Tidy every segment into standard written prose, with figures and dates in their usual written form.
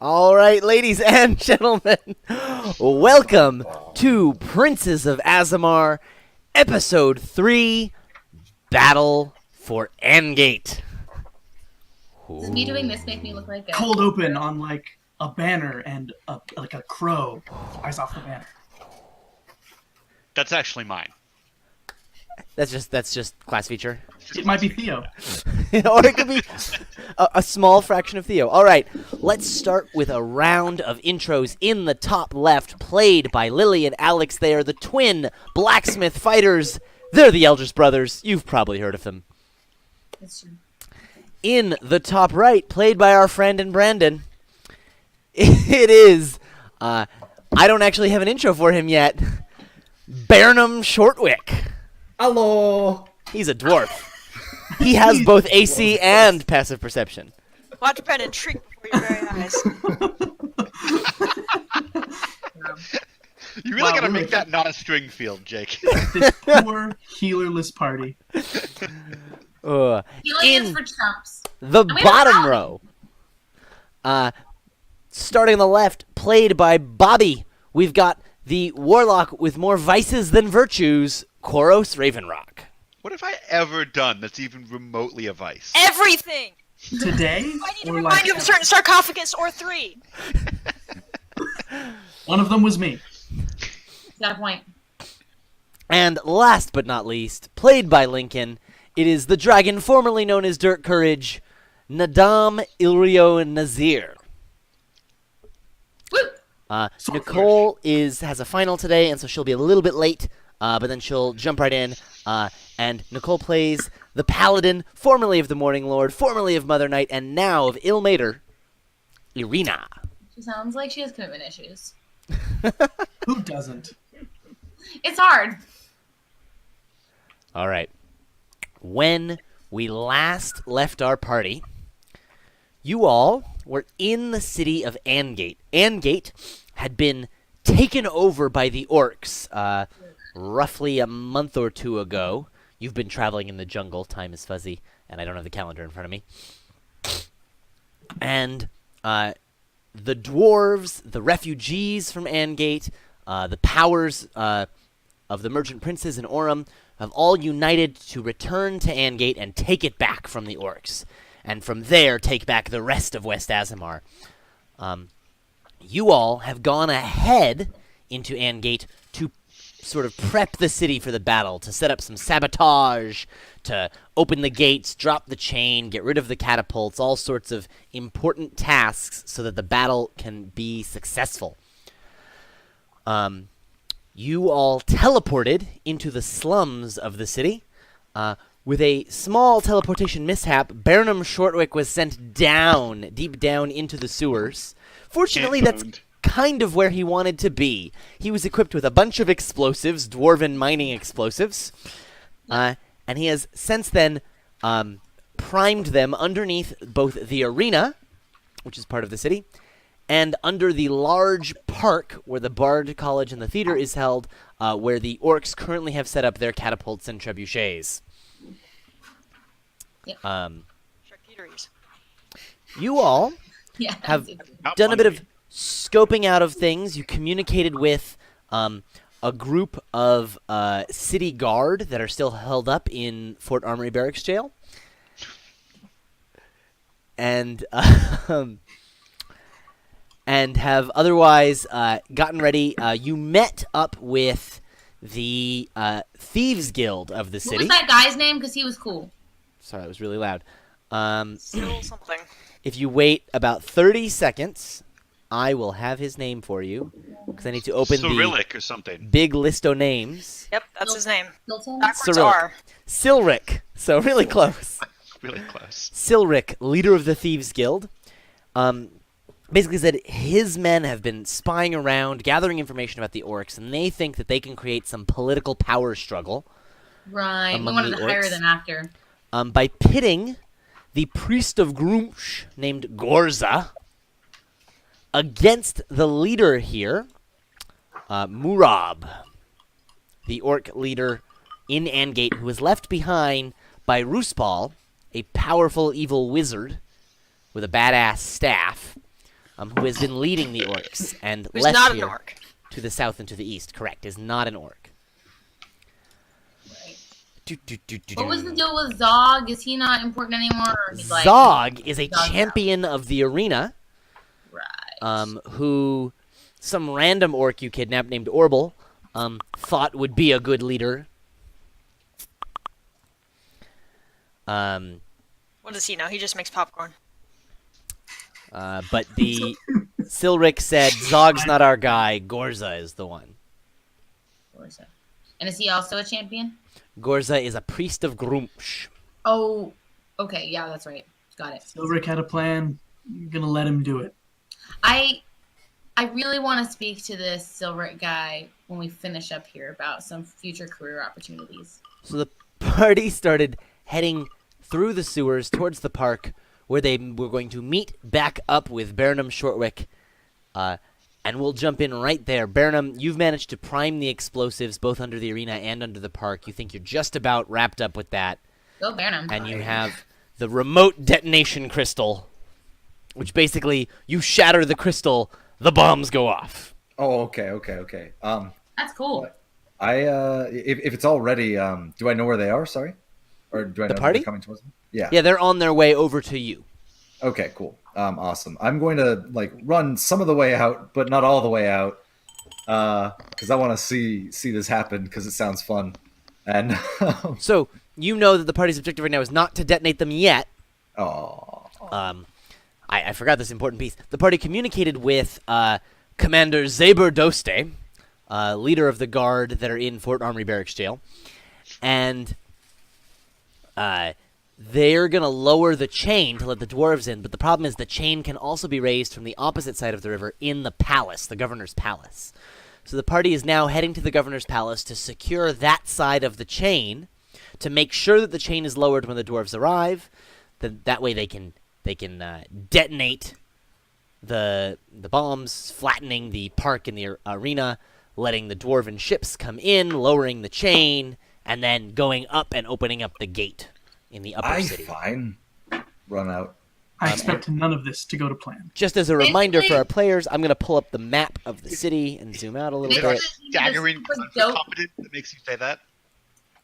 All right, ladies and gentlemen, welcome to Princes of Azemar, Episode 3, Battle for Angate. Does me doing this make me look like a... Cold open on, like, a banner and, a crow flies off the banner. That's actually mine. That's just class feature. It might be Theo. Or it could be a small fraction of Theo. All right, let's start with a round of intros in the top left, played by Lily and Alex. They are the twin blacksmith fighters. They're the Eldridge brothers. You've probably heard of them. That's true. In the top right, played by our friend and Brandon, it is, I don't actually have an intro for him yet, Burnham Shortwick. Hello. He's a dwarf. He has both AC and passive perception. Watch Brennan shriek before your very eyes. You really gotta make that not a string field, Jake. This poor healerless party. Healing is for chumps. The bottom row. Starting on the left, played by Bobby, we've got the warlock with more vices than virtues, Koros Ravenrock. What have I ever done that's even remotely a vice? Everything! Today? I need to or remind you of a certain sarcophagus or 3. One of them was me. Got a point. And last but not least, played by Lincoln, it is the dragon formerly known as Dirt Courage, Nadam Ilrio Nazir. Woo! Nicole has a final today, and so she'll be a little bit late, but then she'll jump right in. And Nicole plays the Paladin, formerly of the Morning Lord, formerly of Mother Knight, and now of Ilmater, Irina. She sounds like she has commitment issues. Who doesn't? It's hard. All right. When we last left our party, you all were in the city of Angate. Angate had been taken over by the orcs roughly a month or two ago. You've been traveling in the jungle. Time is fuzzy, and I don't have the calendar in front of me. And the dwarves, the refugees from Angate, the powers of the merchant princes in Orem have all united to return to Angate and take it back from the orcs. And from there, take back the rest of West Azemar. You all have gone ahead into Angate to sort of prep the city for the battle, to set up some sabotage, to open the gates, drop the chain, get rid of the catapults, all sorts of important tasks so that the battle can be successful. You all teleported into the slums of the city. With a small teleportation mishap, Burnham Shortwick was sent down, deep down into the sewers. Fortunately, that's kind of where he wanted to be. He was equipped with a bunch of explosives, dwarven mining explosives, and he has since then primed them underneath both the arena, which is part of the city, and under the large park where the Bard College and the theater is held, where the orcs currently have set up their catapults and trebuchets. Yep. Charcuteries. You all Yeah. have done a bit of scoping out of things. You communicated with a group of city guard that are still held up in Fort Armory Barracks Jail. And and have otherwise gotten ready. You met up with the Thieves Guild of the city. What was that guy's name? Because he was cool. Sorry, that was really loud. Still something. If you wait about 30 seconds, I will have his name for you, because I need to open Cyrillic or something. big list of names. Yep, that's his name. Hilton? Backwards Cyrillic. R. Silric, so really close. Really close. Silric, leader of the Thieves Guild, basically said his men have been spying around, gathering information about the orcs, and they think that they can create some political power struggle. Right. We among wanted the to hire orcs. them after. By pitting the priest of Grumsh named Gorza against the leader here, Murab, the orc leader in Angate, who was left behind by Ruspal, a powerful evil wizard with a badass staff, who has been leading the orcs and Who's left not an here orc. to the south and to the east. Correct, is not an orc. Right. What was the deal with Zog? Is he not important anymore? Or he's like, Zog is a Zog's out. champion of the arena, Right. who some random orc you kidnapped named Orble thought would be a good leader. What does he know? He just makes popcorn. But the Silric said, Zog's not our guy, Gorza is the one. Gorza. And is he also a champion? Gorza is a priest of Grumsh. Oh, okay. Yeah, that's right. Got it. Silric had a plan. I'm gonna let him do it. I really want to speak to this Silric guy when we finish up here about some future career opportunities. So the party started heading through the sewers towards the park, where they were going to meet back up with Burnham Shortwick, and we'll jump in right there. Burnham, you've managed to prime the explosives both under the arena and under the park. You think you're just about wrapped up with that, Go Burnham. and you have the remote detonation crystal, which basically, you shatter the crystal, the bombs go off. Oh, okay. That's cool. If it's all ready, do I know where they are? Sorry, or do I know party? they're coming towards me? Yeah. Yeah, they're on their way over to you. Okay, cool. Awesome. I'm going to run some of the way out, but not all the way out, because I want to see this happen because it sounds fun. And So, you know that the party's objective right now is not to detonate them yet. oh, I forgot this important piece. The party communicated with Commander Zaber Doste, leader of the guard that are in Fort Armory Barracks Jail, and they're going to lower the chain to let the dwarves in, but the problem is the chain can also be raised from the opposite side of the river in the palace, the governor's palace. So the party is now heading to the governor's palace to secure that side of the chain, to make sure that the chain is lowered when the dwarves arrive. That way they can detonate the bombs, flattening the park and the arena, letting the dwarven ships come in, lowering the chain, and then going up and opening up the gate in the upper city. fine. Run out. I expect none of this to go to plan. Just as a reminder for our players, I'm going to pull up the map of the city and zoom out a little They bit. just- Staggering this was dope. confident that makes you say that.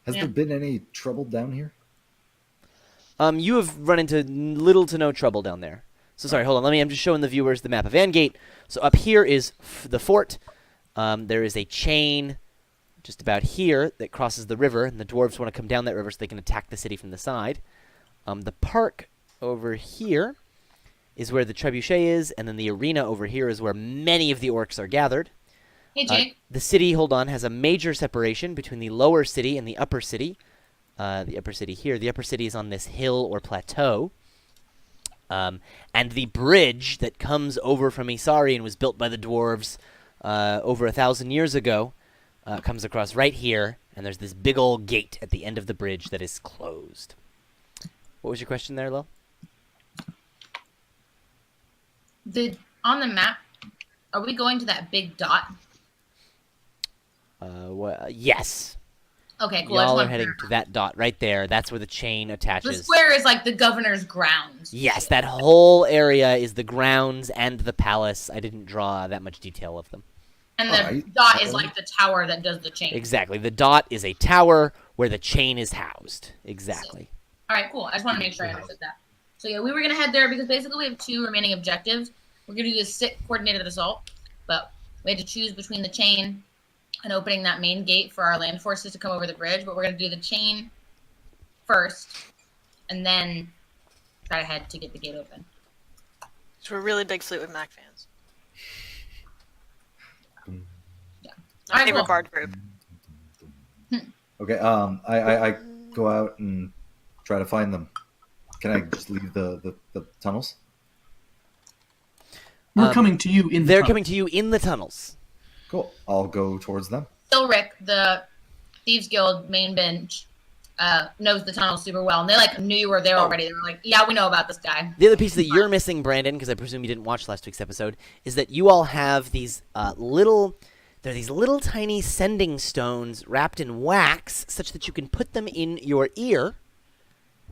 Has Yeah. there been any trouble down here? You have run into little to no trouble down there. So sorry, hold on. I'm just showing the viewers the map of Angate. So up here is the fort. There is a chain just about here that crosses the river, and the dwarves want to come down that river so they can attack the city from the side. The park over here is where the trebuchet is, and then the arena over here is where many of the orcs are gathered. Hey, Jake. The city, hold on, has a major separation between the lower city and the upper city. The upper city here. The upper city is on this hill or plateau. And the bridge that comes over from Isari and was built by the dwarves over 1,000 years ago comes across right here, and there's this big old gate at the end of the bridge that is closed. What was your question there, Lo? On the map, are we going to that big dot? Yes. Okay, cool. I just Y'all are want heading to that dot right there. That's where the chain The attaches. square is like the governor's grounds. Yes, that whole area is the grounds and the palace. I didn't draw that much detail of them. And the Alright. dot is like the tower that does the chain. Exactly. The dot is a tower where the chain is housed. Exactly. All right, cool. I just want to make sure I understood that. So yeah, we were gonna head there because basically we have 2 remaining objectives. We're gonna do this sick coordinated assault, but we had to choose between the chain and opening that main gate for our land forces to come over the bridge. But we're gonna do the chain first, and then try to head to get the gate open. So we're really big Fleetwood Mac fans. All right, Favorite cool. bard group. Okay. I go out and try to find them. Can I just leave the tunnels? We're coming to you in the They're tunnel. coming to you in the tunnels. Cool. I'll go towards them. Silric, the Thieves Guild main bench, knows the tunnel super well, and they like knew you were there already. They were like, "Yeah, we know about this guy." The other piece that you're missing, Brandon, because I presume you didn't watch last week's episode, is that you all have these they're these little tiny sending stones wrapped in wax, such that you can put them in your ear,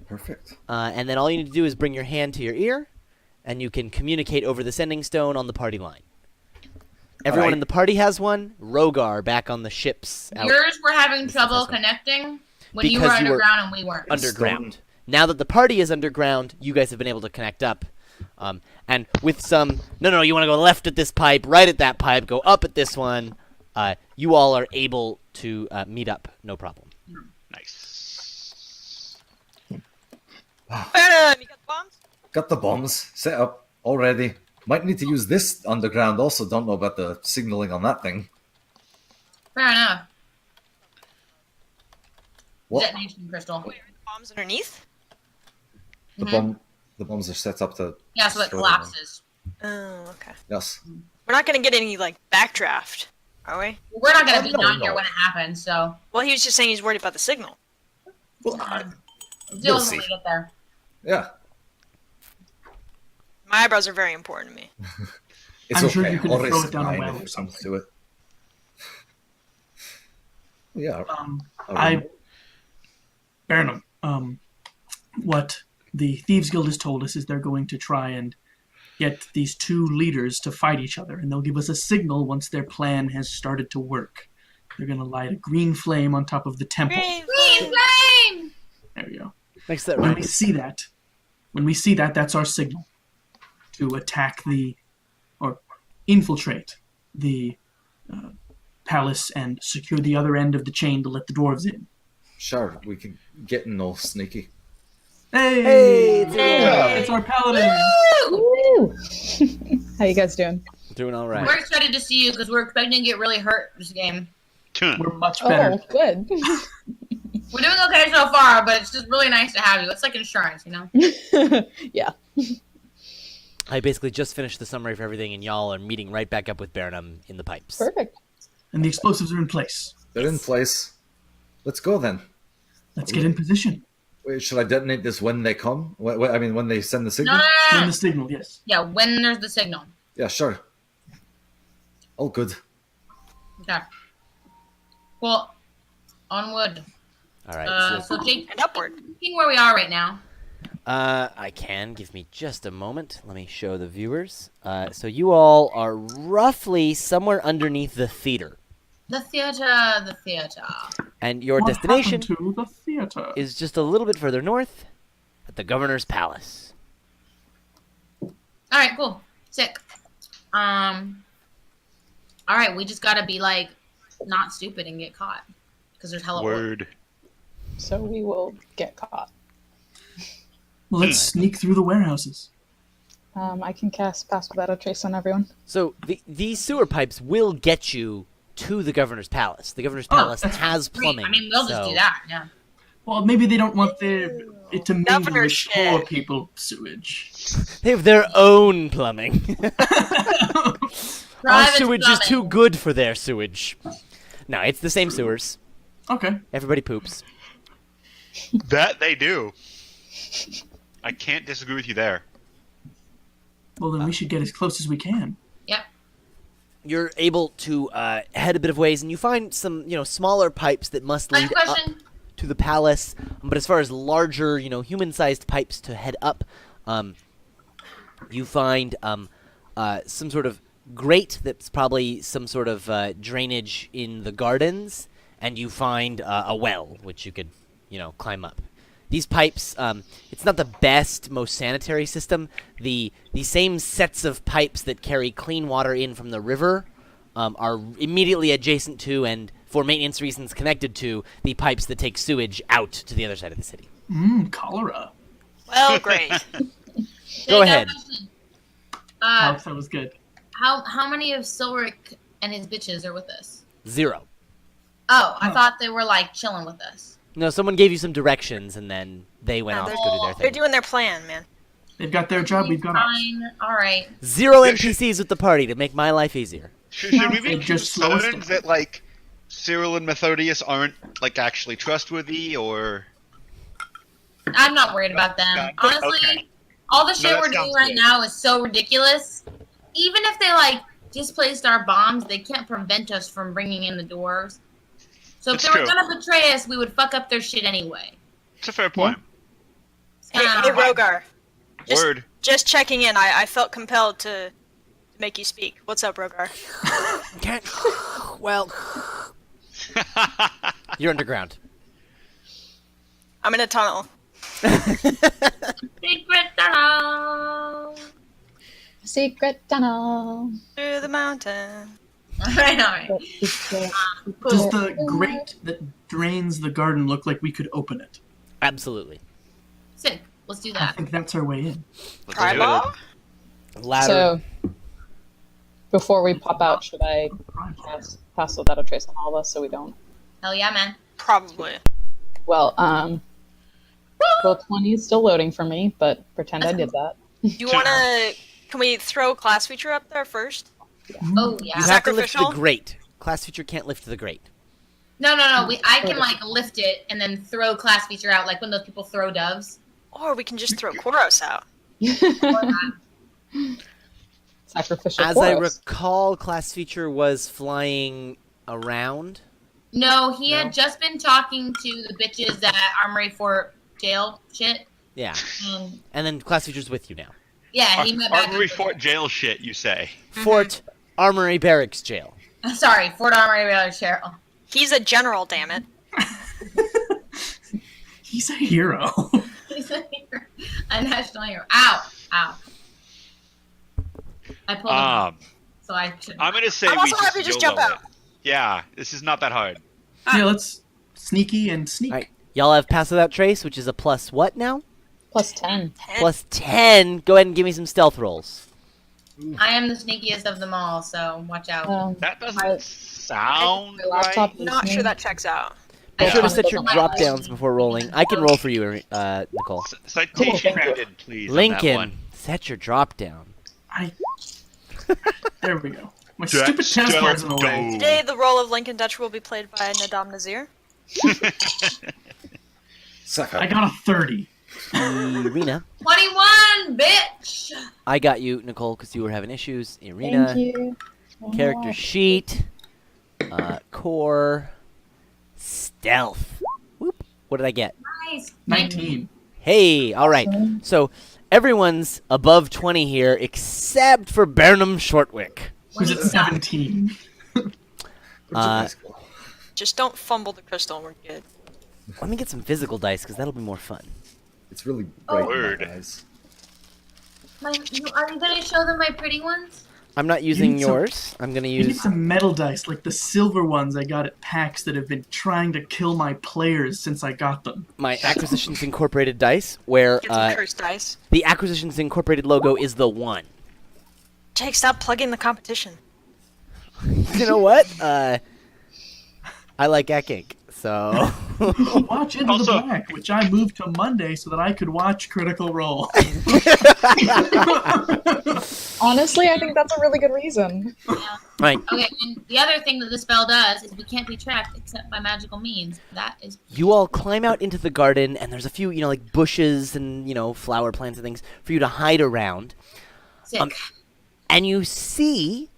Perfect. and then all you need to do is bring your hand to your ear, and you can communicate over the sending stone on the party line. Everyone Alright. in the party has one. Rogar back on the ships out Yours were having This trouble is awesome. connecting when you were Because you were underground and we weren't. underground. Now that the party is underground, you guys have been able to connect up. And with some, no, you want to go left at this pipe, right at that pipe, go up at this one. You all are able to meet up, no problem. Nice. Bam! You got the bombs? Got the bombs set up already. Might need to use this underground. Also, don't know about the signaling on that thing. Fair enough. What? Detonation crystal. Wait, are the bombs underneath? The bombs are set up to. Yeah, so it destroy them. collapses. Oh, okay. Yes. We're not gonna get any like backdraft, are we? We're not gonna be no, down no. here when it happens, so Well, he was just saying he's worried about the signal. Well, deal we'll with it see. when we get there. Yeah. My eyebrows are very important to me. It's I'm okay. sure you could I'll throw risk it down a mine well if or it comes something. to it. Yeah. Burnham, what the Thieves Guild has told us is they're going to try and get these two leaders to fight each other, and they'll give us a signal once their plan has started to work. They're going to light a green flame on top of the temple. Green Green flame! There we go. Makes that When right. we see that, that's our signal to attack or infiltrate the palace and secure the other end of the chain to let the dwarves in. Sure, we can get in all sneaky. Hey, it's it's our paladin. Woo! How you guys doing? Doing all right. We're excited to see you because we're expecting to get really hurt this game. We're much better. Oh, good. We're doing okay so far, but it's just really nice to have you. It's like insurance, you know? Yeah. I basically just finished the summary for everything, and y'all are meeting right back up with Burnham in the pipes. Perfect. And the explosives are in place. They're in place. Let's go then. Let's get in position. Wait, should I detonate this when they come? I mean, when they send the No, signal? no, no, Send no. the signal, yes. Yeah, when there's the signal. Yeah, sure. All good. Okay. Well, onward. All right. So Jake, And upward. seeing where we are right now. I can. Give me just a moment. Let me show the viewers. So you all are roughly somewhere underneath the theater. The theater. And your What destination happened to the theater? is just a little bit further north at the governor's palace. Alright, cool. Sick. Alright, we just gotta be like not stupid and get caught. Because there's hella wood. Word. So we will get caught. Well, let's sneak through the warehouses. I can cast Pass Without a Trace on everyone. So these sewer pipes will get you to the governor's palace. The governor's Oh, palace that's has Great. plumbing. I mean, we'll just so- do that, yeah. Well, maybe they don't want it to mingle with Governorship. poor people sewage. They have their own plumbing. Our Private sewage is too plumbing. good for their sewage. No, it's the same sewers. Okay. Everybody poops. That they do. I can't disagree with you there. Well, then we should get as close as we can. Yep. You're able to head a bit of ways, and you find some, smaller pipes that must Last lead up question. to the palace. But as far as larger, human-sized pipes to head up, you find some sort of grate that's probably some sort of drainage in the gardens, and you find a well, which you could, climb up. These pipes, it's not the best, most sanitary system. The same sets of pipes that carry clean water in from the river are immediately adjacent to and, for maintenance reasons, connected to the pipes that take sewage out to the other side of the city. Cholera. Well, great. Go ahead. Alex, that was good. How many of Silric and his bitches are with us? 0. Oh, I Oh. thought they were like chilling with us. No, someone gave you some directions, and then they went Yeah, off to they're- go do their They're thing. doing their plan, man. They've got their job, we've got ours. Fine. All right. 0 Yeah, NPCs with the party to make my life easier. Should we be They just slow us concerned down. that Cyril and Methodius aren't actually trustworthy, or I'm not worried about them. Yeah, Honestly, okay. all the shit that we're doing sounds right good. now is so ridiculous. Even if they displaced our bombs, they can't prevent us from bringing in the dwarves. So if That's they were true. gonna betray us, we would fuck up their shit anyway. it's a fair point. Hey, Um, hey, Rogar. Word. Just checking in. I felt compelled to make you speak. What's up, Rogar? Can't. Well, you're underground. I'm in a tunnel. Secret tunnel. Secret tunnel. Through the mountain. All right. Does the grate that drains the garden look like we could open it? Absolutely. Sick. Let's do I that. think that's our way in. Let's Pry do it. ball? Ladder. So, before we pop out, should I pass without a trace on all of us so we don't? Hell yeah, man. Probably. Well, roll 20 is still loading for me, but pretend I did that. You wanna? Can we throw class feature up there first? Oh yeah. You have to lift the Sacrificial? grate. Class feature can't lift the grate. No. I can like lift it and then throw class feature out, like when those people throw doves. Or we can just throw Koros out. Sacrificial As I chorus. recall, class feature was flying around. No, he had just been talking to the bitches at Armory Fort jail shit. Yeah. And And then class feature's with you now. yeah, he met back. Armory Fort jail shit, you say. Fort Armory Barracks Jail. Sorry, Fort Armory Cheryl. He's a general, damn it. He's a hero. He's a hero. A national hero. Ow. I pulled him out, so I should. I'm gonna say I'm we also happy to just jump YOLO out. it. Yeah, this is not that hard. Yeah, let's sneaky and sneak. All right. Y'all have pass without trace, which is a plus what now? Plus 10. Plus 10. Go ahead and give me some stealth rolls. I am the sneakiest of them all, so watch out. That doesn't I- sound my right. laptop is Not sure me. that checks out. Be I sure to don't set your know. drop downs before rolling. I can roll for you, Nicole. Citation Cool. needed, please. on that Lincoln, one. set your drop down. There we go. My Jack stupid taskbar's in the way. Stone. Today, the role of Lincoln Dutch will be played by Nadam Nazir. Suck I up. got a 30. Irina. 21, bitch. I got you, Nicole, because you were having issues. Irina. Thank you. Character sheet. Core. Stealth. Whoop. What did I get? Nice. 19. Hey, all right. So everyone's above 20 here except for Burnham Shortwick. Who's at 17? Just don't fumble the crystal and we're good. Let me get some physical dice because that'll be more fun. It's really bright Word. in my eyes. Are you going to show them my pretty ones? I'm not using need some- yours. I'm going to You need use... some metal dice, like the silver ones I got at PAX that have been trying to kill my players since I got them. my Acquisitions Incorporated dice, where Get some cursed dice. the Acquisitions Incorporated logo is the 1. Jake, stop plugging the competition. You know what? I like Ack Inc. So Watch Into Also- the Black, which I moved to Monday so that I could watch Critical Role. Honestly, I think that's a really good reason. right, Okay, and the other thing that the spell does is we can't be tracked except by magical means. That is you all climb out into the garden, and there's a few, like bushes and flower plants and things for you to hide around, sick. and you see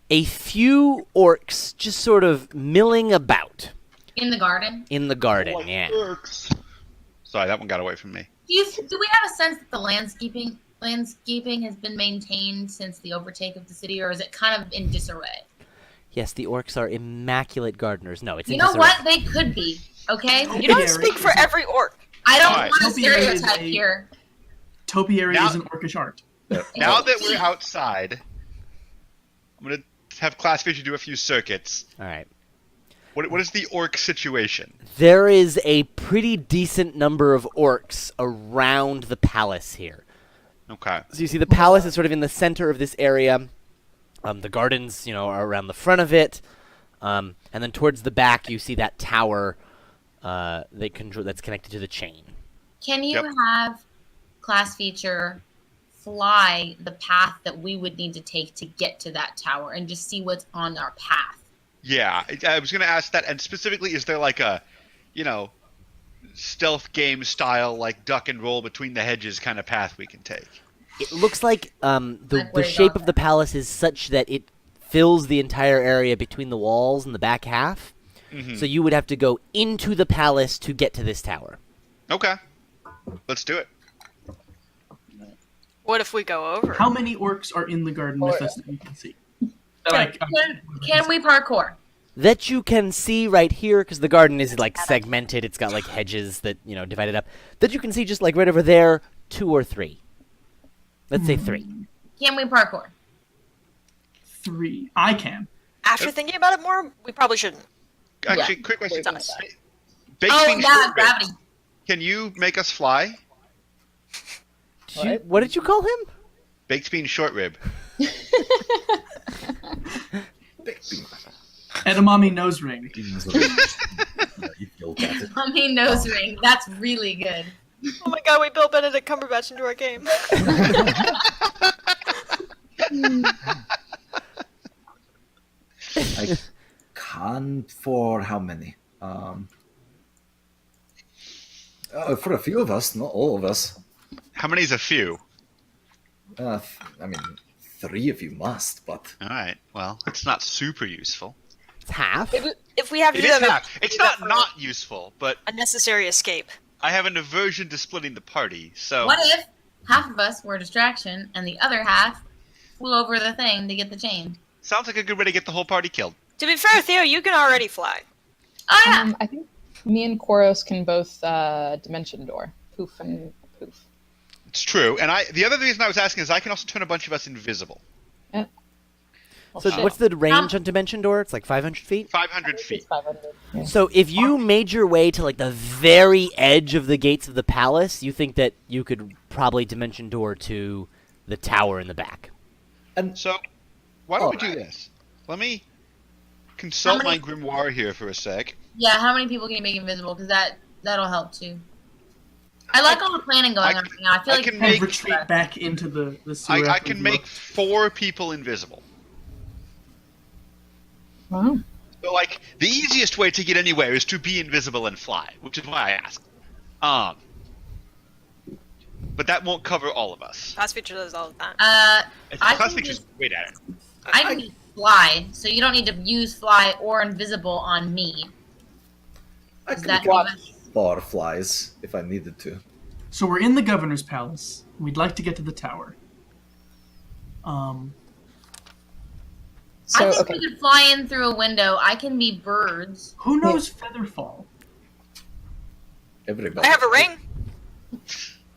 a few orcs just sort of milling about In the garden. in the garden. Yeah. Sorry, that one got away from me. Do we have a sense that the landscaping has been maintained since the overtake of the city, or is it kind of in disarray? Yes, the orcs are immaculate gardeners. No, it's You in know disarray. what? They could be. Okay. You don't Topiary speak for is a- every orc. I don't Alright. want to Topiary is stereotype a- here. Topiary Now- is an orcish art. Now that we're outside, I'm gonna have class feature do a few circuits. All right. What is the orc situation? There is a pretty decent number of orcs around the palace here. Okay. So you see the palace is sort of in the center of this area. The gardens, are around the front of it. And then towards the back, you see that tower that's connected to the chain. Can you Yep. have class feature fly the path that we would need to take to get to that tower and just see what's on our path? Yeah, I was gonna ask that, and specifically, is there like a, stealth game style, like duck and roll between the hedges kind of path we can take? It looks like Like the where you shape go. of the palace is such that it fills the entire area between the walls and the back half. Mhm. So you would have to go into the palace to get to this tower. Okay. Let's do it. What if we go over? How many orcs are in the garden with us that you can see? Can we parkour? That you can see right here, because the garden is like segmented. It's got like hedges that divide it up. That you can see just like right over there, 2 or 3. Let's say 3. Can we parkour? 3. I can. After thinking about it more, we probably shouldn't. Actually, quick question. Baked Oh, bean yeah, short rib, gravity. can you make us fly? What did you call him? Baked bean short rib. Edamame nose ring. Mommy nose ring. That's really good. Oh my god, we built Benedict Cumberbatch into our game. I can for how many? For a few of us, not all of us. How many is a few? I mean, 3 if you must, but All right. Well, it's not super useful. It's half. If we have to It do is that, half. It's not useful, but a necessary escape. I have an aversion to splitting the party. So What if half of us were a distraction and the other half flew over the thing to get the chain? sounds like a good way to get the whole party killed. To be fair, Theo, you can already fly. Oh yeah. I think me and Koros can both dimension door. Poof and poof. It's true. And the other reason I was asking is I can also turn a bunch of us invisible. Yeah. So what's the range on Dimension Door? It's like 500 feet? 500 feet. It's 500. Yeah. So if you made your way to like the very edge of the gates of the palace, you think that you could probably Dimension Door to the tower in the back. and So why don't we do Alright. this? Let me consult How my many- grimoire here for a sec. Yeah, how many people can you make invisible? Because that'll help too. I like all the planning going on right now. I feel I like can it's And make- retreat back into the sewer. I after can we've make looked. 4 people invisible. Wow. So, like, the easiest way to get anywhere is to be invisible and fly, which is why I asked. But that won't cover all of us. Fast feature does all of that. It's I class can features just- wait at it. I can just fly, so you don't need to use fly or invisible on me. I Does could that What? give us- bar flies if I needed to. So we're in the governor's palace. We'd like to get to the tower. So I think okay. we could fly in through a window. I can be birds. Who knows Featherfall? Everybody. I have a ring.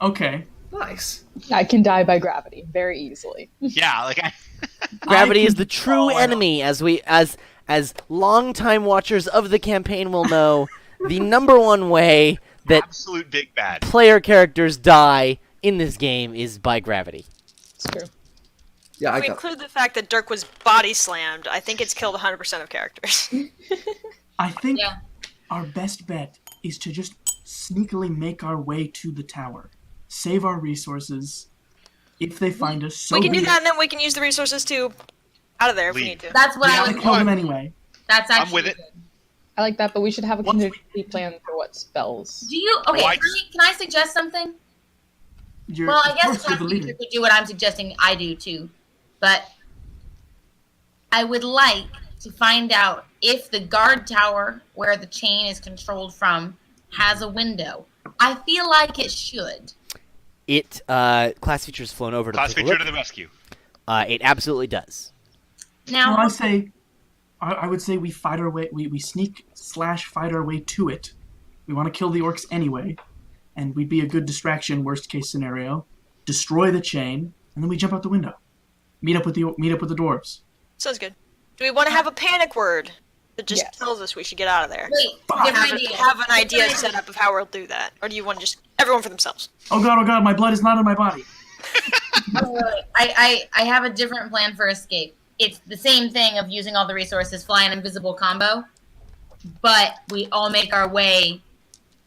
Okay. Nice. I can die by gravity very easily. Yeah, like, Gravity I is can the true fall. enemy, as longtime watchers of the campaign will know. The number one way that absolute big bad. player characters die in this game is by gravity. It's true. Yeah, If I we got. include the fact that Dirk was body slammed, I think it's killed 100% of characters. I think Yeah. our best bet is to just sneakily make our way to the tower. Save our resources. If they find us, so we can be do it. that, and then we can use the resources to out of there if we Leave. need to. That's what We I gotta was. kill them anyway. That's actually. I'm with it. good. I like that, but we should have a Once we- contingency plan for what spells. Do you? Okay. Why- Can I suggest something? You're, Well, I of guess course, you're class the teacher leader. could do what I'm suggesting. I do too, but I would like to find out if the guard tower where the chain is controlled from has a window. I feel like it should. It class feature's flown over to Class take a feature look. to the rescue. It absolutely does. Now, Well, I would say we fight our way. We sneak/fight our way to it. We want to kill the orcs anyway, and we'd be a good distraction. Worst case scenario, destroy the chain, and then we jump out the window. Meet up with the dwarves. Sounds good. Do we want to have a panic word that just Yes. tells us we should get out of there? wait, different idea. Have an idea Different set up of how we'll do that, or do you want just everyone for themselves? Oh god, my blood is not in my body. Oh, wait. I have a different plan for escape. It's the same thing of using all the resources, fly an invisible combo, but we all make our way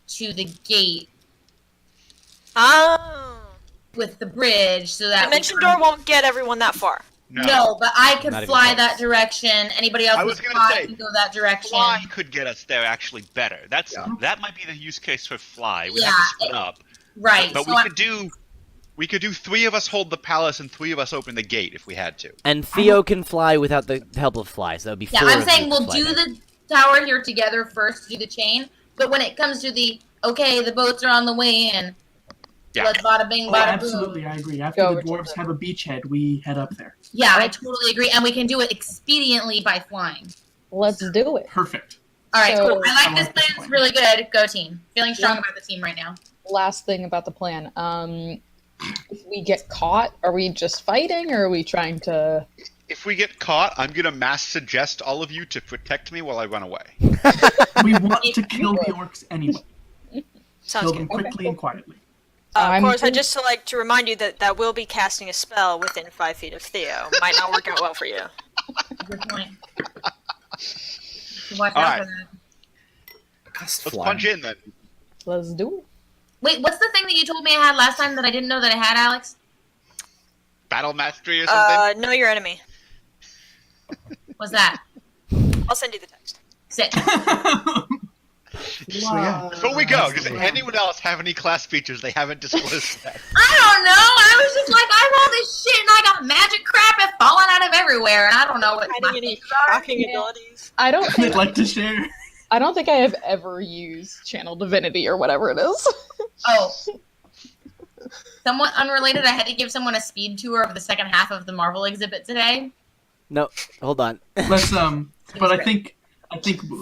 to the gate Oh. with the bridge so that Dimension we door won't get everyone that far. No, but I could Not even fly close. that direction. Anybody else I with was gonna fly say, can go that direction. Fly could get us there actually better. Yeah. That might be the use case for fly. We Yeah, have to split up. Right. But so we could do 3 of us hold the palace and 3 of us open the gate if we had to. And Theo can fly without the help of fly, so that would be yeah, 4 I'm of saying you we'll to fly do there. the tower here together first, do the chain. But when it comes to the okay, the boats are on the way in, Yeah. Let's bada bing, Oh, bada absolutely, boom. I agree. After Go the over to dwarves the- have a beachhead, we head up there. Yeah, I totally agree, and we can do it expediently by flying. Let's do it. Perfect. All right, So- cool. I I like this like this plan. It's plan. really good. Go team. Feeling strong Yeah. about the team right now. Last thing about the plan. If we get caught, are we just fighting, or are we trying to? If we get caught, I'm gonna mass suggest all of you to protect me while I run away. We want to kill the orcs anyway. Sounds Kill good. them quickly and quietly. Of course, I'm- I'd just like to remind you that will be casting a spell within 5 feet of Theo. Might not work out well for you. Good point. So watch All out right. for that. Gust Let's flying. punch in then. Let's do it. Wait, what's the thing that you told me I had last time that I didn't know that I had, Alex? Battle mastery or something? Know your enemy. What's that? I'll send you the text. Sick. So yeah. Before we go, does Yeah. anyone else have any class features they haven't disclosed yet? I don't know. I was just like, I have all this shit and I got magic crap and falling out of everywhere, and I don't know what. Hiding any shocking abilities? I don't I'd think like to share. I don't think I have ever used Channel Divinity or whatever it is. Oh. Somewhat unrelated, I had to give someone a speed tour of the second half of the Marvel exhibit today. No, hold on. Let's but I think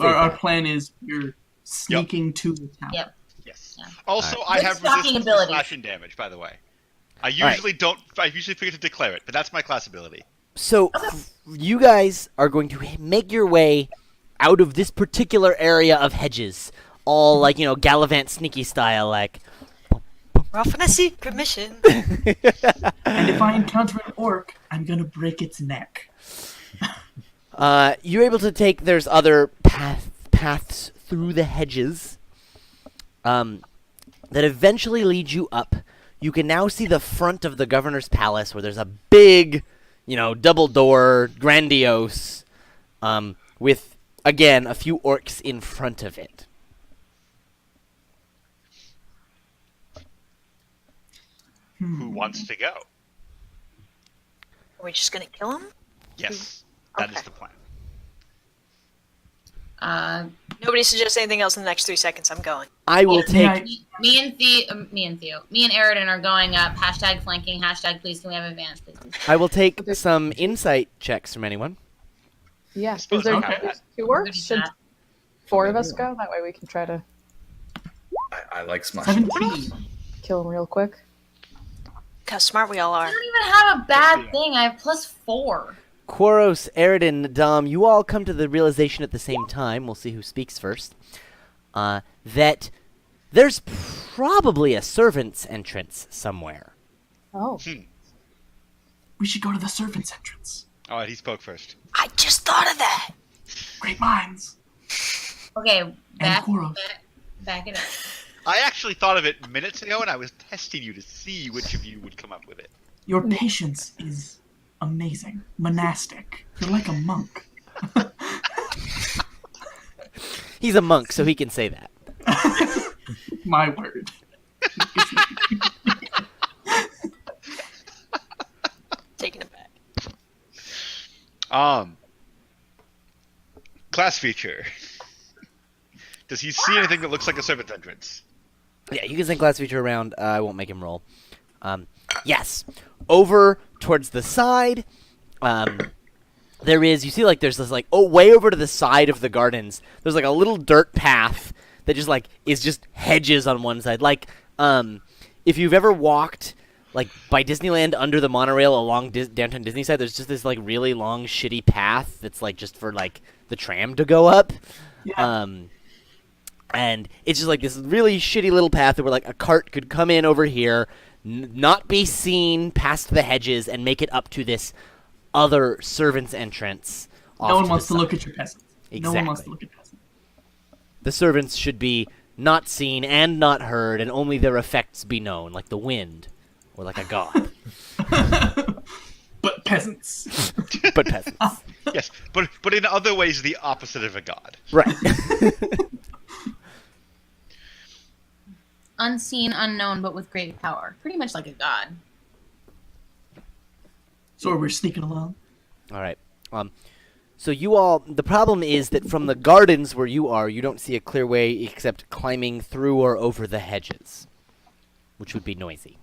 our plan is you're sneaking to the town. Yep. Yes. Yeah. Also, Alright. I Good have stocking resistance to abilities. slashing damage, by the way. I Alright. usually don't. I usually forget to declare it, but that's my class ability. So you guys are going to make your way out of this particular area of hedges, all like Gallivant sneaky style, like. We're off on a secret mission. And if I encounter an orc, I'm gonna break its neck. You're able to take. There's other paths through the hedges, that eventually lead you up. You can now see the front of the governor's palace, where there's a big, double door, grandiose, with again a few orcs in front of it. Who wants to go? Are we just gonna kill him? Yes, that is Okay. the plan. Nobody suggests anything else in the next 3 seconds. I'm going. I will Yeah, take. Me and Theo, me and Aridin are going up. Hashtag flanking. Hashtag please can we have advance, please? I will take some insight checks from anyone. Yeah. Is suppose there okay. two We're gonna orcs? do Should that. 4 of us go? That way we can try to I like smashing. 17. kill him real quick. Look how smart we all I are. don't even have a bad thing. I have +4. Quaros, Aridin, Dom, you all come to the realization at the same time. We'll see who speaks first. That there's probably a servant's entrance somewhere. Oh. We should go to the servants' entrance. All right, he spoke first. I just thought of that. Great minds. Okay, back Koros. it up. I actually thought of it minutes ago, and I was testing you to see which of you would come up with it. Your patience is amazing. Monastic. You're like a monk. He's a monk, so he can say that. My word. Taking it back. Class feature. Does he see anything that looks like a servant's entrance? Yeah, you can send class feature around. I won't make him roll. Yes. Over towards the side, there is, you see, like, there's this, like, way over to the side of the gardens, there's, like, a little dirt path that just, like, is just hedges on one side. Like, if you've ever walked, like, by Disneyland under the monorail along downtown Disney side, there's just this, like, really long, shitty path that's, like, just for, like, the tram to go up. Yeah. And it's just like this really shitty little path where like a cart could come in over here, not be seen past the hedges, and make it up to this other servant's entrance. No one wants to look at your peasants. No one wants to Exactly. look at peasants. The servants should be not seen and not heard, and only their effects be known, like the wind, or like a god. But peasants. But peasants. Yes, but in other ways, the opposite of a god. Right. Unseen, unknown, but with great power. Pretty much like a god. So we're sneaking along. All right. So you all, the problem is that from the gardens where you are, you don't see a clear way except climbing through or over the hedges. which would be noisy.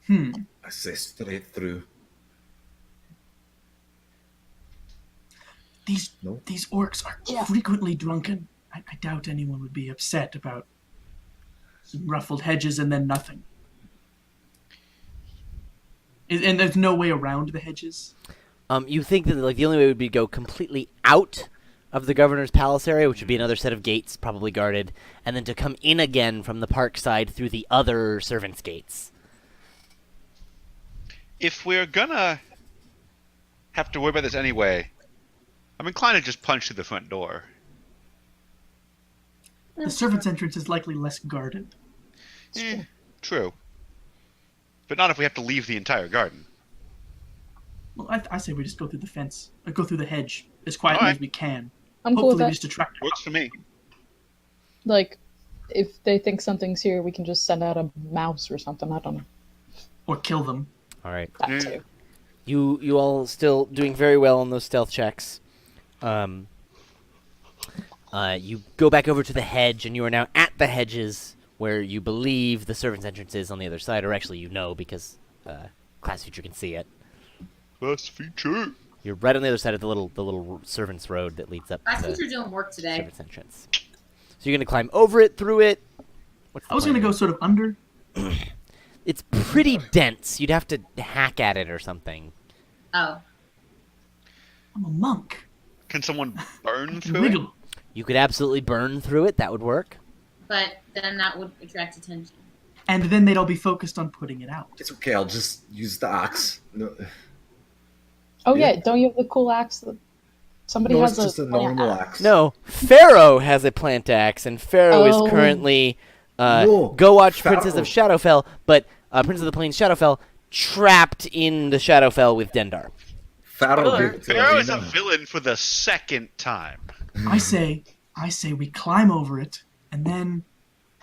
I say straight through. These No. these orcs are Yeah. frequently drunken. I doubt anyone would be upset about some ruffled hedges and then nothing. And there's no way around the hedges? You think that like the only way would be to go completely out of the governor's palace area, which would be another set of gates, probably guarded, and then to come in again from the park side through the other servants' gates. If we're gonna have to worry about this anyway, I'm inclined to just punch through the front door. The servants' entrance is likely less guarded. True. But not if we have to leave the entire garden. Well, I say we just go through the fence. Go through the hedge as quietly Alright. as we can. I'm cool with Hopefully we that. just attract her. Works for me. Like, if they think something's here, we can just send out a mouse or something. I don't know. Or kill them. All right. That Yeah. too. You all still doing very well on those stealth checks. You go back over to the hedge, and you are now at the hedges where you believe the servants' entrance is on the other side, or actually you know because class feature can see it. Class feature. You're right on the other side of the little servants' road that leads up I to think the you're doing work today. servants' entrance. So you're gonna climb over it, through it. What's the I was plan going to go here? sort of under. It's pretty dense. You'd have to hack at it or something. Oh. I'm a monk. Can someone burn I can through it? wiggle. You could absolutely burn through it. That would work. But then that would attract attention. And then they'd all be focused on putting it out. It's okay. I'll just use the axe. No, Oh Yeah. yeah, don't you have the cool axe that somebody no has it's just a normal axe. No, Pharaoh has a plant axe, and Pharaoh Oh. is currently No, go watch Pharaoh. Princess of Shadowfell, but Prince of the Plains Shadowfell trapped in the Shadowfell with Dendar. Pharaoh, Killer. gave it to Pharaoh is a Alina. villain for the second time. I say we climb over it, and then,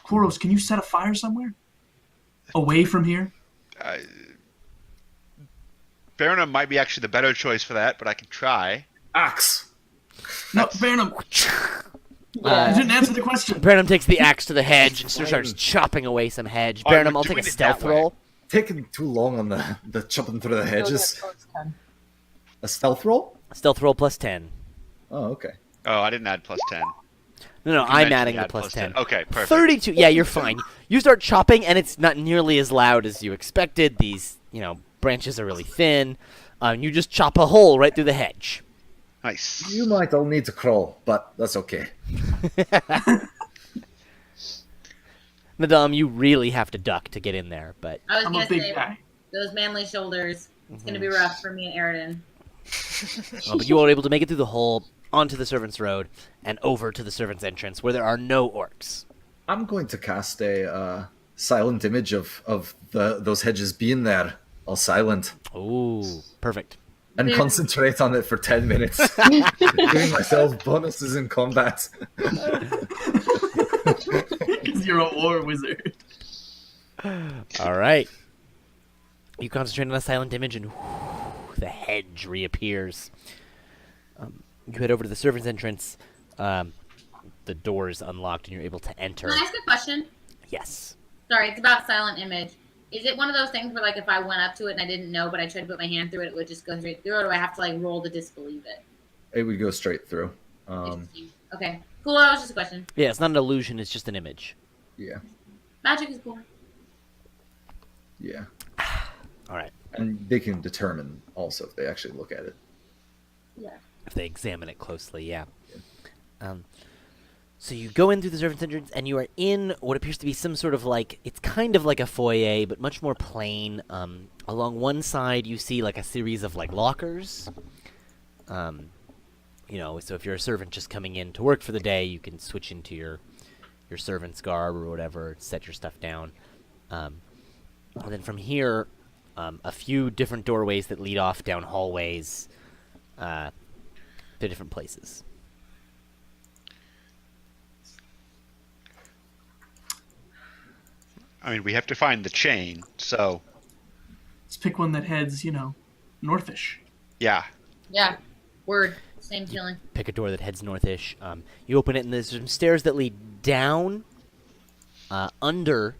Koros, can you set a fire somewhere? Away from here? Baronum might be actually the better choice for that, but I can try. Axe. No, Burnham, you didn't answer the question. Burnham takes the axe to the hedge and starts chopping away some hedge. Oh, we're Burnham, I'll take a doing it stealth that way. roll. Taking too long on the chopping through the hedges. A stealth roll? Stealth roll plus 10. Oh, okay. Oh, I didn't add plus 10. No, I'm mentioned adding you the had plus 10. Okay, perfect. 32. Yeah, you're fine. You start chopping, and it's not nearly as loud as you expected. These, branches are really thin. You just chop a hole right through the hedge. Nice. You might all need to crawl, but that's okay. Madame, you really have to duck to get in there, but I was I'm going a to big say, guy. those manly shoulders, it's going to be rough for me and Aridin. but you are able to make it through the hole, onto the servants' road, and over to the servants' entrance, where there are no orcs. I'm going to cast a silent image of those hedges being there, all silent, Ooh, perfect. and Yeah. concentrate on it for 10 minutes, giving myself bonuses in combat. Because you're a war wizard. All right. You concentrate on a silent image, and the hedge reappears. You head over to the servants' entrance. The door is unlocked, and you're able to enter. Can I ask a question? Yes. Sorry, it's about silent image. Is it one of those things where, like, if I went up to it and I didn't know, but I tried to put my hand through it, it would just go straight through, or do I have to, like, roll to disbelieve it? It would go straight through. Interesting. Okay. Cool, that was just a question. Yeah, it's not an illusion, it's just an image. Yeah, Magic is cool. yeah. All right. And they can determine also if they actually look at it. Yeah. If they examine it closely, yeah. So you go in through the servants' entrance, and you are in what appears to be some sort of it's kind of like a foyer, but much more plain. Along one side, you see like a series of lockers. So if you're a servant just coming in to work for the day, you can switch into your servant's garb or whatever, set your stuff down. And then from here, a few different doorways that lead off down hallways to different places. I mean, we have to find the chain, so Let's pick one that heads, northish. yeah. Yeah. Word. Same feeling. Pick a door that heads northish. You open it, and there's some stairs that lead down under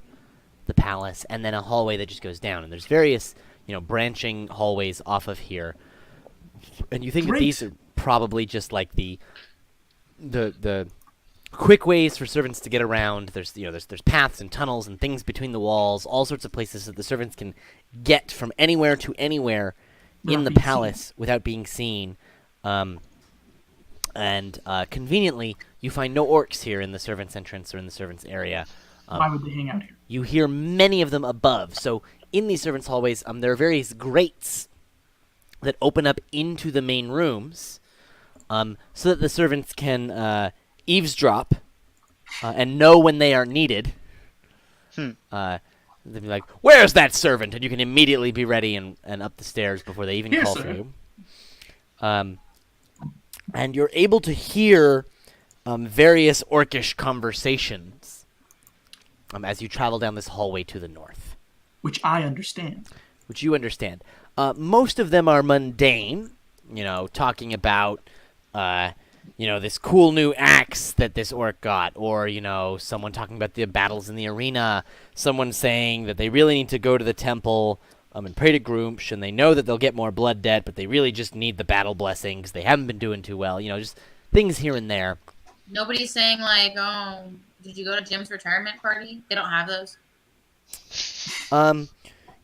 the palace, and then a hallway that just goes down. And there's various, branching hallways off of here. And you think that Great. these are probably just like the quick ways for servants to get around. There's paths and tunnels and things between the walls, all sorts of places that the servants can get from anywhere to anywhere in the being palace without being seen. And conveniently, you find no orcs here in the servants' entrance or in the servants' area. Why would they hang out here? You hear many of them above. So in these servants' hallways, there are various grates that open up into the main rooms, so that the servants can eavesdrop and know when they are needed. They'll be like, "Where's that servant?" And you can immediately be ready and up the stairs before they even Here, call sir. for you. And you're able to hear various orcish conversations as you travel down this hallway to the north, Which I understand. which you understand. Most of them are mundane, talking about, this cool new axe that this orc got, or, someone talking about the battles in the arena, someone saying that they really need to go to the temple and pray to Groomsh, and they know that they'll get more blood debt, but they really just need the battle blessing because they haven't been doing too well, just things here and there. Nobody's saying like, "Oh, did you go to Jim's retirement party?" They don't have those.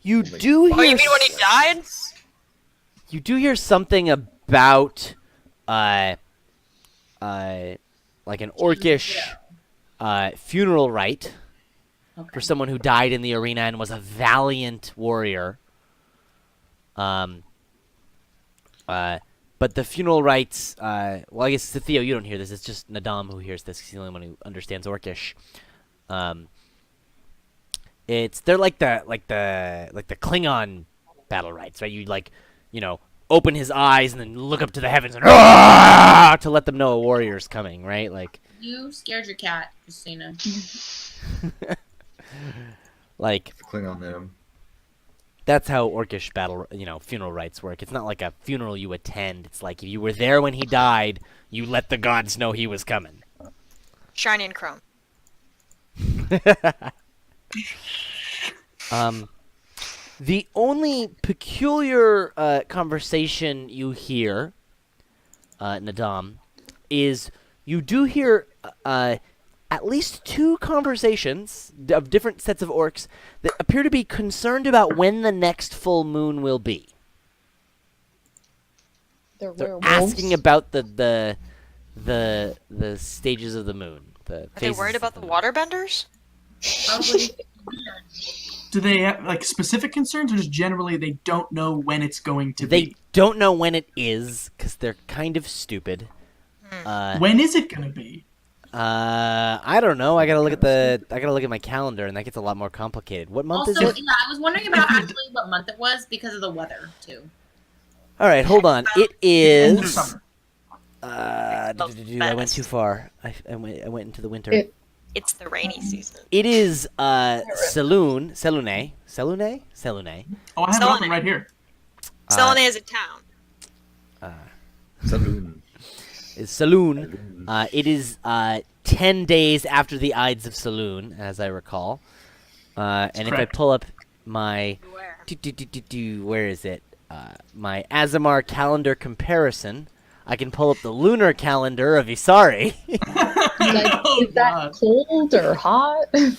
You do hear... Oh, you mean when he died? You do hear something about, like an orcish funeral rite for someone who died in the arena and was a valiant warrior. But the funeral rites, I guess Theo, you don't hear this. It's just Nadam who hears this. He's the only one who understands Orcish. They're like the Klingon battle rites, right? You open his eyes and then look up to the heavens and to let them know a warrior's coming, right? Like You scared your cat, just so you know. like Klingon name. that's how Orcish battle, funeral rites work. It's not like a funeral you attend. It's like if you were there when he died, you let the gods know he was coming. Shiny and chrome. The only peculiar conversation you hear, Nadam, is you do hear at least two conversations of different sets of orcs that appear to be concerned about when the next full moon will be. They're They're werewolves. asking about the stages of the moon. The Are they phases worried about of the moon. waterbenders? Probably. Do they have like specific concerns, or just generally they don't know when it's going to They be? don't know when it is because they're kind of stupid. When is it gonna be? I don't know. I gotta look at my calendar, and that gets a lot more complicated. What month Also, is it? yeah, I was wondering about actually what month it was because of the weather too. All right, hold on. It End of is. summer. I went too far. I went into the winter. It's the rainy season. It is Selune. Oh, I have it Selene. open right here. Selene is a town. Saloon. Is Saloon. It is 10 days after the Ides of Saloon, as I recall. And if I correct. pull up my Where? where is it? My Azemar calendar comparison, I can pull up the lunar calendar of Isari. Is that cold or hot? It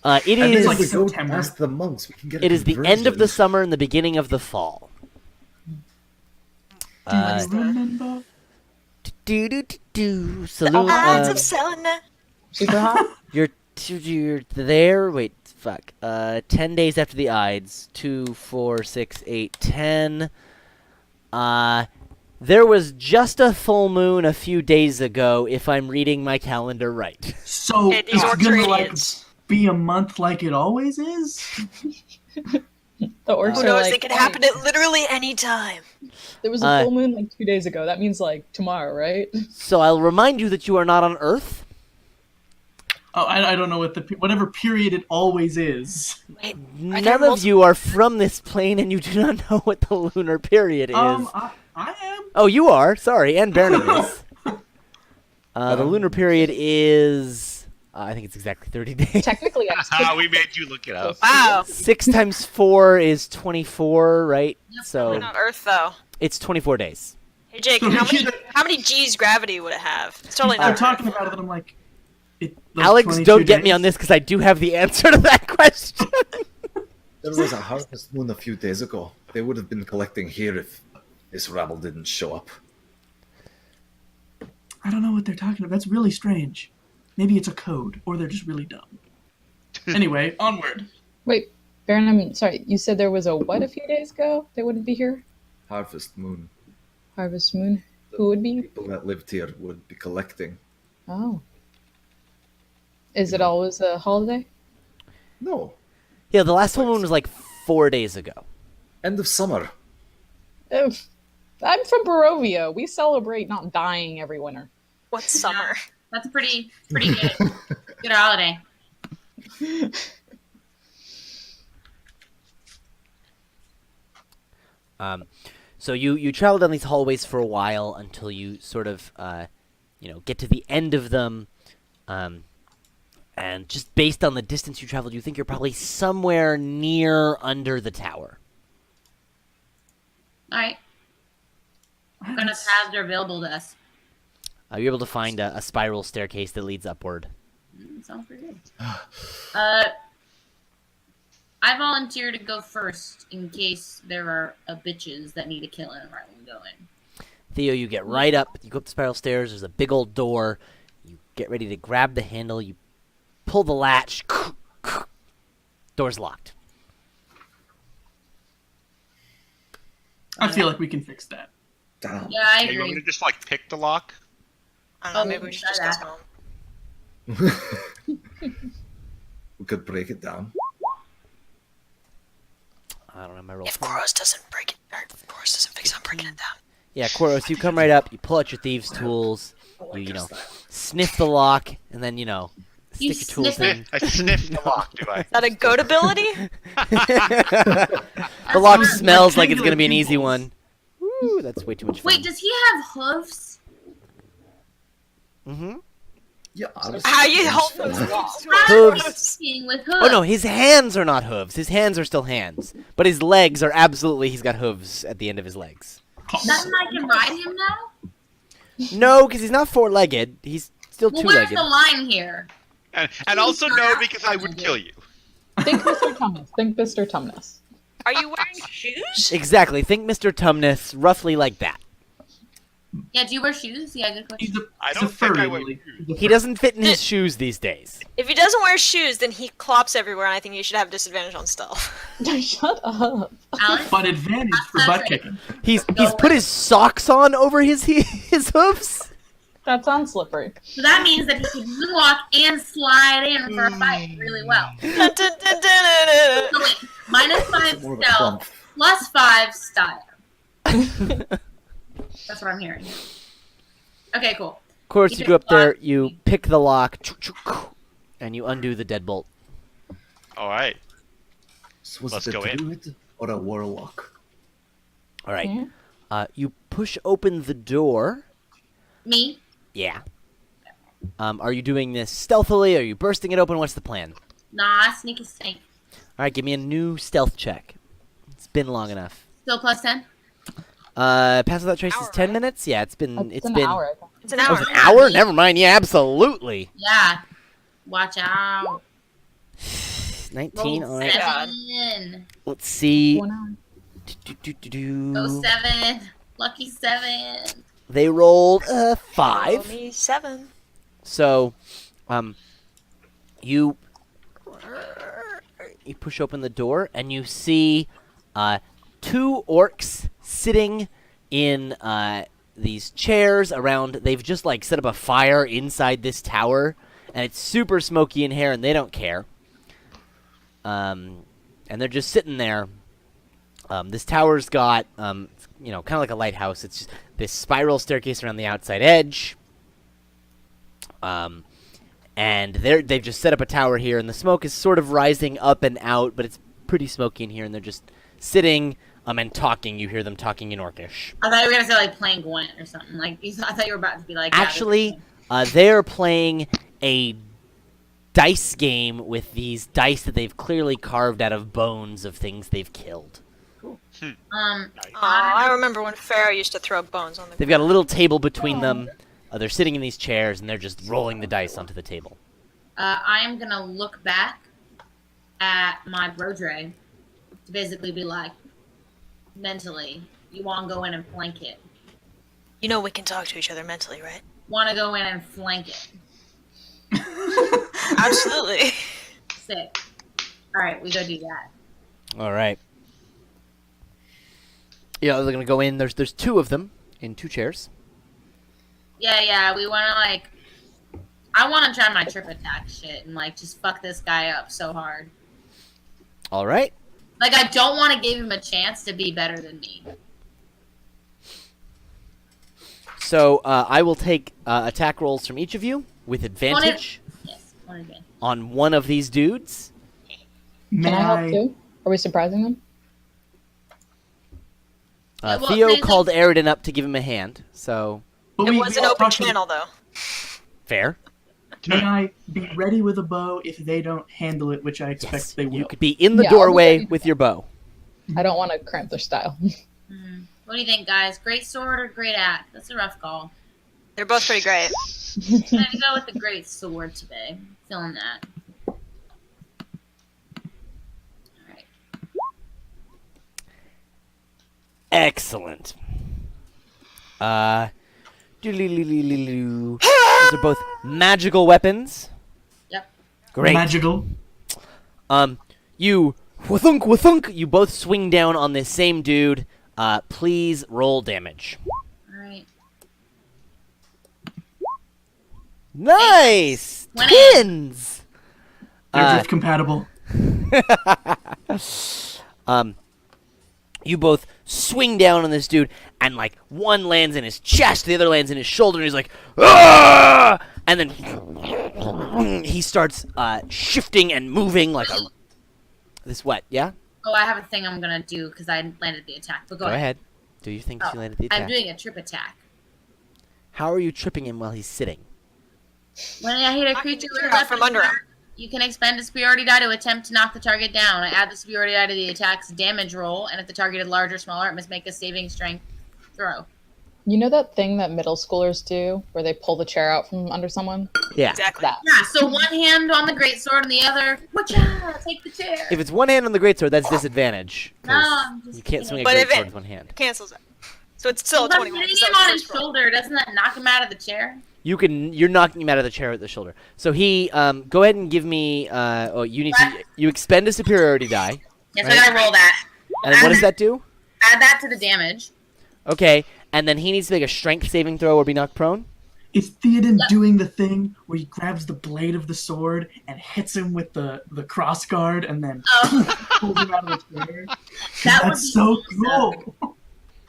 I think is. like if we go September. past the monks, we can get. It is the end of the summer and the beginning of the fall. Do you remember? Saloon. Ides of Selene. Super hot? You're there. Wait, fuck. 10 days after the Ides. 2, 4, 6, 8, 10. There was just a full moon a few days ago, if I'm reading my calendar right. So Hey, these it's orcs gonna are like idiots. be a month like it always is. The orcs Who are knows? like, It could "Hey, happen at literally any time. there was a full moon like 2 days ago. That means like tomorrow, right? So I'll remind you that you are not on Earth. Oh, I don't know what whatever period it always is. Wait, None of you are from this plane, and you do not know what the lunar period is. I am. Oh, you are. Sorry, and Bernard is. The lunar period is I think it's exactly 30 days. Technically, I Ah, we made you look it up. Wow. 6 times 4 is 24, right? Yep. So We're on Earth, though. it's 24 days. Hey, Jake, So how many G's gravity would it have? It's totally They're not. talking about it, and I'm like, Alex, 22 don't get me days? on this because I do have the answer to that question. There was a harvest moon a few days ago. They would have been collecting here if this rabble didn't show up. I don't know what they're talking about. That's really strange. Maybe it's a code, or they're just really dumb. Anyway, onward. Wait, Baron, I'm sorry. You said there was a what a few days ago? They wouldn't be here? Harvest moon. Harvest Moon. Who would be? People that lived here would be collecting. Oh. Is it always a holiday? No. Yeah, the last full moon was like 4 days ago. End of summer. I'm from Barovia. We celebrate not dying every winter. What's summer? That's a pretty good good holiday. So you travel down these hallways for a while until you sort of, get to the end of them. And just based on the distance you traveled, you think you're probably somewhere near under the tower. All right. What kind of paths are available to us? You're able to find a spiral staircase that leads upward. Sounds pretty good. I volunteer to go first in case there are bitches that need a killing right when we go in. Theo, you get right up. You go up the spiral stairs. There's a big old door. You get ready to grab the handle. You pull the latch. Door's locked. I feel like we can fix that. Damn. Yeah, I Hey, you want me agree. to just like pick the lock? I don't know, Oh, maybe we we should can just try go that. home. We could break it down. I don't know my roll. If Koros doesn't break it, or if Koros doesn't fix it, I'm breaking it down. Yeah, Koros, you come right up. You pull out your thieves' tools. You sniff the lock, and then stick your tools sniff in. I sniffed the lock, do I? Is that a goat ability? The lock Like smells like it's rectangular gonna be an easy pupils. one. Woo, that's way too much fun. Wait, does he have hooves? Mm-hmm. Yeah. How you hold those walls? Hooves. With hooves. Oh no, his hands are not hooves. His hands are still hands, but his legs are absolutely. He's got hooves at the end of his legs. Doesn't I can ride him now? No, because he's not four-legged. He's still Well, where's two-legged. the line here? And also no, because I would kill you. Think Mr. Tumnus. Think Mr. Tumnus. Are you wearing shoes? Exactly. Think Mr. Tumnus, roughly like that. Yeah, do you wear shoes? Yeah, good question. I He's don't a think furry, I would. Willie. He's a He furry. doesn't fit in his shoes these days. If he doesn't wear shoes, then he clops everywhere, and I think he should have disadvantage on stealth. Shut up. Alex? But advantage for butt kicking. He's put his socks on over his his hooves. That sounds slippery. So that means that he can moonwalk and slide in for a fight really well. Dun, dun, dun, dun, dun, dun. So wait, -5 More of a stealth, +5 style. That's what I'm hearing. Okay, cool. Of course, you go up there, you pick the lock, and you undo the deadbolt. All right. So was Let's it go a in. druid or a warlock? All right. Yeah. You push open the door. Me? Yeah. Are you doing this stealthily? Are you bursting it open? What's the plan? Nah, sneaky snake. All right, give me a new stealth check. It's been long enough. Still +10? Pass without trace is Hour, 10 right? minutes. Yeah, it's been It's an been. hour, I think. It's an Oh, hour. it's an hour? Never mind. Yeah, absolutely. Yeah. Watch out. 19. Roll All right. 7. Let's see. 1 hour. Go 7. Lucky 7. They rolled Follow 5. me 7. So, you push open the door and you see 2 orcs sitting in these chairs around. They've just like set up a fire inside this tower, and it's super smoky in here, and they don't care. And they're just sitting there. This tower's got kind of like a lighthouse. It's just this spiral staircase around the outside edge. And they've just set up a tower here, and the smoke is sort of rising up and out, but it's pretty smoky in here, and they're just sitting and talking. You hear them talking in Orcish. I thought you were going to say, like, playing Gwent or something. I thought you were about to be like... Actually, they're playing a dice game with these dice that they've clearly carved out of bones of things they've killed. I remember when Pharaoh used to throw bones on the They've got a little table between them. They're sitting in these chairs, and they're just rolling the dice onto the table. I am gonna look back at my brodre to basically be like, mentally, you want to go in and flank it. You know we can talk to each other mentally, right? Want to go in and flank it. Absolutely. Sick. All right, we go do that. All right. Yeah, they're gonna go in. There's two of them in two chairs. Yeah, we want to, like... I want to try my trip attack shit and, like, just fuck this guy up so hard. All right. Like, I don't want to give him a chance to be better than me. So I will take attack rolls from each of you with advantage Yes, one advantage. on one of these dudes. May Can I help too? Are we surprising them? Yeah, well, Theo they- called Aridin up to give him a hand, so But It we was an all open talked to- channel, though. fair. May I be ready with a bow if they don't handle it, which I expect Yes, they will? you could be in the Yeah, I'll be doorway ready. with your bow. I don't want to cramp their style. What do you think, guys? Great sword or great axe? That's a rough call. They're both pretty great. I'm gonna go with the great sword today. Feeling that. Alright. Excellent. Doo-doo-doo-doo-doo-doo. Those are both magical weapons. Yep. Great. Magical. You wthunk, you both swing down on this same dude. Please roll damage. Alright. Nice! 20. Twins! They're drift compatible. You both swing down on this dude, and like one lands in his chest, the other lands in his shoulder, and he's like, "Ah!" And then he starts shifting and moving like a. This what? Yeah. Oh, I have a thing I'm gonna do because I landed the attack. But go ahead. Do you think Oh, she landed the attack? I'm doing a trip attack. How are you tripping him while he's sitting? When I hit a Knocking creature the with chair a out weapon, from under him. you can expend a superiority die to attempt to knock the target down. I add the superiority die to the attack's damage roll, and if the target is large or smaller, it must make a saving strength throw. You know that thing that middle schoolers do where they pull the chair out from under someone? Yeah. Exactly. That. Yeah, so one hand on the greatsword and the other, whatcha, take the chair. If it's one hand on the greatsword, that's disadvantage. 'cause No, I'm just you can't kidding. swing a But if greatsword it- with one hand. Cancels it. So it's still a If I'm 21. hitting So him on it's his first roll. shoulder, doesn't that knock him out of the chair? You're knocking him out of the chair with the shoulder. So he, go ahead and give me, you expend a superiority die. Yes, Right. I gotta roll that. And then what does that do? Add that to the damage. Okay, and then he needs to make a strength saving throw or be knocked prone. Is Theoden doing the thing where he grabs the blade of the sword and hits him with the cross guard and then Oh, pulls him out of the chair? that would That's be so awesome. cool.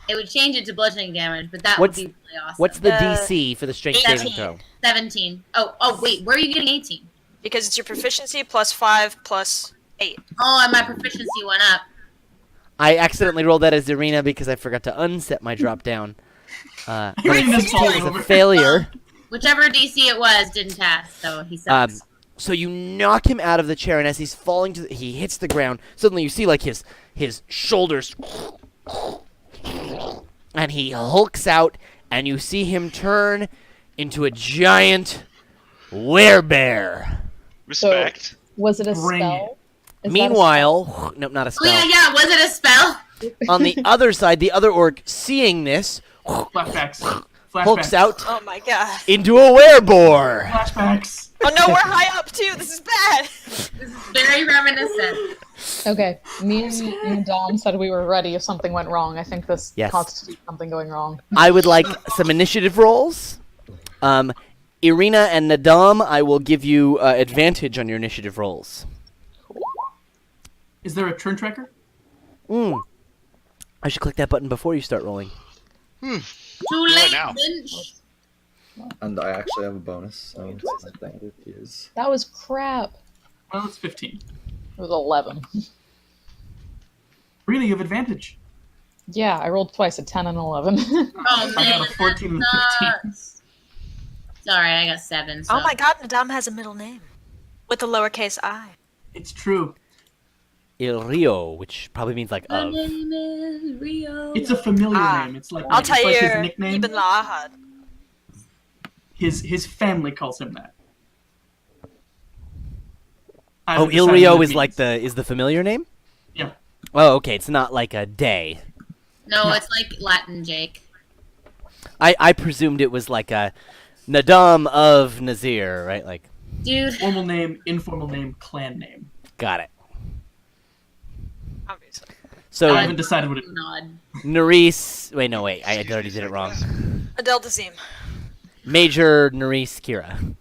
It would change it to bludgeoning damage, but that What's- would be really awesome. What's the Uh, DC for the strength saving 18. throw? 17. Oh, wait, where are you getting 18? Because it's your proficiency plus 5 plus 8. Oh, and my proficiency went up. I accidentally rolled that as Irina because I forgot to unset my drop down. But Irina's 16 falling is a over. failure. Whichever DC it was didn't pass, so he sucks. So you knock him out of the chair, and as he's falling he hits the ground. Suddenly, you see like his shoulders, and he hulks out, and you see him turn into a giant werebear. Respect. Was it a Bring spell? Is that a Meanwhile, nope, not a Oh, spell. yeah, was it a spell? On the other side, the other orc, seeing this, Flashbacks. hulks Flashbacks. out Oh my god. into a wereboar. Flashbacks. Oh no, we're high up too. This is bad. This is very reminiscent. spell? Okay, me and Dom said we were ready if something went wrong. I think this Yes. constitutes something going wrong. I would like some initiative rolls. Irina and Nadam, I will give you advantage on your initiative rolls. Is there a turn tracker? I should click that button before you start rolling. Too late, now. Lynch. And I actually have a bonus, so that is. That was crap. Well, it's 15. It was 11. Really, you have advantage. Yeah, I rolled twice, a 10 and 11. Oh, I man, got a 14 and that 15. sucks. Sorry, I got 7. So. Oh my god, Nadam has a middle name. With the lowercase I. It's true. Il Rio, which probably means like My of. name is Rio. It's a familiar Ah. name. It's like I'll it's tell like you, his nickname. Ibn Lahad. His family calls him that. I Oh, haven't Il decided Rio what it is means. the familiar name? Yeah. Oh, okay. It's not like a day. No, it's like Latin, Jake. I presumed it was like a Nadam of Nazir, right? Like, Dude. Formal name, informal name, clan name. got it. Obviously. So I haven't decided what it is. Nod. Nerys. Wait, no, wait. I already did it wrong. Adele Dazeem. Major Nerys Kira.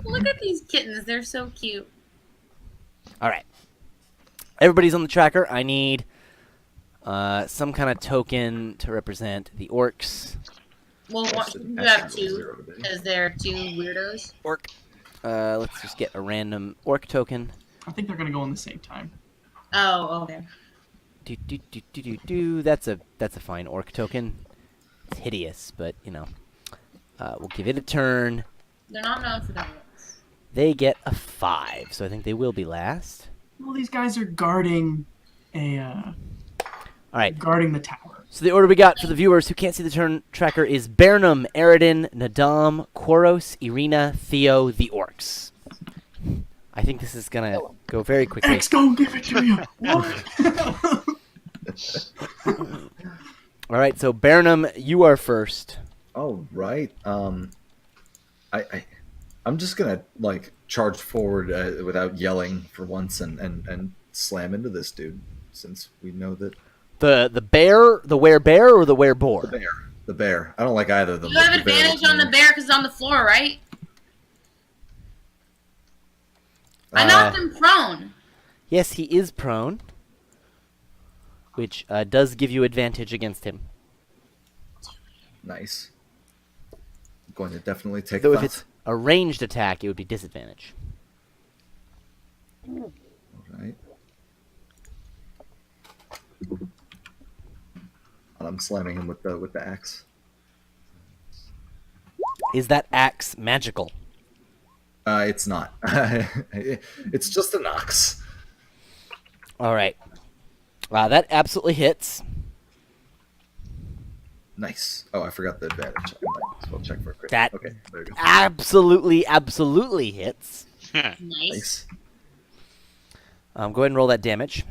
Look at these kittens. They're so cute. All right. Everybody's on the tracker. I need some kind of token to represent the orcs. Well, Yes, you it have actually two, zero today. because they're two weirdos. Orc. Let's just get a random orc token. I think they're gonna go on the same time. Oh, okay. That's a fine orc token. It's hideous, but you know, we'll give it a turn. They're not known for their looks. They get a 5, so I think they will be last. Well, these guys are guarding All right. guarding the tower. So the order we got for the viewers who can't see the turn tracker is Bernum, Eridan, Nadam, Koros, Irina, Theo, the orcs. I think this is gonna go very quickly. X, go give it to you. What? All right, so Bernum, you are first. Oh right. I'm just gonna like charge forward without yelling for once and slam into this dude, since we know that The bear, the werebear, or the wereboar? the bear. I don't like either of them. You have The bear advantage looks on the mean. bear because it's on the floor, right? I knocked him prone. Yes, he is prone, which does give you advantage against him. Nice. I'm going to definitely take Though if that. it's a ranged attack, it would be disadvantage. All right. And I'm slamming him with the axe. Is that axe magical? It's not. It's just an ox. All right. That absolutely hits. Nice. Oh, I forgot the advantage. I might as well check for a crit. That- Okay, there you go. Absolutely hits. Nice. Nice. Go ahead and roll that damage.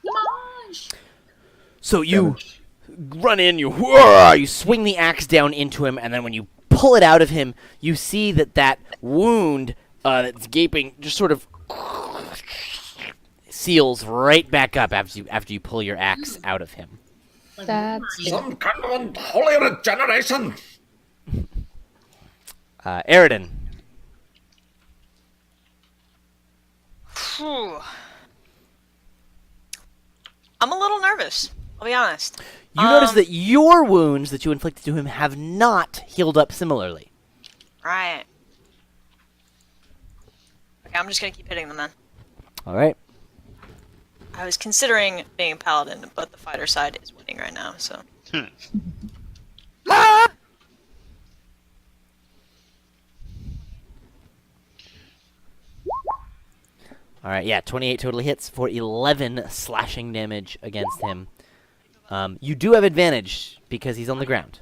Damage. So you Damage. run in, you swing the axe down into him, and then when you pull it out of him, you see that wound that's gaping just sort of seals right back up after you pull your axe out of him. Like, That's Wolverine. Some kind of unholy regeneration. Eridan. Phew. I'm a little nervous. I'll be honest. You notice that your wounds that you inflicted to him have not healed up similarly. Right. Okay, I'm just gonna keep hitting them then. All right. I was considering being a paladin, but the fighter side is winning right now, so. All right, yeah, 28 totally hits for 11 slashing damage against him. You do have advantage because he's on the ground.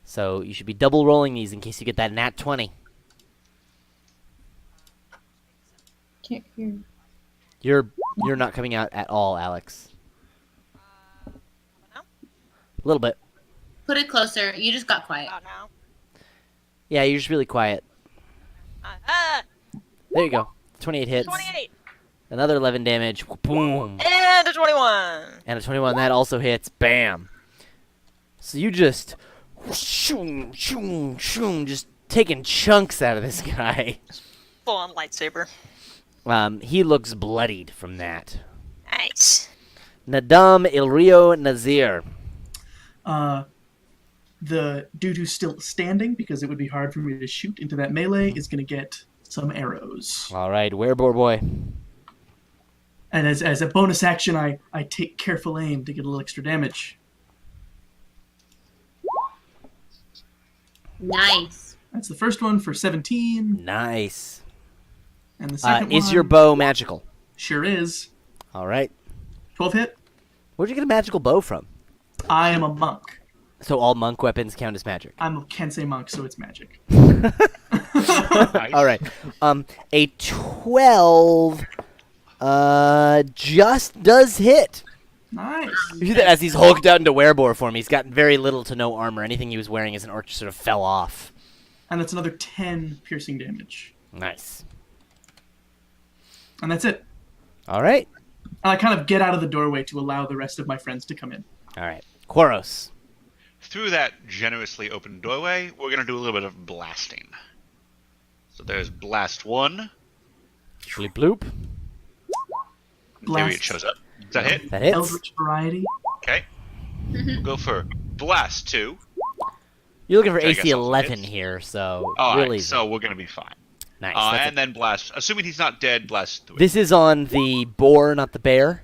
So you should be double rolling these in case you get that nat 20. Can't hear. You're not coming out at all, Alex. A little bit. Put it closer. You just got quiet. About now. Yeah, you're just really quiet. There you go. 28 hits. 28! Another 11 damage. Boom. And a 21! And a 21, that also hits. Bam. So you just shoom, shoom, shoom, just taking chunks out of this guy. Full on lightsaber. He looks bloodied from that. Nice. Nadam Il Rio Nazir. The dude who's still standing, because it would be hard for me to shoot into that melee, is going to get some arrows. All right, Wereboar boy. And as a bonus action, I take careful aim to get a little extra damage. Nice. That's the first one for 17, Nice. and the second one Is your bow magical? sure is. All right. 12 hit. Where'd you get a magical bow from? I am a monk. So all monk weapons count as magic. I'm a Kensei monk, so it's magic. Nice. All right. A 12 just does hit. Nice. You see that as he's hulked out into werebore form. He's got very little to no armor. Anything he was wearing as an orc sort of fell off. And that's another 10 piercing damage. Nice. And that's it. All right. And I kind of get out of the doorway to allow the rest of my friends to come in. All right. Quaros. Through that generously open doorway, we're going to do a little bit of blasting. So there's blast 1. Bloop bloop. There it Blast. shows up. Does that hit? That hits. Eldritch variety. Okay. We'll go for blast 2. You're looking for Which I AC guess also 11 hits. here, so All really. right, so we're going to be fine. Nice. That's And then blast, assuming he's not dead, blast 3. This is on the boar, not the bear.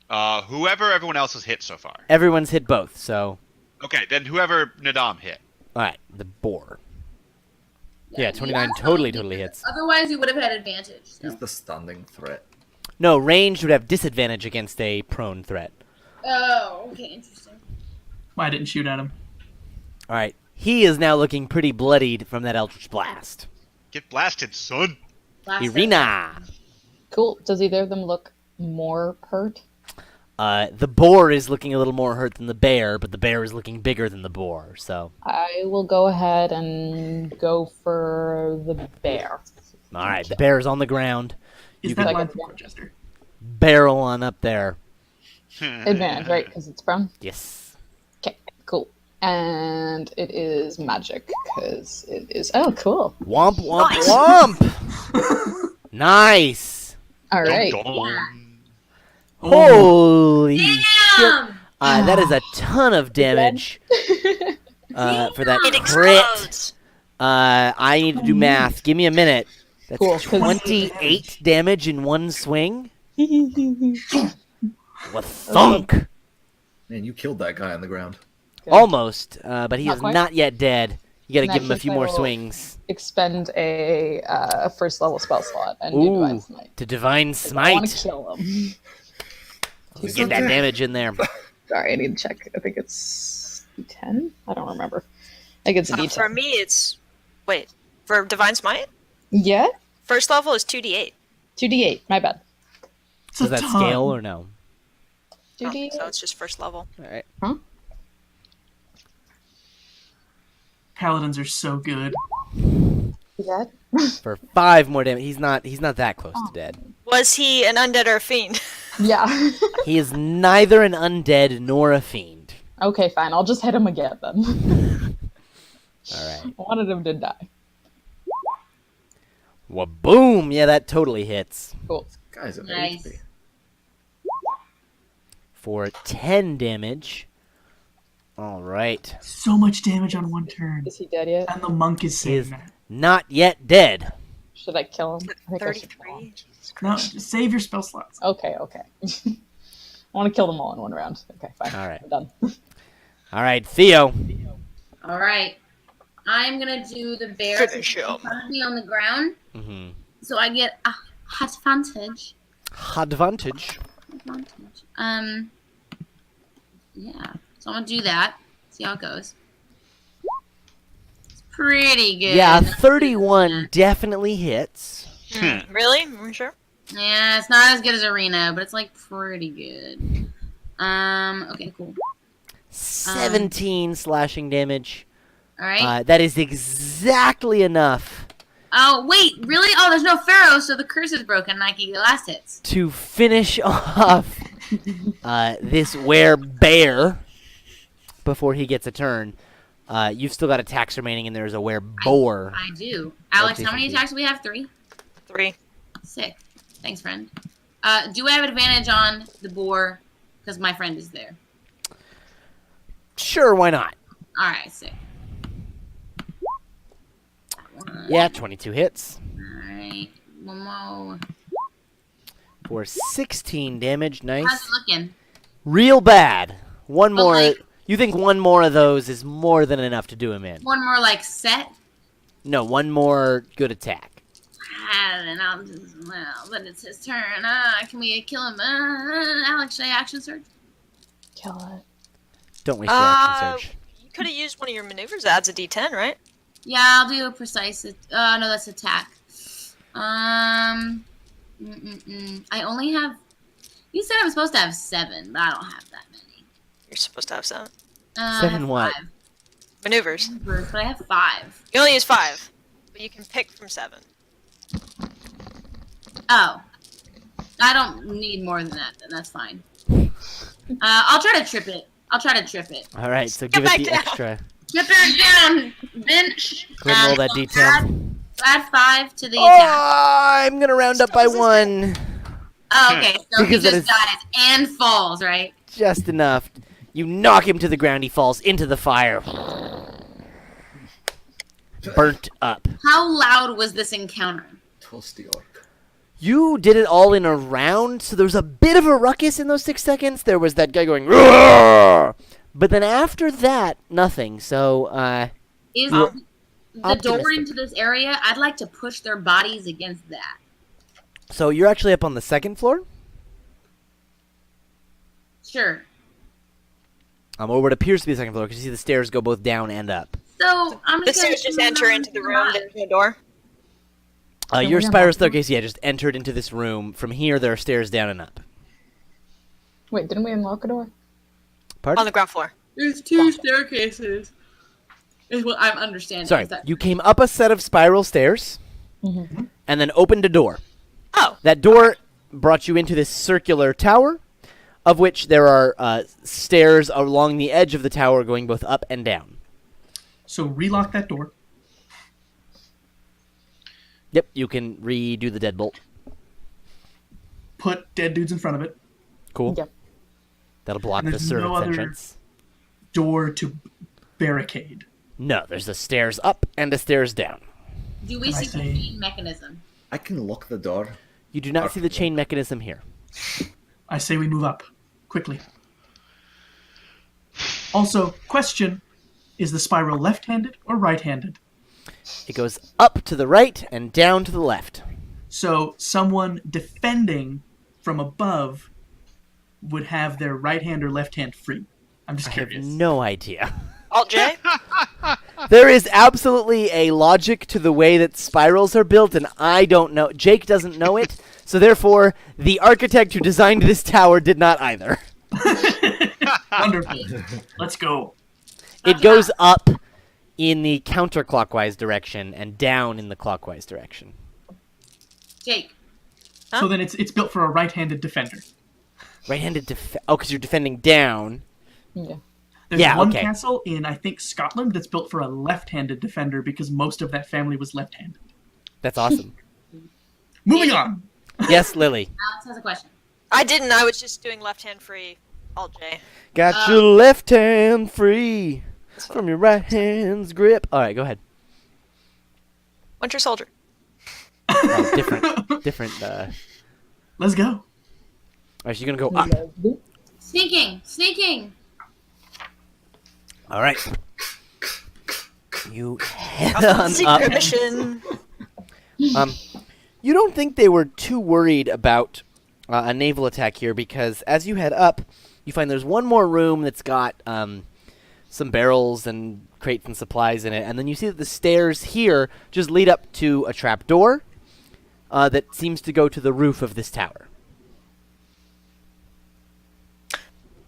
Whoever everyone else has hit so far. Everyone's hit both, so. Okay, then whoever Nadam hit. All right. The boar. Yeah, 29 totally hits. Otherwise, you would have had advantage. So. He's the stunning threat. No, ranged would have disadvantage against a prone threat. Oh, okay, interesting. Why I didn't shoot at him. All right. He is now looking pretty bloodied from that Eldritch Blast. Get blasted, son. Last Irina. Cool. Does either of them look more hurt? The boar is looking a little more hurt than the bear, but the bear is looking bigger than the boar, so. I will go ahead and go for the bear. All right. The bear is on the ground. Is You that can- line from Rochester? Barrel on up there. Advantage, right? Because it's prone. Yes. Okay, cool. And it is magic because it is. Oh, cool. Womp, womp, womp! Nice! All right. Dun, dun. Holy shit! Damn! That is a ton of damage for that It crit. explodes. I need to do math. Give me a minute. That's Cool, 'cause- 28 damage in one swing. What thunk! Man, you killed that guy on the ground. Almost, but he Not is quite. not yet dead. You gotta In give that him a case, few I more will- swings. Expend a first level spell slot and do Ooh, Divine Smite. to Divine I want to Smite. kill him. Get that damage in there. Sorry, I need to check. I think it's D10? I don't remember. I think it's a D10. For me, it's wait for Divine Smite. Yeah? First level is 2d8. 2d8. My bad. It's Does a that ton. scale or no? 2d8. So it's just first level. All right. Paladins are so good. Is that? For 5 more damage. He's not that close to dead. Was he an undead or a fiend? Yeah. He is neither an undead nor a fiend. Okay, fine. I'll just hit him again then. All right. I wanted him to die. Well, boom! Yeah, that totally hits. Cool. Guys, at Nice. HP. For 10 damage. All right. So much damage on one turn. Is he dead yet? And the monk is He saying is that. not yet dead. Should I kill him? I think I should kill 33. him. No, just save your spell slots. Okay, okay. I want to kill them all in one round. Okay, fine. All right. I'm done. All right, Theo. All right. I'm going to do the bear Finish him. in front of me on the ground. Mm-hmm. So I get a advantage. Advantage. Yeah. So I'm gonna do that. See how it goes. It's pretty good. Yeah, 31 definitely hits. Really? Are you sure? Yeah, it's not as good as Arena, but it's like pretty good. Okay, cool. 17 slashing damage. All right. That is exactly enough Oh wait, really? Oh, there's no Pharaoh, so the curse is broken, and I can get last hits. to finish off this werebear before he gets a turn. You've still got attacks remaining, and there's a wereboar. I do. Alex, how many Jason, attacks do we have? 3? 3. Sick. Thanks, friend. Do I have advantage on the boar? Because my friend is there. Sure, why not? All right, sick. Yeah, 22 hits All right. One more. for 16 damage. Nice. How's it looking? Real bad. One But, more. like, You think one more of those is more than enough to do him in? One more like set. No, one more good attack. And I'll just, well, but it's his turn. Can we kill him? Alex, should I action surge? Kill it. Don't waste your action surge. You could have used one of your maneuvers. Adds a D10, right? Yeah, I'll do a precise. No, that's attack. I only have. You said I'm supposed to have 7, but I don't have that many. You're supposed to have 7 I 7 have what? 5. maneuvers. But I have 5. You only use 5, but you can pick from 7. Oh, I don't need more than that. Then that's fine. I'll try to trip it. All right, so give it back the down. extra. Trip it down. Bench. Go ahead and roll that So D10. Add 5 to the Oh, attack. I'm gonna round up by Still 1. Oh, okay. So Because he that just dies and falls, right? Just enough. You knock him to the ground. He falls into the fire. Burnt up. How loud was this encounter? Toasty orc. You did it all in a round, so there was a bit of a ruckus in those 6 seconds. There was that guy going, "Roar!" But then after that, nothing. So, Is You're the door optimistic. into this area? I'd like to push their bodies against that. so you're actually up on the 2nd floor, Sure. or what appears to be the 2nd floor, because you see the stairs go both down and up. So I'm The just gonna stairs just enter into the room. There's no door. Can Your we spiral unlock them? staircase, just entered into this room. From here, there are stairs down and up. Wait, didn't we unlock a door? On Pardon? the ground floor. There's 2 staircases. Is what I'm understanding. Sorry, Is that- you came up a set of spiral stairs, Mm-hmm. and then opened a door. Oh. That door brought you into this circular tower, of which there are stairs along the edge of the tower going both up and down. So relock that door. Yep, you can redo the deadbolt. Put dead dudes in front of it. Cool. Yep. That'll block And the there's servant's no other- entrance. Door to barricade. No, there's a stairs up and a stairs down. Do we Can I see the say- main mechanism? I can lock the door. You do not see the chain mechanism here. I say we move up quickly. Also, question: is the spiral left-handed or right-handed? It goes up to the right and down to the left. So someone defending from above would have their right hand or left hand free. I'm just I have curious. no idea. Alt J. There is absolutely a logic to the way that spirals are built, and I don't know. Jake doesn't know it, so therefore, the architect who designed this tower did not either. Wonderful. Let's go. It goes up in the counterclockwise direction and down in the clockwise direction. Jake. Huh? So then it's built for a right-handed defender. Right-handed because you're defending down. Yeah. There's Yeah, one okay. castle in, I think, Scotland that's built for a left-handed defender because most of that family was left-handed. That's awesome. Moving on. Yes, Lily. Alex has a question. I didn't. I was just doing left hand free. Alt J. Got your left hand free from your right hand's grip. All right, go ahead. Winter Soldier. Oh, different. Let's go. All right, so you're gonna go up. Sneaking. All right. You head on Secret up. mission. You don't think they were too worried about a naval attack here because as you head up, you find there's one more room that's got some barrels and crates and supplies in it, and then you see that the stairs here just lead up to a trap door that seems to go to the roof of this tower.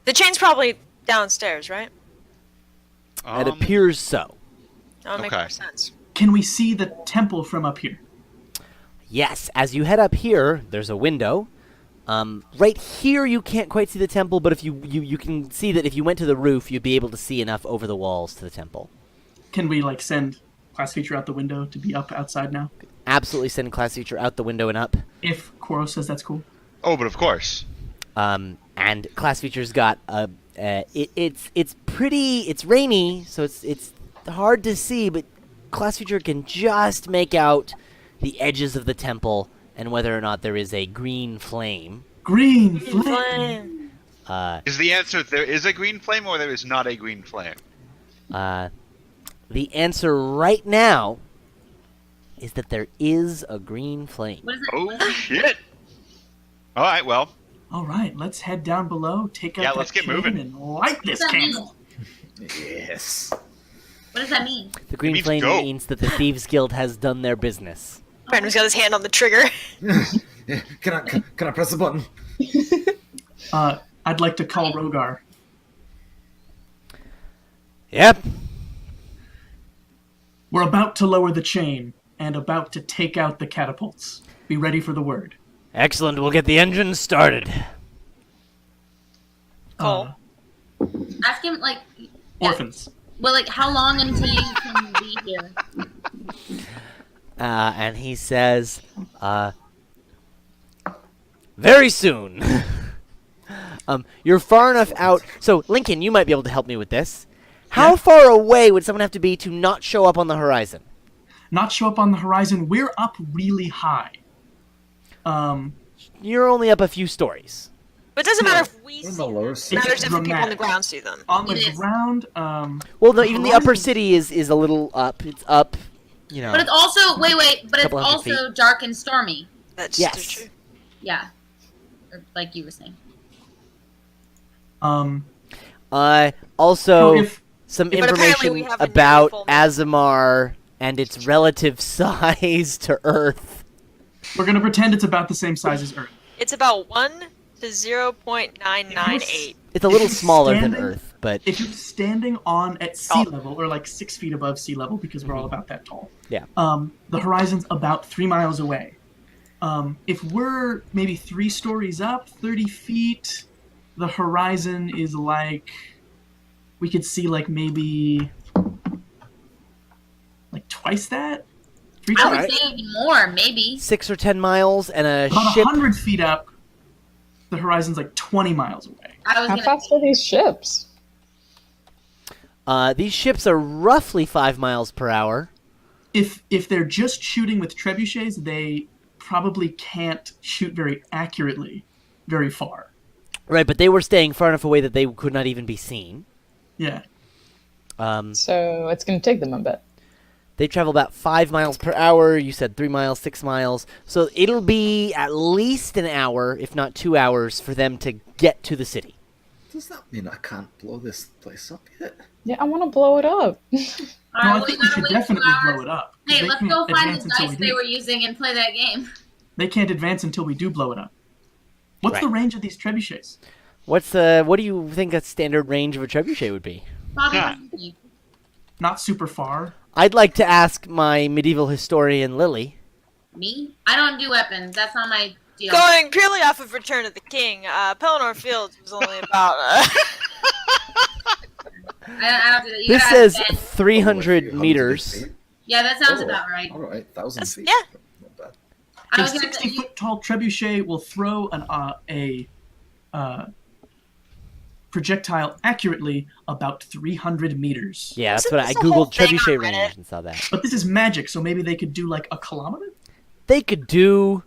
The chain's probably downstairs, right? It appears so. That would make Okay. more sense. Can we see the temple from up here? Yes, as you head up here, there's a window. Right here, you can't quite see the temple, but if you can see that if you went to the roof, you'd be able to see enough over the walls to the temple. Can we send class feature out the window to be up outside now? Absolutely send class feature out the window and up. If Koro says that's cool. Oh, but of course. And class feature's got it's rainy, so it's hard to see, but class feature can just make out the edges of the temple and whether or not there is a green flame. Green Flame. flame. Is the answer there is a green flame or there is not a green flame? The answer right now is that there is a green flame. What is it? Oh shit! All right, well, All right, let's head down below, take out Yeah, that let's get chain, moving. and light this What does that mean? candle. Yes. What does that mean? The green means flame go. means that the Thieves Guild has done their business. Brandon's got his hand on the trigger. Yeah, can I press the button? I'd like to call Rogar. Yep. We're about to lower the chain and about to take out the catapults. Be ready for the word. Excellent. We'll get the engine started. Cool. Ask him, like, yeah. Orphans. Well, like, how long until you can be here? And he says, very soon. You're far enough out. So, Lincoln, you might be able to help me with this. How Yeah. far away would someone have to be to not show up on the horizon? Not show up on the horizon. We're up really high. You're only up a few stories. But it doesn't matter if we We're in see the them. lower It section. matters if the people on the dramatic. ground see them. On the It is. ground, Well, no, even the upper horizon- city is a little up. It's up, you know. But it's also, but it's Couple hundred also dark and stormy. That's Yes. true. Yeah. Or, like you were saying. Also, if some But apparently information we have a about full- Azemar and its relative size to Earth. we're gonna pretend it's about the same size as Earth. It's about 1 to 0.998. It's a little If you're smaller than standing- Earth, but If you're standing at sea Oh. level, or like 6 feet above sea level, because we're all about that tall, yeah. the horizon's about 3 miles away. If we're maybe 3 stories up, 30 feet, the horizon is like, we could see like maybe like twice that? 3 I times? would Alright. say even more, maybe. 6 or 10 miles and a About ship. 100 feet up, the horizon's like 20 miles away. I was How gonna fast are these ships? These ships are roughly 5 miles per hour. If they're just shooting with trebuchets, they probably can't shoot very accurately very far. Right, but they were staying far enough away that they could not even be seen. Yeah. So it's going to take them a bit. They travel about 5 miles per hour. You said 3 miles, 6 miles. So it'll be at least an hour, if not 2 hours, for them to get to the city. Does that mean I can't blow this place up yet? Yeah, I want to blow it up. No, I Alright, think we we should gotta wait 2 definitely hours. blow it up. Hey, They let's can't go find advance the until dice we they do. were using and play that game. They can't advance until we do blow it up. What's Right. the range of these trebuchets? What do you think a standard range of a trebuchet would be? Probably Yeah. you. Not super far. I'd like to ask my medieval historian Lily. Me? I don't do weapons. That's not my deal. Going purely off of Return of the King, Pelennor Fields was only about. I don't do that. You This gotta says have 300 100 meters. feet? Yeah, that sounds Oh, about right. All right, 1,000 That's- feet. yeah. Not bad. I A was gonna say, 60-foot tall trebuchet will throw a projectile accurately about 300 meters. Yeah, that's Isn't what I this a whole googled thing trebuchet on Reddit? range and saw that. But this is magic, so maybe they could do like a kilometer? They could do,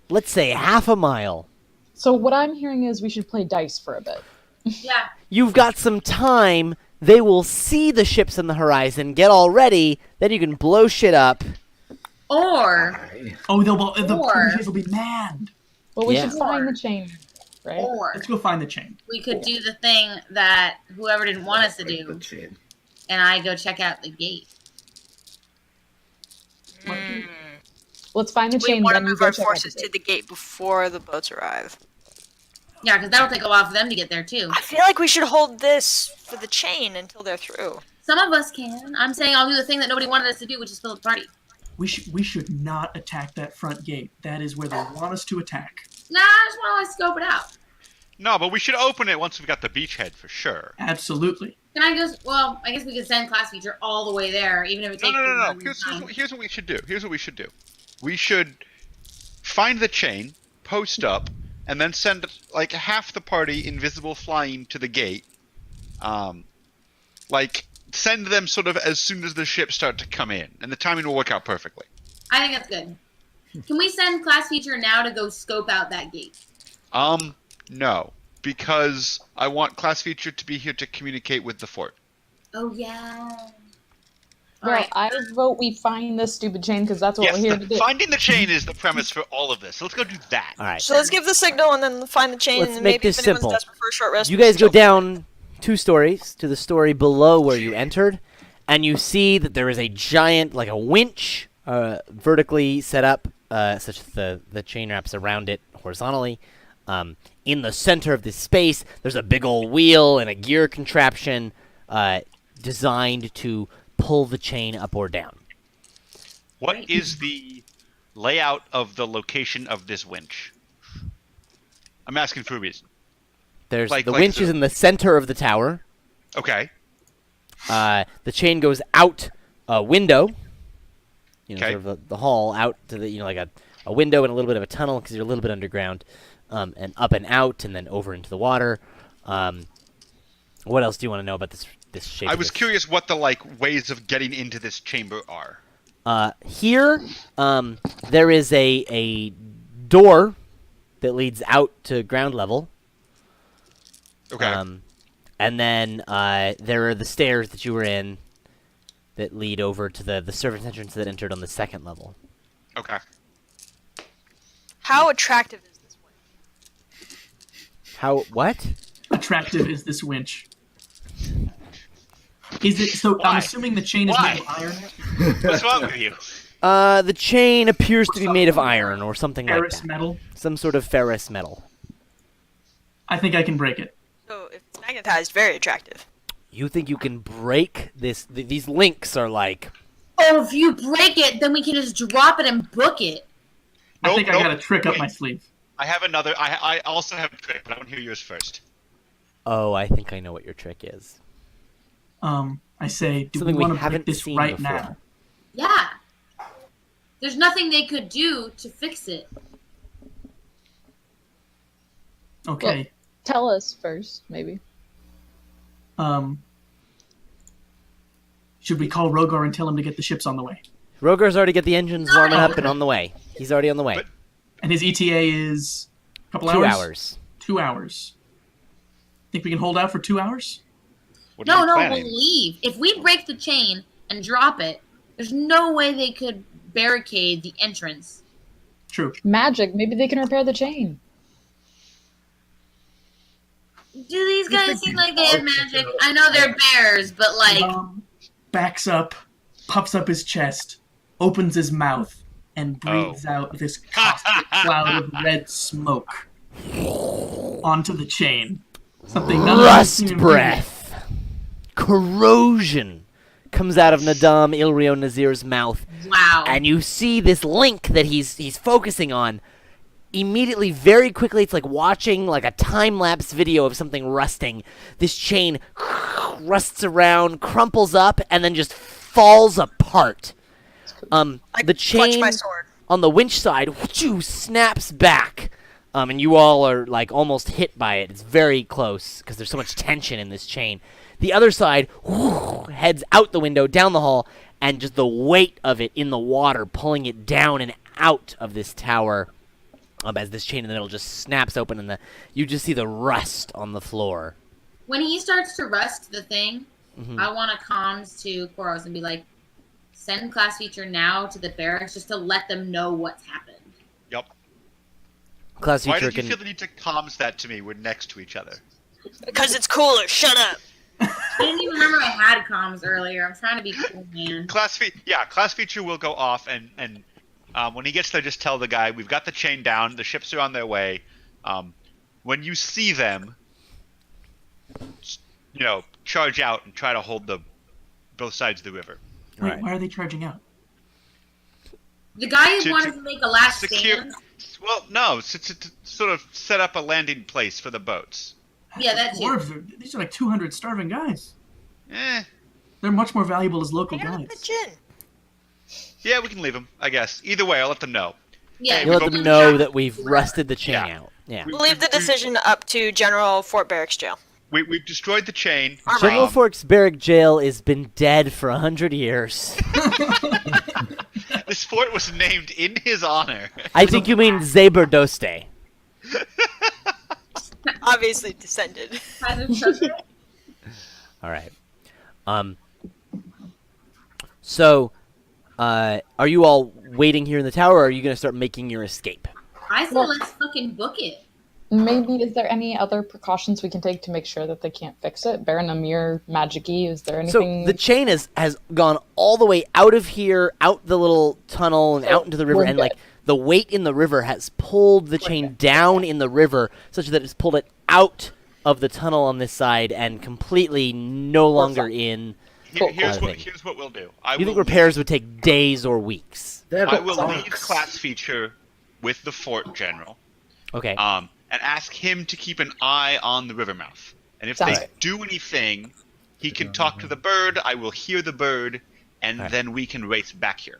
let's say, half a mile. So what I'm hearing is we should play dice for a bit. yeah. You've got some time. They will see the ships on the horizon, get all ready, then you can blow shit up. Or, Aye. Oh, the Or- trebuchets will be manned. But we Yeah. should find the chain, right? or Let's go find the chain. we could do the thing that whoever didn't want us to Break the do, chain. and I go check out the gate. Let's find the We chain, want to then you move go our check out forces the to gate. the gate before the boats arrive. Yeah, because that'll take a while for them to get there too. I feel like we should hold this for the chain until they're through. Some of us can. I'm saying I'll do the thing that nobody wanted us to do, which is fill the party. We should not attack that front gate. That is where they want us to attack. Nah, I just want to scope it out. No, but we should open it once we've got the beachhead for sure. Absolutely. Can I just? Well, I guess we could send class feature all the way there, even if it No, takes. no, a no, no. long time. Here's what we should do. Here's what we should do. We should find the chain, post up, and then send like half the party invisible flying to the gate. Send them sort of as soon as the ships start to come in, and the timing will work out perfectly. I think that's good. Can we send class feature now to go scope out that gate? No. because I want class feature to be here to communicate with the fort. Oh yeah. Well, Alright. I vote we find this stupid chain because that's what we're here to do. Finding the chain is the premise for all of this. Let's go do that. All right. So let's give the signal and then find the chain. Let's and make maybe this if anyone's simple. desperate for a short rest, You we guys can go chill. down 2 stories to the story below where you entered, and you see that there is a giant, like a winch, vertically set up, such that the chain wraps around it horizontally. In the center of this space, there's a big old wheel and a gear contraption designed to pull the chain up or down. What is the layout of the location of this winch? I'm asking for a reason. There's Like the winch is in the center of the tower. Okay. The chain goes out a window, Okay. sort of the hall out to the, like a window and a little bit of a tunnel because you're a little bit underground, and up and out and then over into the water. What else do you want to know about this shape? I of was this? curious what the ways of getting into this chamber are. Here, there is a door that leads out to ground level. Okay. And then there are the stairs that you were in that lead over to the servants' entrance that entered on the 2nd level. Okay. How attractive is this one? What? Attractive is this winch? Is it so? Why? I'm assuming the chain is Why? made of iron. What's wrong with you? The chain appears to be made of iron or something like Ferrous that. metal. Some sort of ferrous metal. I think I can break it. So if it's magnetized, very attractive. You think you can break this? These links are like... Oh, if you break it, then we can just drop it and book it. I Nope, think I nope. got a trick up Wait. my sleeve. I have another. I also have a trick, but I want to hear yours first. Oh, I think I know what your trick is. I say, do Something we we want to break haven't this seen right before. now? Yeah. There's nothing they could do to fix it. Okay. Tell us first, maybe. Should we call Rogar and tell him to get the ships on the way? Rogar's already got the engines warming up and on the way. He's already on the way. But- And his ETA is a couple 2 hours? hours. 2 hours. Think we can hold out for 2 hours? What are No, you no, planning? we'll leave. If we break the chain and drop it, there's no way they could barricade the entrance. True. Magic. Maybe they can repair the chain. Do these guys seem like they have magic? I know they're bears, but like, Backs up, puffs up his chest, opens his mouth, and breathes out this caustic cloud of red smoke onto the chain. Something none of us Rust seen in breath. Corrosion comes out of Nadam Ilrio Nazir's mouth. wow. And you see this link that he's focusing on. Immediately, very quickly, it's like watching like a time-lapse video of something rusting. This chain rusts around, crumples up, and then just falls apart. I The clutch chain my sword. on the winch side snaps back, and you all are like almost hit by it. It's very close because there's so much tension in this chain. The other side heads out the window, down the hall, and just the weight of it in the water pulling it down and out of this tower. As this chain in the middle just snaps open, and you just see the rust on the floor. When he starts to rust the thing, Mhm. I want to comms to Koros and be like, send class feature now to the barracks just to let them know what's happened. Yep. Class Why feature did you can. feel the need to comms that to me? We're next to each other. Because it's cooler. Shut up. I didn't even remember I had comms earlier. I'm trying to be cool, man. Class feature will go off, and when he gets there, just tell the guy we've got the chain down. The ships are on their way. When you see them, charge out and try to hold both sides of the river. Wait, Right. why are they charging out? The guy who To- wanted to to make a last Secure. stand. Well, no, to sort of set up a landing place for the boats. Yeah, that too. Dwarves, these are like 200 starving guys. Eh. They're much more valuable as local Hang on guides. the gin. Yeah, we can leave them, I guess. Either way, I'll let them know. Yeah, You let them know that we've rusted the chain Yeah. out. Yeah. We- We'll leave the decision up to General Fort Barracks Jail. We've destroyed the chain. General Forks Barrack Jail has been dead for 100 years. This fort was named in his honor. I think you mean Zaberdoste. Obviously descended. All right. So, are you all waiting here in the tower, or are you going to start making your escape? I say let's fucking book it. Maybe is there any other precautions we can take to make sure that they can't fix it? Baron Amir Magic-y, is there anything? So the chain has gone all the way out of here, out the little tunnel, and out into the river, we're and good. like the weight in the river has pulled the chain down in the river, such that it's pulled it out of the tunnel on this side and completely no longer in. Here's Cool. what we'll do. You think repairs would take days or weeks? I will leave class feature with the fort general. Okay. And ask him to keep an eye on the river mouth. And if Sounds they do anything, he can talk to the bird. I will hear the bird, and then we can race back here.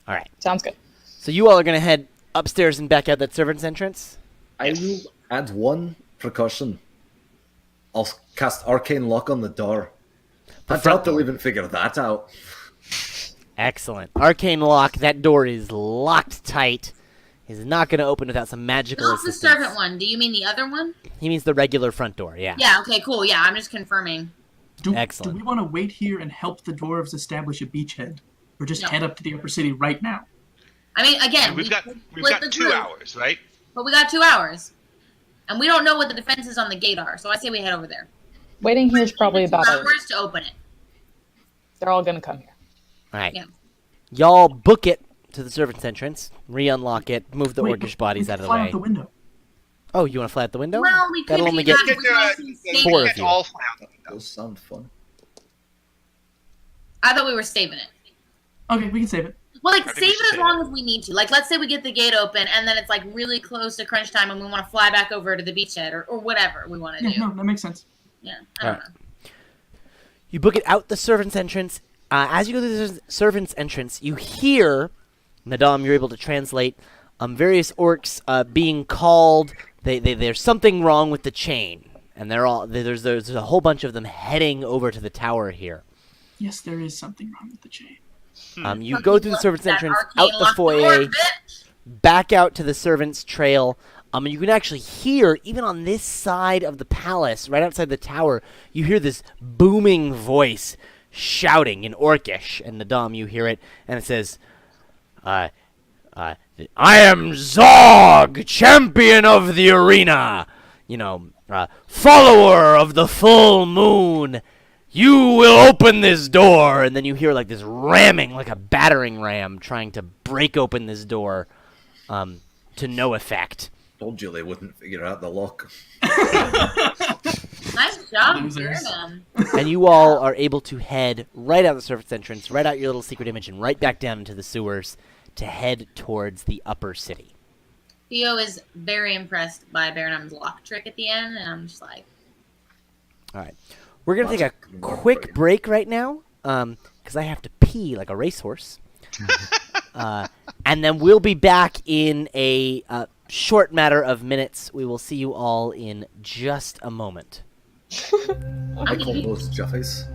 All right. Sounds good. So you all are going to head upstairs and back out that servant's entrance? I will add one precaution. I'll cast Arcane Lock on the door. I doubt they'll even figure that out. Excellent. Arcane lock. That door is locked tight. Is not going to open without some magical Not the assistance. servant one. Do you mean the other one? He means the regular front door, yeah. Yeah, okay, cool. Yeah, I'm just confirming. Excellent. Do we want to wait here and help the dwarves establish a beachhead, or just No. head up to the upper city right now? I mean, again, We've got split the 2 group, hours, right? But we got 2 hours. And we don't know what the defenses on the gate are, so I say we head over there. Waiting here is probably about 2 it. hours to open it. They're all gonna come here. All right. Yeah. Y'all book it to the servant's entrance, re-unlock it, move the Wait, orcish bodies we out of the fly way. out the window. Oh, you want to fly out the window? Well, we could That'll be only get not four of Can't you. all fly out the window. Those sound fun. I thought we were saving it. Okay, we can save it. Well, like, I think save we it should as save long as we need to. Like, let's say we get the gate open, and then it's, like, really close to crunch time, and we want to fly back over to the beachhead, or whatever we want to Yeah, do. no, that makes sense. Yeah, I don't Alright. know. You book it out the servant's entrance. As you go through the servant's entrance, you hear, Madame, you're able to translate, various orcs being called. There's something wrong with the chain, and there's a whole bunch of them heading over to the tower here. Yes, there is something wrong with the chain. You go through the servant's That entrance, arcane out the locked door, foyer, bitch! back out to the servant's trail. And you can actually hear, even on this side of the palace, right outside the tower, you hear this booming voice shouting in Orcish. And Nadam, you hear it, and it says, I am Zog, champion of the arena. Follower of the full moon. You will open this door. And then you hear like this ramming, like a battering ram, trying to break open this door to no effect. Told you they wouldn't figure out the lock. Nice job, Losers. Burnham. And you all are able to head right out the surface entrance, right out your little secret image, and right back down into the sewers to head towards the upper city. Theo is very impressed by Burnham's lock trick at the end, and I'm just like, All right. We're going to take a Lots of good work for quick you. break right now because I have to pee like a racehorse. And then we'll be back in a short matter of minutes. We will see you all in just a moment. I call those juffies.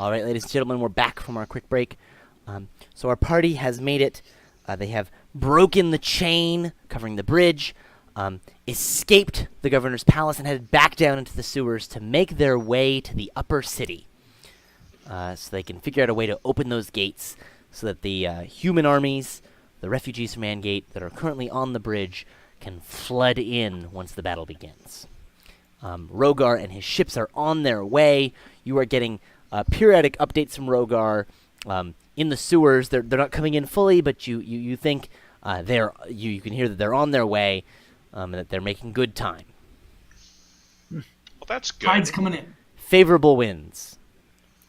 All right, ladies and gentlemen, we're back from our quick break. So our party has made it. They have broken the chain covering the bridge, escaped the governor's palace, and headed back down into the sewers to make their way to the upper city. So they can figure out a way to open those gates so that the human armies, the refugees from Angate that are currently on the bridge, can flood in once the battle begins. Rogar and his ships are on their way. You are getting periodic updates from Rogar in the sewers. They're not coming in fully, but you think you can hear that they're on their way, and that they're making good time. Well, that's good. Tide's coming in. Favorable winds.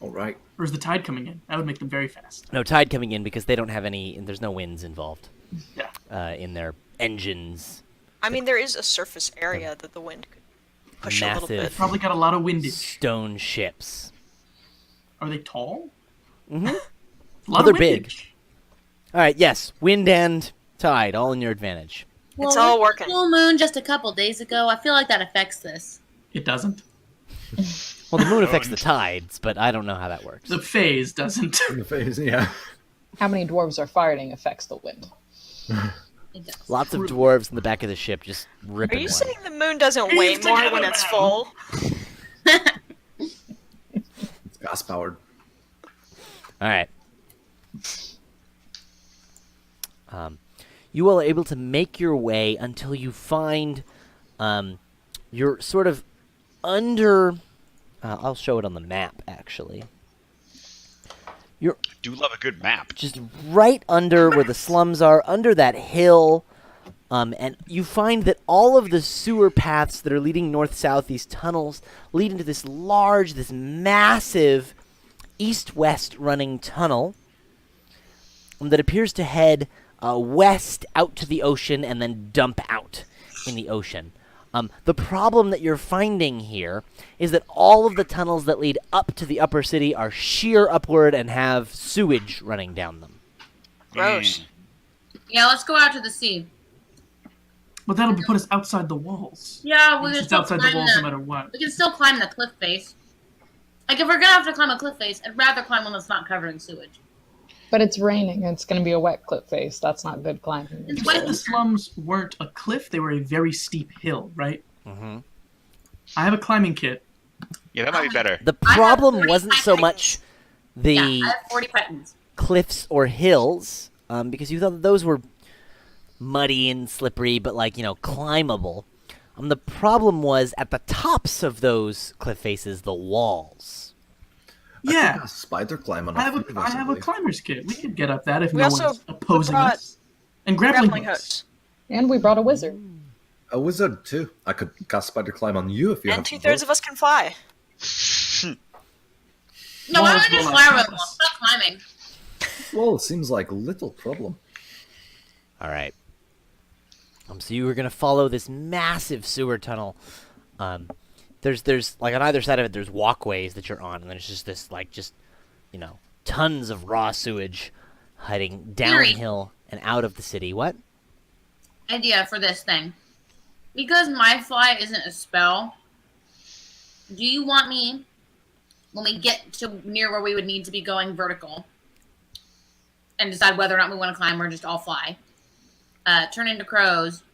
All right. Or is the tide coming in? That would make them very fast. No tide coming in because they don't have any. There's no winds involved. Yeah. In their engines. I mean, there is a surface area that the wind could push a little Massive. bit. Probably got a lot of windage. Stone ships. Are they tall? Mm-hmm. A lot Well, of they're big. windage. All right. Yes, wind and tide, all in your advantage. It's all with working. the full moon just a couple days ago. I feel like that affects this. It doesn't. Well, the moon affects the tides, but I don't know how that works. The phase doesn't. In the face, yeah. How many dwarves are fighting affects the wind. It does. Lots of dwarves in the back of the ship just Are ripping you one. saying the moon doesn't weigh He's more together when it's now. full? It's gas powered. All right. You all are able to make your way until you find you're sort of under. I'll show it on the map, actually. You're Do love a good map. just right under where the slums are, under that hill. And you find that all of the sewer paths that are leading north-south, these tunnels, lead into this massive, east-west running tunnel that appears to head west out to the ocean and then dump out in the ocean. The problem that you're finding here is that all of the tunnels that lead up to the upper city are sheer upward and have sewage running down them. Gross. Yeah, let's go out to the sea. But that'll put us outside the walls. Yeah, we can It's still outside the climb walls no matter what. We can still climb the cliff face. Like, if we're gonna have to climb a cliff face, I'd rather climb one that's not covered in sewage. But it's raining. It's going to be a wet cliff face. That's not good climbing. It's But wet. the slums weren't a cliff, they were a very steep hill, right? Mm-hmm. I have a climbing kit. Yeah, that might be better. The I have problem 40 wasn't so pythons. much the Yeah, I have 40 pythons. cliffs or hills, because you thought that those were muddy and slippery, but climbable. The problem was at the tops of those cliff faces, the walls. Yeah, Spider climb on I have few of us, I have a believe. climber's kit. We could get up that if We no also one's opposing brought us. And grappling Grappling hooks. hooks. And we brought a wizard. A wizard too. I could cast spider climb on you if you And have 2/3 of us can fly. No, why Walls don't we just will fly not over help them? us. Stop climbing. Well, it seems like little problem. All right. So you were gonna follow this massive sewer tunnel. There's like on either side of it, there's walkways that you're on, and then it's just this tons of raw sewage heading downhill and out of the city. What? Idea for this thing. Because my fly isn't a spell, do you want me, when we get to near where we would need to be going vertical, and decide whether or not we want to climb or just all fly, turn into crows,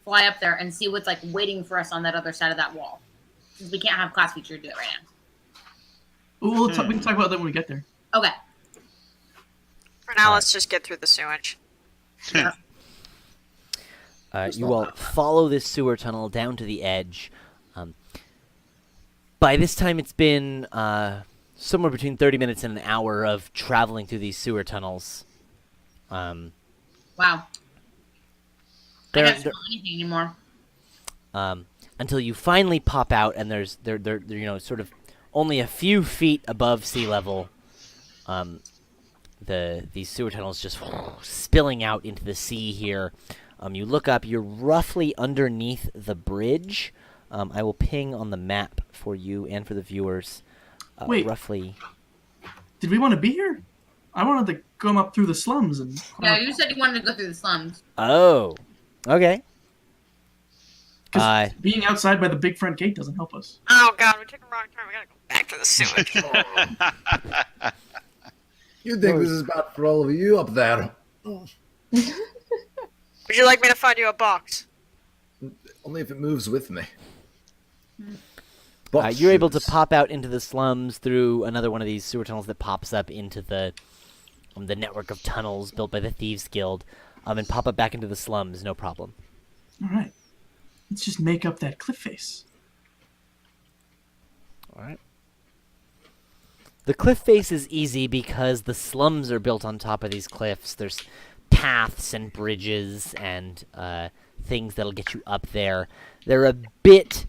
fly up there, and see what's waiting for us on that other side of that wall? Since we can't have class feature do it right now. Ooh, we can talk about that when we get there. Okay. For now, let's just get through the sewage. You all follow this sewer tunnel down to the edge. By this time, it's been somewhere between 30 minutes and an hour of traveling through these sewer tunnels. Wow. They're- I can't smell anything anymore. Until you finally pop out, and they're sort of only a few feet above sea level. These sewer tunnels just spilling out into the sea here. You look up, you're roughly underneath the bridge. I will ping on the map for you and for the viewers. Wait. Roughly. Did we want to be here? I wanted to come up through the slums and. Yeah, you said you wanted to go through the slums. Oh, okay. 'Cause being outside by the big front gate doesn't help us. Oh god, we took a wrong turn. We gotta go back. to the sewage. You think this is bad for all of you up there? Would you like me to find you a box? Only if it moves with me. You're able to pop out into the slums through another one of these sewer tunnels that pops up into the network of tunnels built by the Thieves Guild, and pop up back into the slums, no problem. All right. Let's just make up that cliff face. All right. The cliff face is easy because the slums are built on top of these cliffs. There's paths and bridges and things that'll get you up there. They're a bit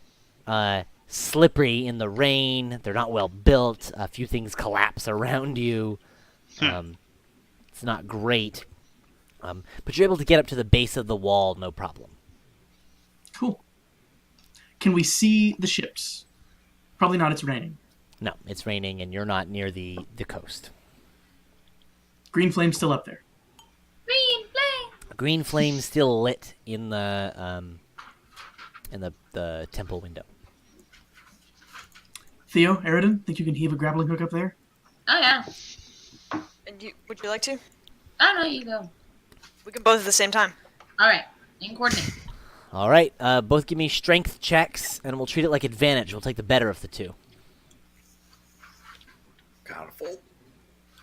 slippery in the rain. They're not well built. A few things collapse around you. It's not great. But you're able to get up to the base of the wall, no problem. Cool. Can we see the ships? Probably not, it's raining. No, it's raining and you're not near the coast. Green flame's still up there. Green flame. Green flame still lit in the temple window. Theo, Eridan, think you can heave a grappling hook up there? Oh yeah. And would you like to? I know you go. We can both at the same time. All right. In coordinate. All right, both give me strength checks, and we'll treat it like advantage. We'll take the better of the two. Powerful.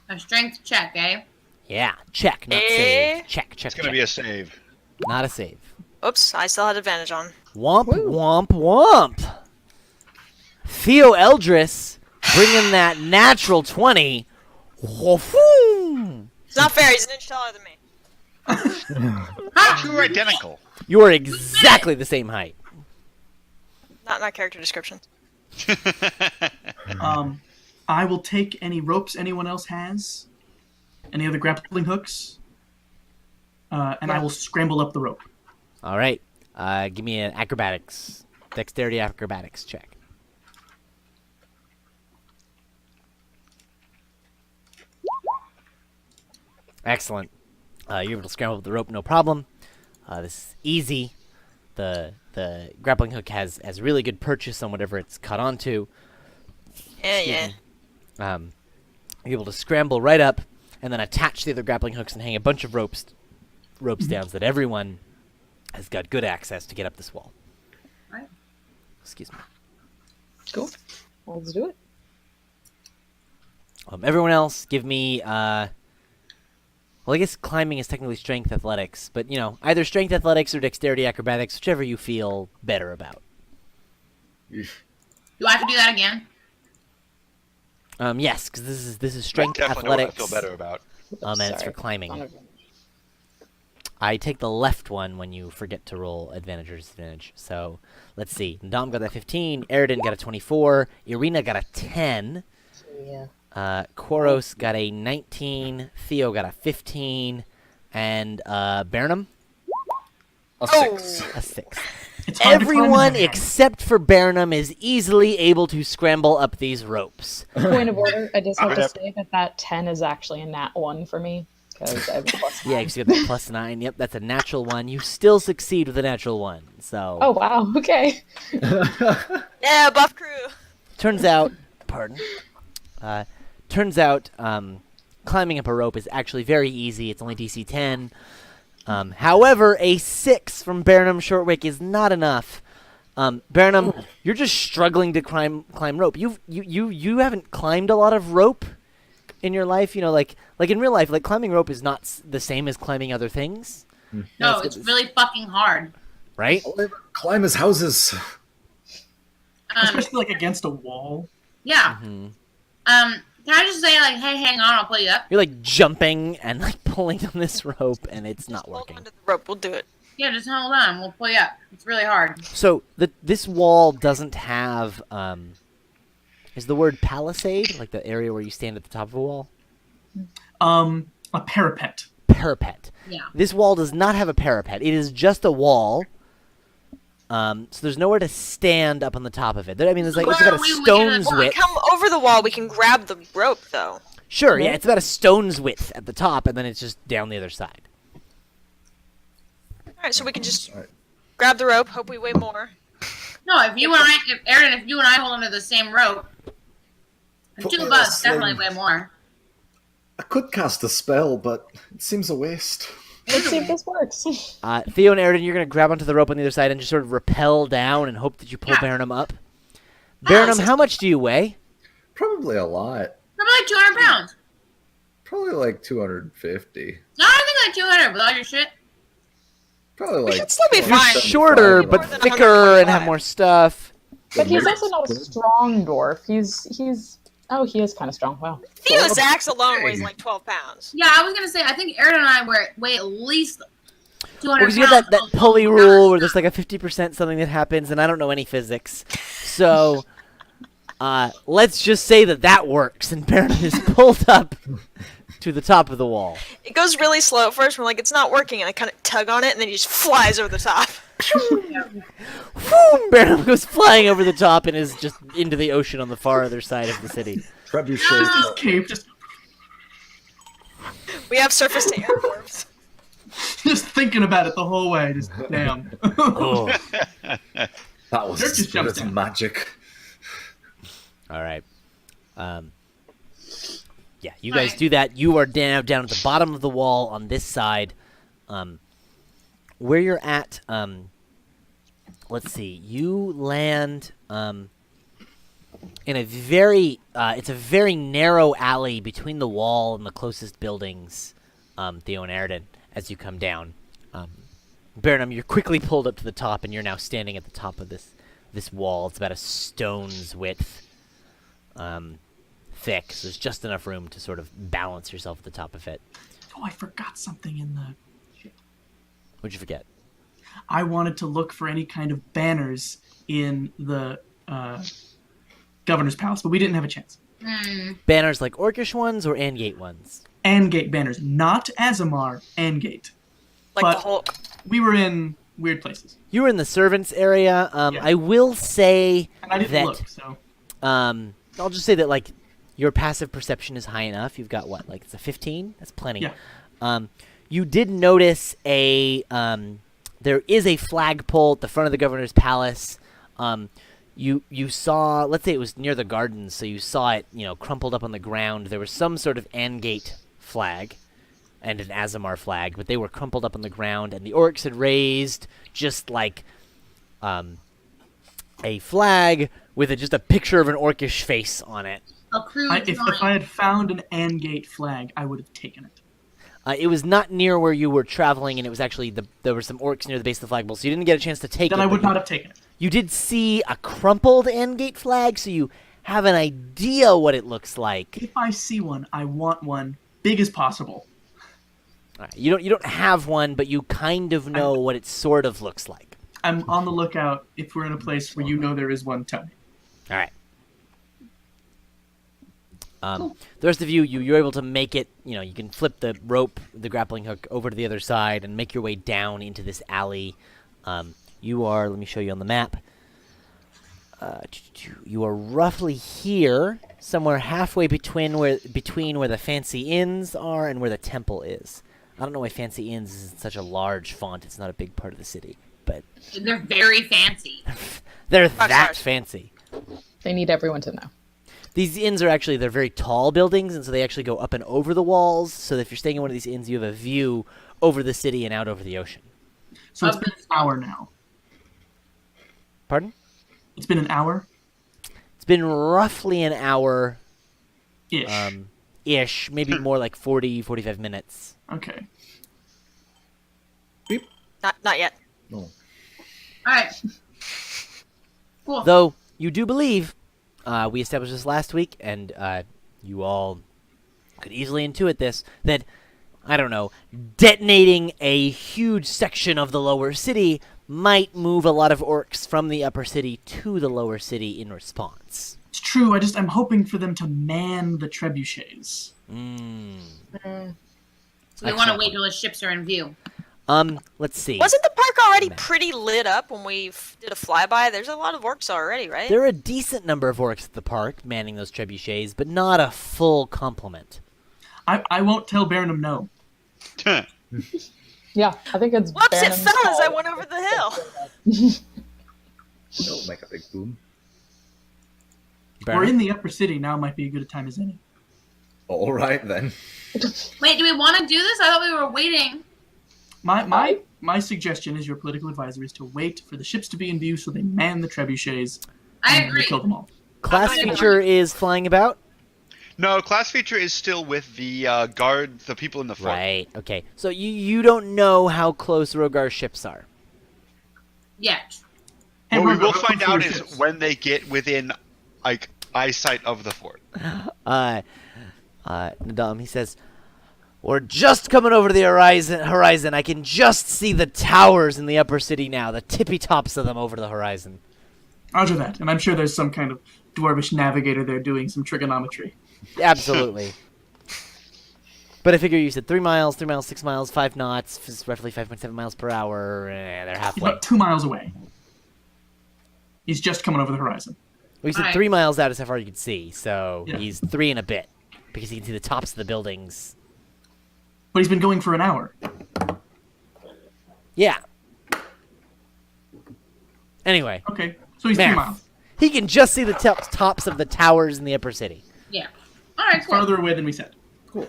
A strength check, eh? Yeah, check, not save. Check, check, It's gonna check. be a save. Not a save. Oops, I still had advantage on. Womp, womp, womp. Theo Eldris bringing that natural 20. Woof-oo. It's not fair, he's an inch taller than me. You were identical. You are exactly the same height. Not my character description. I will take any ropes anyone else has, any other grappling hooks, and I will scramble up the rope. All right, give me an dexterity acrobatics check. Excellent. You're able to scramble up the rope, no problem. This is easy. The grappling hook has really good purchase on whatever it's cut onto. Yeah. You're able to scramble right up and then attach the other grappling hooks and hang a bunch of ropes down so that everyone has got good access to get up this wall. Right. Excuse me. Cool. Well, let's do it. Everyone else, give me. Well, I guess climbing is technically strength athletics, but either strength athletics or dexterity acrobatics, whichever you feel better about. Do I have to do that again? Yes, because this is strength Definitely know what I athletics. feel better about. And it's for climbing. I take the left one when you forget to roll advantage or disadvantage. So let's see. Dom got that 15. Eridan got a 24. Irina got a 10. Yeah. Koros got a 19. Theo got a 15. And Burnham? A 6. A 6. It's hard to climb Everyone in that. except for Burnham is easily able to scramble up these ropes. Point of order, I just have to Yep. say that 10 is actually a nat 1 for me. Because I have a plus Yeah, 9. because you got that plus 9. Yep, that's a natural 1. You still succeed with a natural 1. So Oh, wow. Okay. Yeah, buff crew. turns out, climbing up a rope is actually very easy. It's only DC 10. However, a 6 from Burnham Shortwick is not enough. Burnham, you're just struggling to climb rope. You haven't climbed a lot of rope in your life. Like in real life, like climbing rope is not the same as climbing other things. No, it's really fucking hard. Right? Climb his houses. Especially like against a wall. Yeah. Mhm. Can I just say, like, hey, hang on, I'll pull you up? You're like jumping and like pulling on this rope, and it's not Hold working. onto the rope, we'll do it. Yeah, just hold on, we'll pull you up. It's really hard. So this wall doesn't have is the word palisade like the area where you stand at the top of a wall? A parapet. Parapet. Yeah. This wall does not have a parapet. It is just a wall. So there's nowhere to stand up on the top of it. There's like it's about a stone's When we width. come over the wall, we can grab the rope, though. Sure, yeah, it's about a stone's width at the top, and then it's just down the other side. Alright, so we can just Alright. grab the rope, hope we weigh more. No, if Aaron, if you and I hold onto the same rope, And 2 of us, definitely way more. I could cast a spell, but it seems a waste. Let's see if this works. Theo and Aridin, you're going to grab onto the rope on the other side and just sort of rappel down and hope that you pull Yeah. Baronum up. Baronum, how much do you weigh? Probably a lot. Probably like 200 pounds. Probably like 250. No, I think like 200 with all your shit. Probably We like. should still be You're fine. shorter, More but than thicker and have 125. more stuff. But he's also not a strong dwarf. He's oh, he is kind of strong. Wow. Theo's axe alone weighs like 12 pounds. Yeah, I was gonna say, I think Aaron and I weigh at least 200 Because you have that pulley rule where there's like a 50% something that happens, and I don't know any physics. So, let's just say that works, and Baronum is pulled up to the top of the wall. It goes really slow at first. We're like, it's not working, and I kind of tug on it, and then he just flies over the top. Boom! Baronum goes flying over the top and is just into the ocean on the far other side of the city. Trebuchet. Cape just We have surface to air dwarves. just thinking about it the whole way. Just damn. Oh. That was Dirk just jumps that's down. magic. All right. Yeah, you guys do that. You are down at the bottom of the wall on this side. Where you're at, let's see. You land in a very, it's a very narrow alley between the wall and the closest buildings, Theo and Aridin, as you come down. Baronum, you're quickly pulled up to the top, and you're now standing at the top of this wall. It's about a stone's width. Thick, so there's just enough room to sort of balance yourself at the top of it. Oh, I forgot something in the. What'd you forget? I wanted to look for any kind of banners in the governor's palace, but we didn't have a chance. Banners like Orcish ones or Angate ones? Angate banners, not Azemar, Angate. Like But- the Hulk. We were in weird places, You were in the servants area. Yeah. I will say and I didn't that look. So I'll just say that like your passive perception is high enough. You've got what, like it's a 15? That's plenty. Yeah. You did notice there is a flagpole at the front of the governor's palace. You saw, let's say it was near the gardens, so you saw it, crumpled up on the ground. There was some sort of Angate flag and an Azemar flag, but they were crumpled up on the ground, and the orcs had raised just like a flag with just a picture of an orcish face on it. A crude if I had found an Angate flag, I would have taken it. It was not near where you were traveling, and it was actually there were some orcs near the base of the flagpole, so you didn't get a chance to take it. Then I would but not have taken it. You did see a crumpled Angate flag, so you have an idea what it looks like. If I see one, I want one big as possible. All right, you don't have one, but you kind of know what it sort of looks like. I'm on the lookout. If we're in a place where you know there is one, tell me. All right. The rest of you're able to make it, you can flip the rope, the grappling hook over to the other side and make your way down into this alley. You are, let me show you on the map. You are roughly here, somewhere halfway between where the fancy inns are and where the temple is. I don't know why fancy inns is in such a large font. It's not a big part of the city, but They're very fancy. they're Five that stars. fancy. They need everyone to know. These inns are actually, they're very tall buildings, and so they actually go up and over the walls, so that if you're staying in one of these inns, you have a view over the city and out over the ocean. So it's been an hour now. Pardon? It's been an hour? It's been roughly an hour, Ish. ish, maybe more like 40, 45 minutes. Okay. Not yet. No. All right. Cool. Though, you do believe, we established this last week, and you all could easily intuit this, that, I don't know, detonating a huge section of the lower city might move a lot of orcs from the upper city to the lower city in response. It's true. I'm hoping for them to man the trebuchets. So we want to wait till the ships are in view. Let's see. Wasn't the park already pretty lit up when we did a flyby? There's a lot of orcs already, right? There are a decent number of orcs at the park manning those trebuchets, but not a full complement. I won't tell Baronum no. Yeah, I think it's. Whoops, it Banham's fell as I call. went over the hill. It'll make a big boom. We're in the upper city now. Might be a good a time as any. All right then. Wait, do we want to do this? I thought we were waiting. My suggestion as your political advisor is to wait for the ships to be in view so they man the trebuchets. I and agree. kill them all. Class I agree. feature is flying about. No, class feature is still with the guard, the people in the fort. Right. Okay. So you don't know how close Rogar's ships are. Yet. And What we we're will looking find for out your is ships. when they get within, like, eyesight of the fort. Nadam, he says, "We're just coming over to the horizon. I can just see the towers in the upper city now, the tippy tops of them over the horizon." Roger that. And I'm sure there's some kind of dwarvish navigator there doing some trigonometry. Absolutely. But I figure you said 3 miles, 6 miles, 5 knots, is roughly 5.7 miles per hour. They're He's halfway. about 2 miles away. He's just coming over the horizon. Well, you said Alright. 3 miles out is how far you could see, so Yeah. he's 3 and a bit. Because you can see the tops of the buildings. But he's been going for an hour. Yeah. Anyway, Okay, so he's Math. 3 miles. he can just see the tops of the towers in the upper city. Yeah. All right, cool. Farther away than we said. Cool.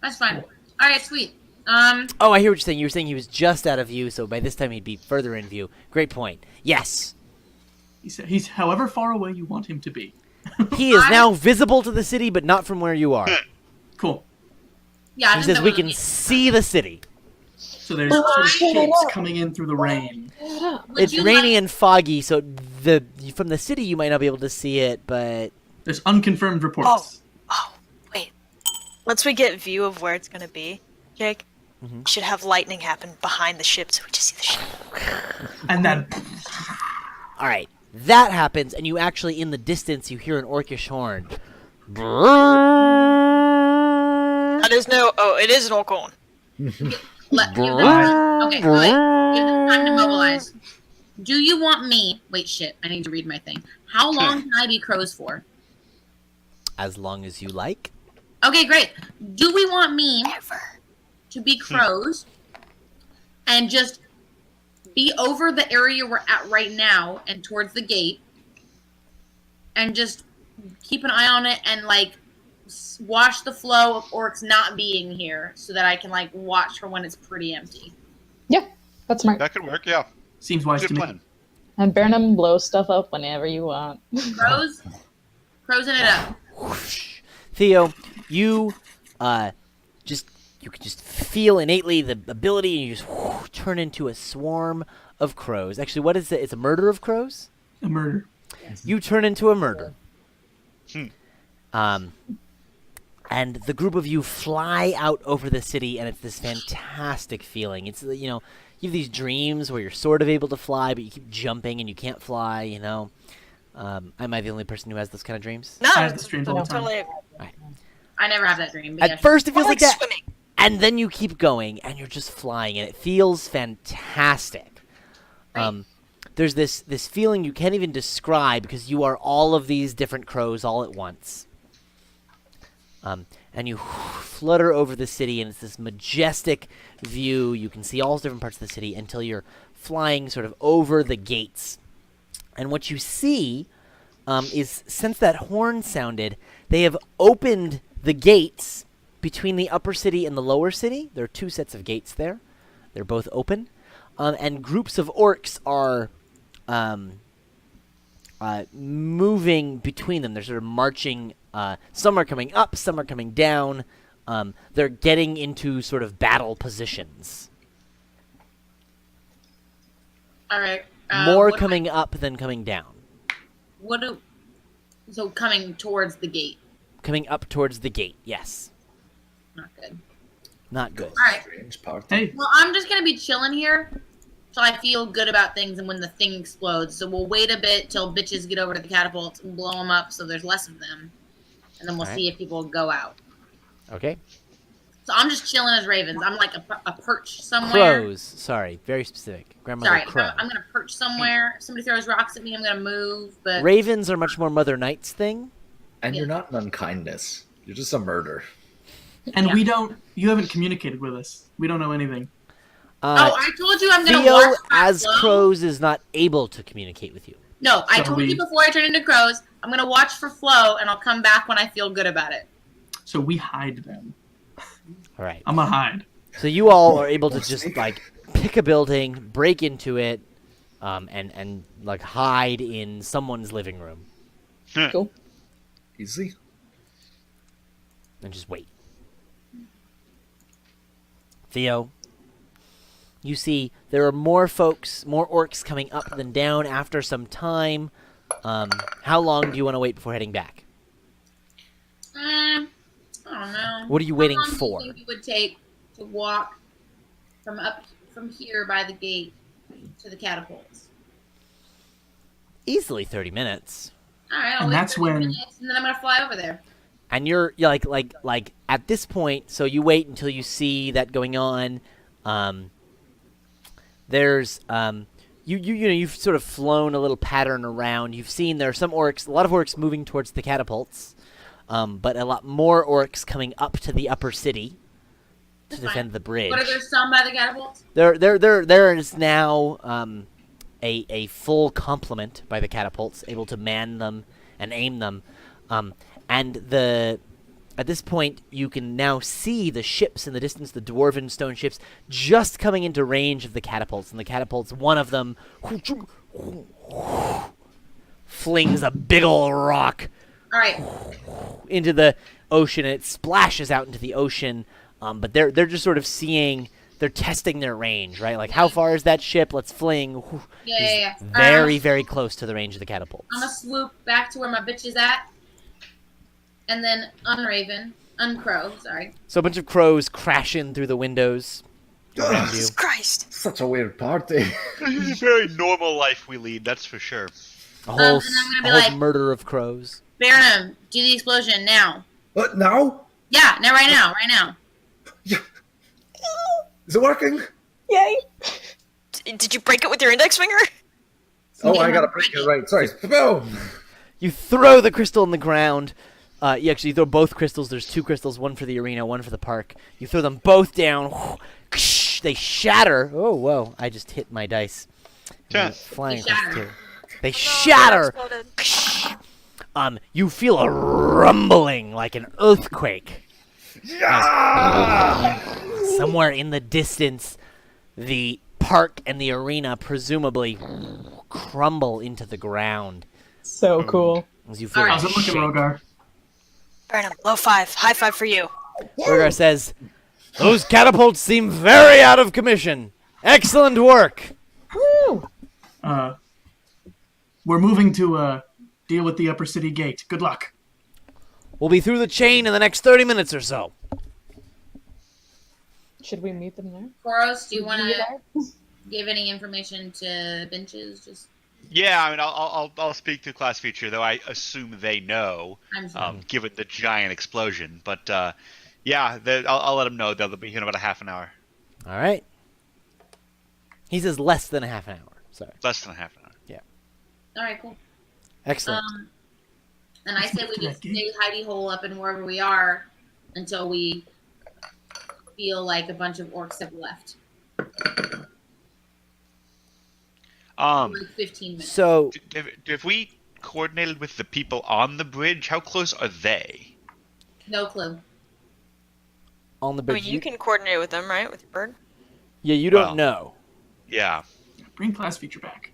That's fine. All right, sweet. Oh, I hear what you're saying. You were saying he was just out of view, so by this time he'd be further in view. Great point. Yes. He said he's however far away you want him to be. He is now visible to the city, but not from where you are. Cool. Yeah. I He didn't says know we what can it see the city. So there's sort of shapes coming in through the rain. Would It's you rainy like- and foggy, so from the city you might not be able to see it, but There's unconfirmed reports. Oh, wait. Once we get view of where it's gonna be, Jake, Mm-hmm. should have lightning happen behind the ship so we just see the ship. And then all right, that happens, and you actually in the distance you hear an orcish horn. That is no. Oh, it is an orc horn. Okay, wait. You have time to mobilize. Do you want me? Wait, shit. I need to read my thing. How long can I be crows for? As long as you like. Okay, great. Do we want me Ever. to be crows and just be over the area we're at right now and towards the gate and just keep an eye on it and like watch the flow of orcs not being here so that I can like watch for when it's pretty empty? Yeah, that's smart. That could work, yeah. seems wise Good to me. plan. And Burnham blows stuff up whenever you want. Crowsing it up. Theo, you you can just feel innately the ability, and you just turn into a swarm of crows. Actually, what is it? It's a murder of crows? A murder. You turn into a murder. And the group of you fly out over the city, and it's this fantastic feeling. It's, you know, you have these dreams where you're sort of able to fly, but you keep jumping and you can't fly, you know. Am I the only person who has those kind of dreams? No, I have this dreams all the time. totally. I never have that dream. But At first it feels I like like that, swimming. and then you keep going, and you're just flying, and it feels fantastic. There's this feeling you can't even describe because you are all of these different crows all at once. And you flutter over the city, and it's this majestic view. You can see all different parts of the city until you're flying sort of over the gates. And what you see is, since that horn sounded, they have opened the gates between the upper city and the lower city. There are 2 sets of gates there. They're both open. And groups of orcs are moving between them. They're sort of marching. Some are coming up, some are coming down. They're getting into sort of battle positions. all right. More what- coming up than coming down. So coming towards the gate. Coming up towards the gate, yes. Not good. Not good. All right. Strange part. Hey, Well, I'm just gonna be chilling here, so I feel good about things. And when the thing explodes, so we'll wait a bit till bitches get over to the catapults and blow them up, so there's less of them, and then we'll Alright. see if people go out. Okay. So I'm just chilling as ravens. I'm like a perch somewhere. Crows. Sorry, very specific. Grandmother Sorry, crow. I'm gonna perch somewhere. Somebody throws rocks at me, I'm gonna move. But Ravens are much more Mother Night's thing. And you're not an unkindness. You're just a murder. and Yeah. you haven't communicated with us. We don't know anything. oh, I told you I'm gonna Theo, watch my as flow. crows, is not able to communicate with you. No, I So told we- you before I turn into crows. I'm gonna watch for Flo, and I'll come back when I feel good about it. So we hide them. All right. I'm a hide. So you all are able to Wanna just sneak? like pick a building, break into it, and like hide in someone's living room Cool. Easy. and just wait. Theo, you see there are more folks, more orcs coming up than down after some time. How long do you want to wait before heading back? I don't know. What are you waiting How long for? do you think it would take to walk from here by the gate to the catapults? Easily 30 minutes. All right, I'll And wait that's 30 when- minutes, and then I'm gonna fly over there. And you're like at this point, so you wait until you see that going on. There's you've sort of flown a little pattern around. You've seen there are some orcs, a lot of orcs moving towards the catapults, but a lot more orcs coming up to the upper city to That's defend fine. the bridge. What are there some by the catapults? There is now a full complement by the catapults, able to man them and aim them, and at this point you can now see the ships in the distance, the dwarven stone ships, just coming into range of the catapults. And the catapults, one of them flings a big ol' rock All right. into the ocean, and it splashes out into the ocean. But they're just sort of seeing, they're testing their range, right? Like, how far is that ship? Let's fling. Yeah. Very, very close to the range of the catapults. I'm gonna swoop back to where my bitch is at, and then uncrow. Sorry. So a bunch of crows crash in through the windows around you. Jesus Christ. Such a weird party. This is a very normal life we lead, that's for sure. A whole, and I'm gonna be like- murder of crows. Baronum, do the explosion now. What now? Yeah, right now. Is it working? Yay! Did you break it with your index finger? Oh, Yeah, I gotta break break it it. right. Sorry. Boom. You throw the crystal on the ground. You actually throw both crystals. There's two crystals, one for the arena, one for the park. You throw them both down. They shatter. Oh, whoa. I just hit my dice. Yeah. Flying They across shatter. the table. They No, shatter. it exploded. You feel a rumbling like an earthquake. Somewhere in the distance, the park and the arena presumably crumble into the ground So cool. as you feel All right. How's it looking, shake. Rogar? Burnham, low five. High five for you. Rogar says, "Those catapults seem very out of commission. Excellent work." Woo! We're moving to deal with the upper city gate. Good luck. We'll be through the chain in the next 30 minutes or so. Should we meet them there? Koros, do you want to Yeah. give any information to benches? Just, Yeah, I mean, I'll speak to class feature, though I assume they know, I'm sure. given the giant explosion. But yeah, I'll let them know. They'll be here in about a half an hour, All right. He says less than a half an hour. Sorry. less than a half an hour. All right, cool. Excellent. And I Let's say get we to just that stay hidey hole up in wherever we are until we feel like a bunch of orcs have left. Like 15 minutes. So, If we coordinated with the people on the bridge, how close are they? No clue. on the I bridge, mean, you can coordinate with them, right? With your bird? yeah, you don't Well. know. Yeah. Bring class feature back.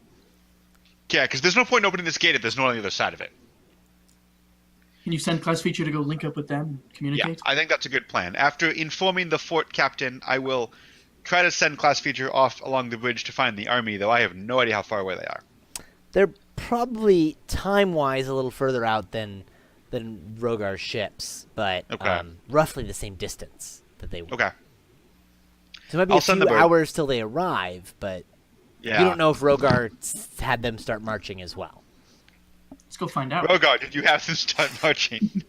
Yeah, because there's no point in opening this gate if there's no one on the other side of it. Can you send class feature to go link up with them and Yeah, communicate? I think that's a good plan. After informing the fort captain, I will try to send class feature off along the bridge to find the army, though I have no idea how far away they are. They're probably time-wise a little further out than Rogar's ships, but Okay. Roughly the same distance that they were. Okay. So it might be I'll a send few the bird. hours till they arrive, but Yeah. you don't know if Rogar had them start marching as well. Let's go find out. Rogar, did you have them start marching?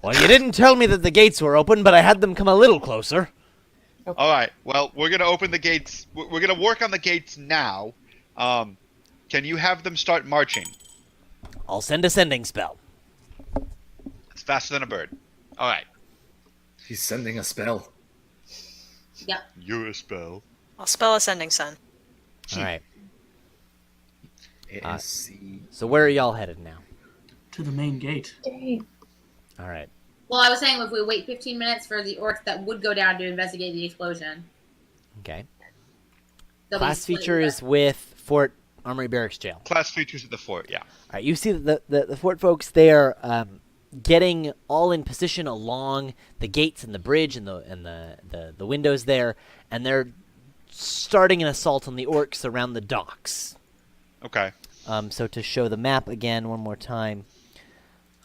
Well, you didn't tell me that the gates were open, but I had them come a little closer. All right. Well, we're gonna open the gates. We're gonna work on the gates now. Can you have them start marching? I'll send a sending spell. It's faster than a bird. All right. He's sending a spell. Yep. You're a spell. I'll spell ascending sun. All right. ASC. So where are y'all headed now? To the main gate. Okay. All right. Well, I was saying if we wait 15 minutes for the orcs that would go down to investigate the explosion. Okay. they'll be Class split feature with is with Fort Armory Barracks Jail. Class features at the fort, yeah. All right. You see that the fort folks, they are getting all in position along the gates and the bridge and the windows there, and they're starting an assault on the orcs around the docks. Okay. So to show the map again one more time,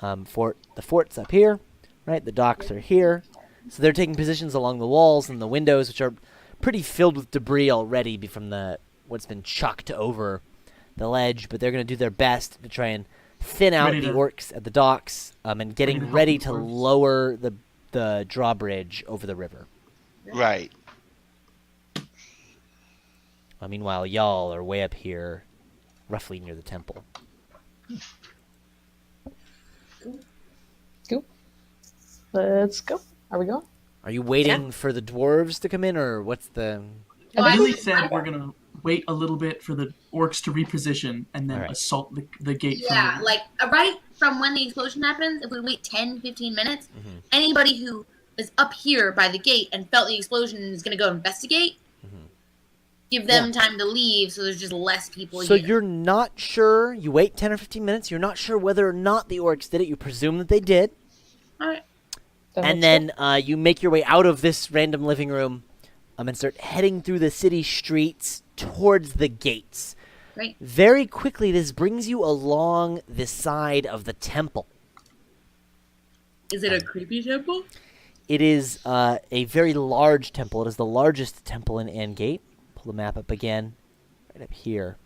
the fort's up here, right? The docks are here. So they're taking positions along the walls and the windows, which are pretty filled with debris already from what's been chucked over the ledge. But they're going to do their best to try and thin out Ready the to- orcs at the docks and getting ready to help the orcs. lower the drawbridge over the river. Right. Meanwhile, y'all are way up here, roughly near the temple. Cool. Let's go. Are we going? Are you waiting for the dwarves to come in, or what's the... Billy said we're gonna wait a little bit for the orcs to reposition and then Alright. assault the gate. Yeah, from the... like right from when the explosion happens, if we wait 10, 15 minutes, anybody who is up here by the gate and felt the explosion and is going to go investigate, give them time to leave so there's just less people So here. you're not sure, you wait 10 or 15 minutes, you're not sure whether or not the orcs did it, you presume that they did, All right. and then you make your way out of this random living room and start heading through the city streets towards the gates. Right. Very quickly, this brings you along the side of the temple. Is it a creepy temple? It is a very large temple. It is the largest temple in Angate. Pull the map up again. Right up here.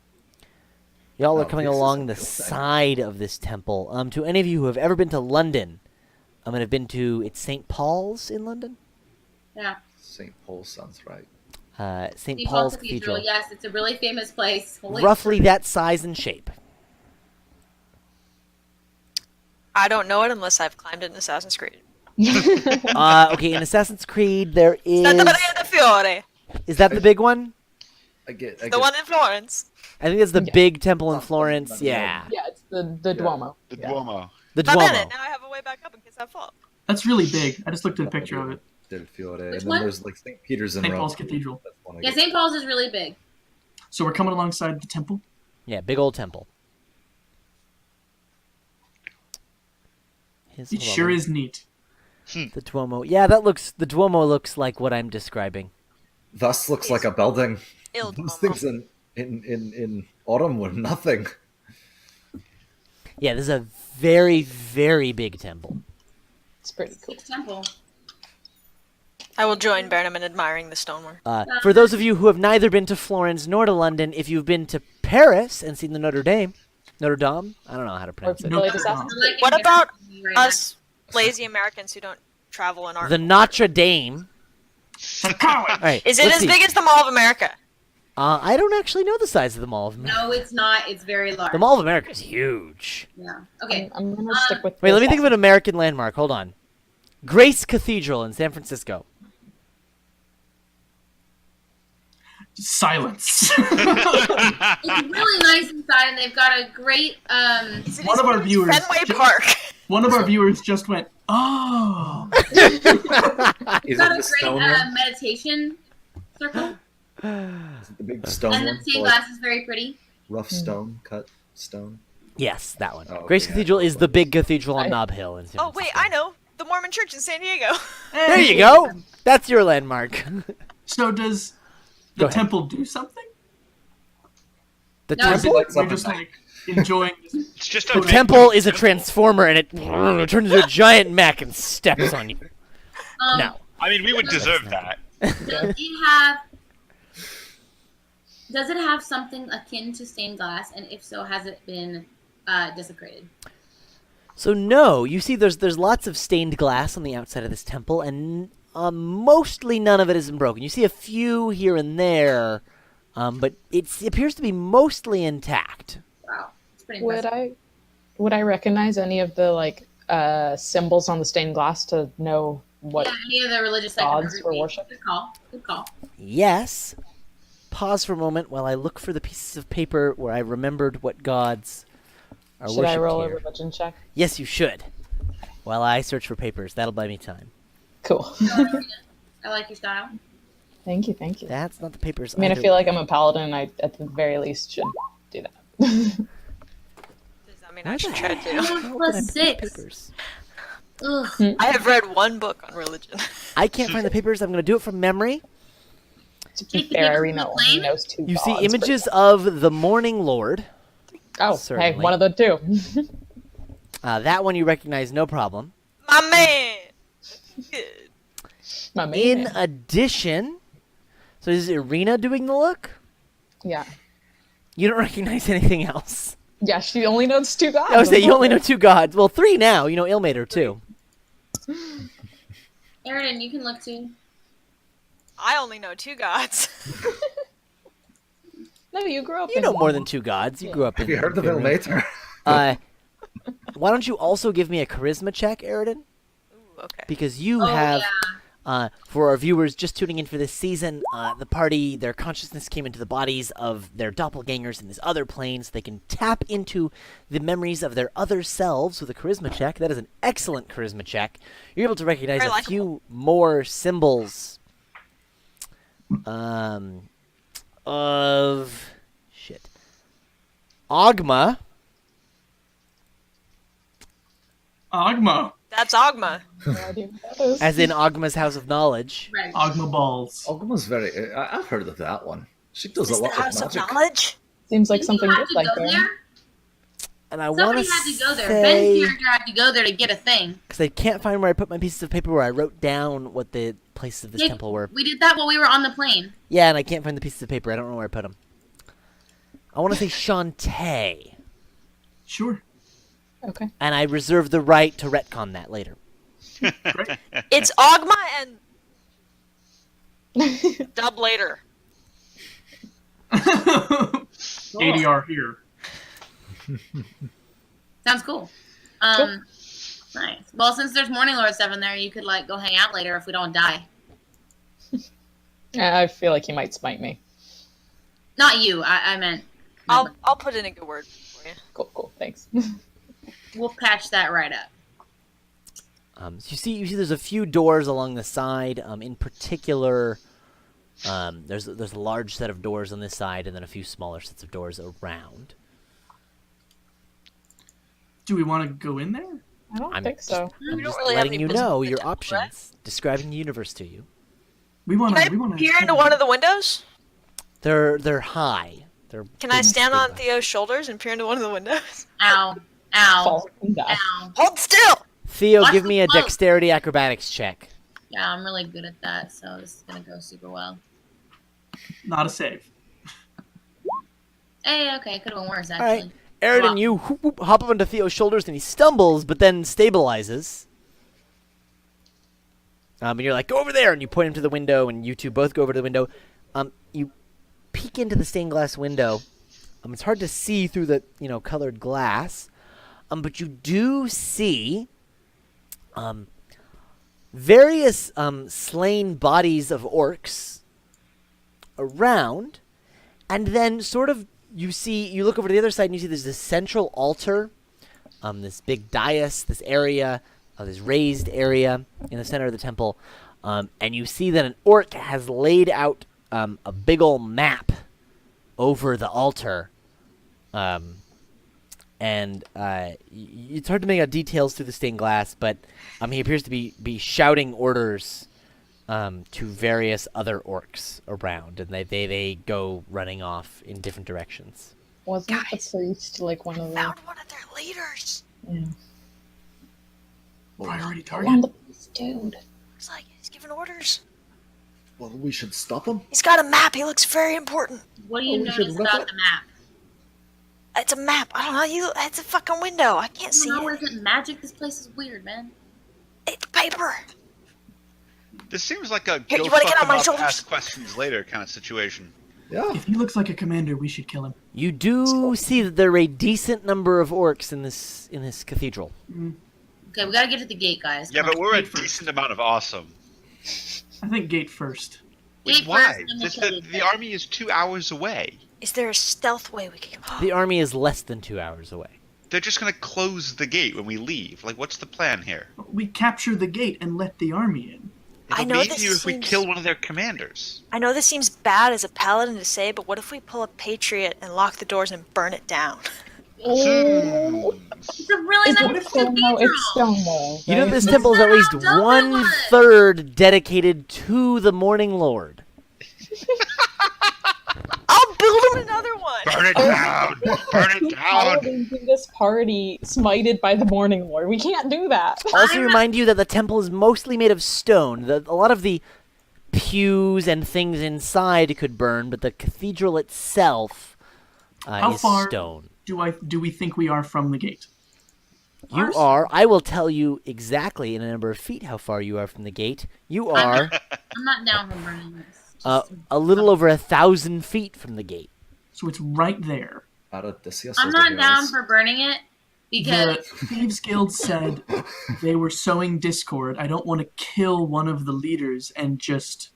Y'all are Oh, coming this is along a the building. side of this temple. To any of you who have ever been to London, and have been to, it's St. Paul's in London? Yeah. St. Paul sounds right. St. St. Paul's Cathedral. Yes, it's a really famous place. Holy Roughly that size and shape. I don't know it unless I've climbed it in Assassin's Creed. Okay, in Assassin's Creed, there is... Santa Maria del Fiore, Is that the big one? I get the one in Florence. I think it's the Yeah. big temple in Oh, Florence. not Yeah. Yeah, it's the Duomo. The Yeah. Duomo. The My Duomo. minute, now I have a way back up in case I fall. That's really big. I just looked at a picture of it. Del Fiore. And Which then one? there's like St. Peter's in St. Rome. Paul's Cathedral. That's one I Yeah, get. St. Paul's is really big. So we're coming alongside the temple. Yeah, big old temple. It Hold on, sure let me- is neat. The Duomo. Yeah, the Duomo looks like what I'm describing. Thus looks like a building. Il Those Duomo. things in autumn were nothing. Yeah, this is a very, very big temple. It's pretty cool. Big temple. I will join Burnham in admiring the stonework. For those of you who have neither been to Florence nor to London, if you've been to Paris and seen the Notre Dame, I don't know how to pronounce it. Nope. Like Assassin's I like What it about right Us lazy Americans who don't travel and aren't. The Notre Dame. A coward! All right, Is it let's as see. big as the Mall of America? I don't actually know the size of the Mall of America. now. No, it's not. It's very large. The Mall of America is huge. Yeah. Okay. I'm gonna stick with. Wait, the let me think of an Assassin's- American landmark. Hold on. Grace Cathedral in San Francisco. Silence. It's really nice inside, and they've got a great. Is it One as of our big as viewers Fenway ju- Park. One of our viewers just went, "Oh." Is It's it got a the great stone one? meditation circle, Is it the big stone and the one? stained Like glass is very pretty. rough stone, cut stone. Yes, that one. Oh, okay, Grace yeah. Cathedral is the big cathedral on I- Nob Hill in San Oh wait, Francisco. I know the Mormon Church in San Diego. There you go. That's your landmark. So does Go the ahead. temple do something? The No, Or is it temple. like we're just like enjoying this? It's just a The big temple is a transformer, and it turns into a giant mech and steps on you. No. I mean, we would deserve that. Does it have something akin to stained glass? And if so, has it been desecrated? So no, you see, there's lots of stained glass on the outside of this temple, and mostly none of it isn't broken. You see a few here and there, but it appears to be mostly intact. Wow, it's pretty impressive. Would I recognize any of the like symbols on the stained glass to know what? Yeah, any of the religious gods iconography. for worship? Good call. Good call. Yes, pause for a moment while I look for the pieces of paper where I remembered what gods are Should I worshipped roll a here. religion check? Yes, you should. While I search for papers, that'll buy me time. Cool. I like your style. Thank you, thank you. That's not the papers. I mean, I either feel like way. I'm a paladin. I, at the very least, should do that. Does that mean I Where should the try heck to? the hell did I Plus put the 6. papers? Ugh. I have read one book on religion. I can't find the papers. I'm going to do it from memory. To be Take the fair, papers Irina from the only plane? knows 2 You see gods, images of the Morning Lord. Oh, Certainly. hey, one of the 2. That one you recognize, no problem. My man. Good. My man. In addition, so is Irina doing the look? Yeah. You don't recognize anything else. Yeah, she only knows 2 gods. I was saying you only know 2 gods. Well, 3 now. You know Ilmater too. Aaron, you can look too. I only know 2 gods. No, you grew up You in know one. more than 2 gods. You grew up in. Have you heard of Irina. Ilmater? Why don't you also give me a charisma check, Aridin? Ooh, okay. Because you Oh, have, yeah. for our viewers just tuning in for this season, the party, their consciousness came into the bodies of their doppelgangers in this other plane, so they can tap into the memories of their other selves with a charisma check. That is an excellent charisma check. You're able to recognize Very a few more symbols of Ogma. Ogma. That's Ogma. No idea what that is. As in Ogma's House of Knowledge. Right. Ogma balls. Ogma's very. I've heard of that one. She does Is a the lot with House of magic. Knowledge? Seems like Didn't something you have good to like go that. there? And I want Somebody to had to go there. Ben's say, character had to go there to get a thing. because I can't find where I put my pieces of paper where I wrote down what the places of this Yeah, temple were. We did that while we were on the plane. Yeah, and I can't find the pieces of paper. I don't know where I put them. I want to say Shantae, Sure. Okay. and I reserve the right to retcon that later. Great. It's Ogma and dub later. ADR here. Sounds cool. Nice. Well, since there's Morning Lord stuff in there, you could like go hang out later if we don't die. I feel like he might smite me. Not you. I meant. I'll put in a good word for you. Cool, thanks. We'll patch that right up. So you see, there's a few doors along the side. In particular, there's a large set of doors on this side, and then a few smaller sets of doors around. Do we want to go in there? I don't I'm think so. I'm We don't just really have letting any you business know with your the temple, options, describing the universe to you. We want Can I to. We want peer into one of the windows? They're high. They're Can I big- stand big on high. Theo's shoulders and peer into one of the windows? Ow. Ow. Fall and die. Ow. Hold still! Theo, Watch give the me a float. dexterity acrobatics check. Yeah, I'm really good at that, so this is gonna go super well. Not a save. Hey, okay, it could have been worse All actually. right, Aaron, Wow. you hop up onto Theo's shoulders, and he stumbles, but then stabilizes. And you're like, go over there, and you point him to the window, and you two both go over to the window. You peek into the stained glass window. It's hard to see through the colored glass, but you do see various slain bodies of orcs around, and then sort of you look over to the other side and you see there's this central altar, this big dais, this area, this raised area in the center of the temple, and you see that an orc has laid out a big ol' map over the altar, and it's hard to make out details through the stained glass, but he appears to be shouting orders to various other orcs around, and they go running off in different directions. Wasn't Guys. the priest like one of the... Found one of their leaders. Yeah. Priority One target. of the priest, dude. Looks like he's giving orders. Well, we should stop him. He's got a map. He looks very important. What do you we should notice look about at- the map? It's a map. I don't know. It's a fucking window. I can't see No, it. isn't magic? This place is weird, man. It's paper. This seems like a Here, go you wanna fuck get on him my up, shoulders? ask questions later kind of situation. Yeah. If he looks like a commander, we should kill him. You do see that there are a decent number of orcs in this cathedral. Okay, we gotta get to the gate, guys. Yeah, Come but we're a Wait for it. decent amount of awesome. I think gate first. Gate Why? first, then we'll kill these The guys. army is 2 hours away. Is there a stealth way we can? The army is less than 2 hours away. They're just gonna close the gate when we leave. Like, what's the plan here? We capture the gate and let the army in. I It'll know be this easier if we seems- kill one of their commanders. I know this seems bad as a paladin to say, but what if we pull a patriot and lock the doors and burn it down? Oh, It's a really is nice it Stonewall? It's Stonewall. You know right? this temple is at least It's not 1/3 dedicated to the Morning Lord. I'll build him another one. Burn it down! Burn Two it down! paladins in this party smited by the Morning Lord. We can't do that. Also remind you that the temple is mostly made of stone. A lot of the pews and things inside could burn, but the cathedral itself How is far- stone. Do we think we are from the gate? You are. I will tell you exactly in a number of feet how far you are from the gate. You are I'm not down for burning this. a little over 1,000 feet from the gate. So it's right there. I'm not down for burning it because The Thieves Guild said they were sowing discord. I don't want to kill one of the leaders and just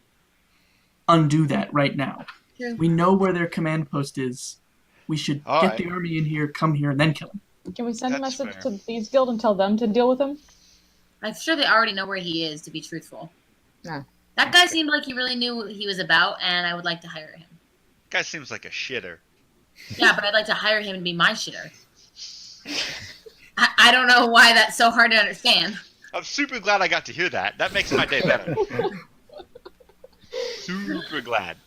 undo that right now. True. We know where their command post is. We should All get right. the army in here, come here, and then kill him. Can we send a That's message fair. to the Thieves Guild and tell them to deal with him? I'm sure they already know where he is, to be truthful. Yeah. That guy seemed like he really knew what he was about, and I would like to hire him. Guy seems like a shitter. Yeah, but I'd like to hire him to be my shitter. I don't know why that's so hard to understand. I'm super glad I got to hear that. That makes my day better. Super glad.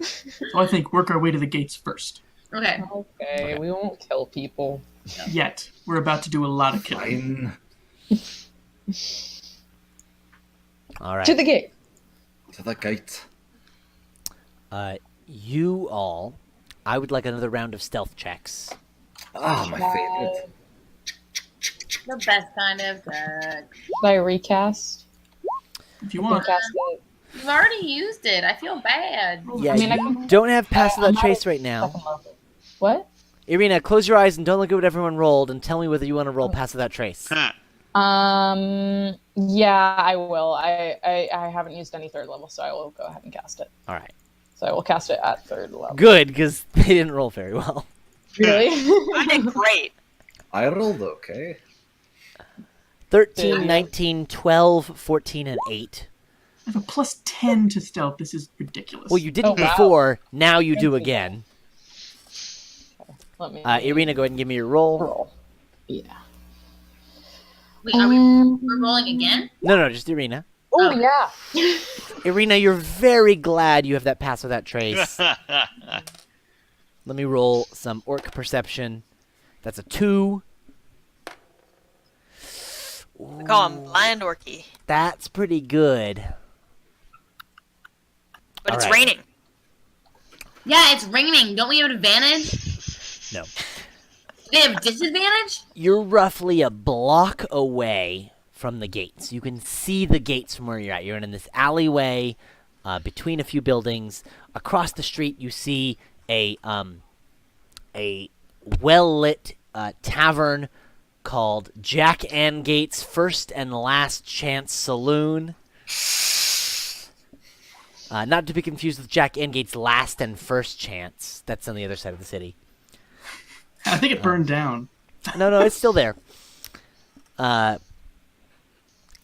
So I think work our way to the gates first. Okay. Okay, we won't kill people. Yet. We're about to do a lot of killing. Fine. All right. To the gate. To the gate. You all, I would like another round of stealth checks. Ah, my favorite. The best kind of drug. Should I recast? If you want. Recast it. You've already used it. I feel bad. Yeah, I mean, I you can- don't have pass I'm without not trace a right now. second level. What? Irina, close your eyes and don't look at what everyone rolled, and tell me whether you want to roll pass without trace. Huh. Yeah, I will. I haven't used any third level, so I will go ahead and cast it. All right. So I will cast it at third level. Good, because they didn't roll very well. Really? I did great. I rolled okay. 13, Yeah. 19, 12, 14, and 8. I have a plus 10 to stealth. This is ridiculous. Well, you didn't Oh, wow. before. Now you do Thank you. again. Let me Irina, go ahead and give me your roll. roll. Yeah. Wait, are we're rolling again? No, just Irina. Oh yeah. Irina, you're very glad you have that pass without trace. Let me roll some orc perception. That's a 2. We call him Blind Orky, That's pretty good. but it's Alright. raining. Yeah, it's raining. Don't we have an advantage? No. They have disadvantage? You're roughly a block away from the gates. You can see the gates from where you're at. You're in this alleyway between a few buildings. Across the street, you see a well-lit tavern called Jack Angate's First and Last Chance Saloon. Not to be confused with Jack Angate's Last and First Chance. That's on the other side of the city. I think it burned down. No, it's still there.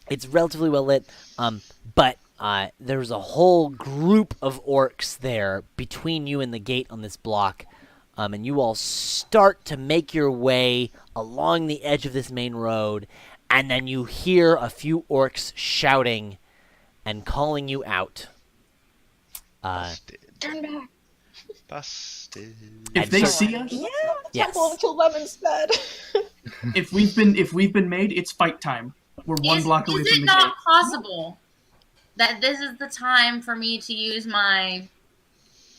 It's relatively well lit, but there's a whole group of orcs there between you and the gate on this block, and you all start to make your way along the edge of this main road, and then you hear a few orcs shouting and calling you out. Busted. Turn back. Busted. If And they so- see us, Yeah. Yes. Temple of Kill them instead. if we've been made, it's fight time. We're one block away Is from it the not gate. possible that this is the time for me to use my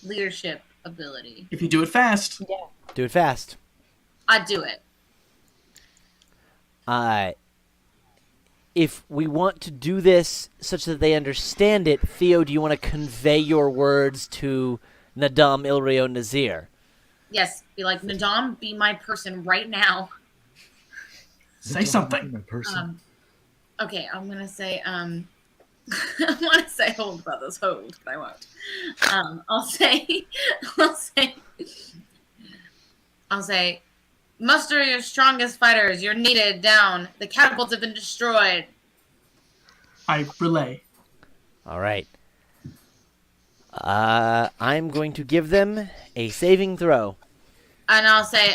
leadership ability? If you do it fast, Yeah. Do it fast. I'd do it. If we want to do this such that they understand it, Theo, do you want to convey your words to Nadam Ilrio Nazir? Yes, be like, Nadam, be my person right now. say something. My person. Okay, I'm gonna say, I want to say hold about this hold, but I won't. I'll say, muster your strongest fighters. You're needed down. The catapults have been destroyed. I relay. All right. I'm going to give them a saving throw. And I'll say,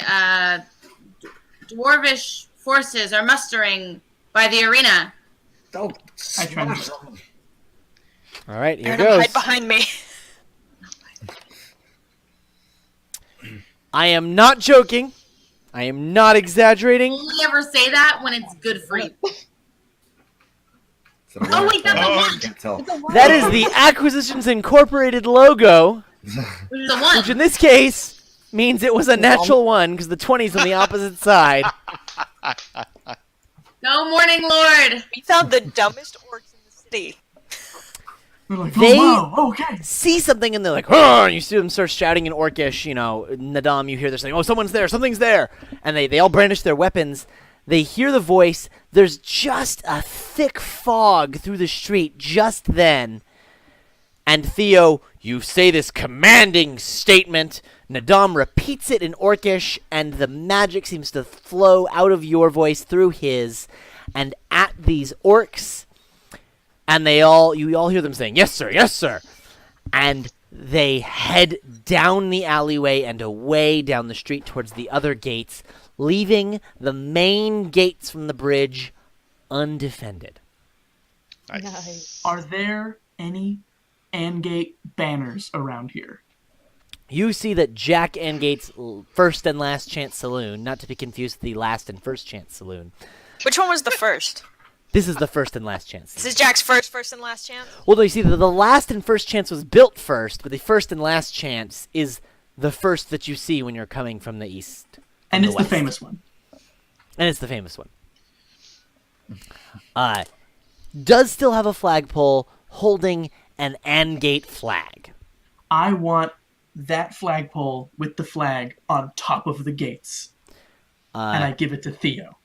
dwarvish forces are mustering by the arena. Oh, I try not smash to. them. All right, here Burnham, goes. hide behind me. I am not joking. I am not exaggerating. Only ever say that when it's good for you. Is that a Oh, one? wait, that's a I one. can't tell. That is the Acquisitions Incorporated logo, Which is a one. which in this case means it was a natural one because the 20's on the opposite side. No, Morning Lord. We found the dumbest orcs in the city. They're like, They- oh, wow, okay. See something and they're like, "Arr!" And you see them start shouting in Orcish, Nadam, you hear they're saying, oh, someone's there, something's there. And they all brandish their weapons. They hear the voice. There's just a thick fog through the street just then. And Theo, you say this commanding statement. Nadam repeats it in Orcish, and the magic seems to flow out of your voice through his. And at these orcs, and you all hear them saying, yes, sir, yes, sir. And they head down the alleyway and away down the street towards the other gates, leaving the main gates from the bridge undefended. Nice. Are there any Angate banners around here? You see that Jack Angate's first and last chance saloon, not to be confused with the last and first chance saloon. Which one was the first? This is the first and last chance. This is Jack's first and last chance? Well, no, you see, the last and first chance was built first, but the first and last chance is the first that you see when you're coming from the east. And the it's the west. famous one. And it's the famous one. Does still have a flagpole holding an Angate flag. I want that flagpole with the flag on top of the gates. And I give it to Theo.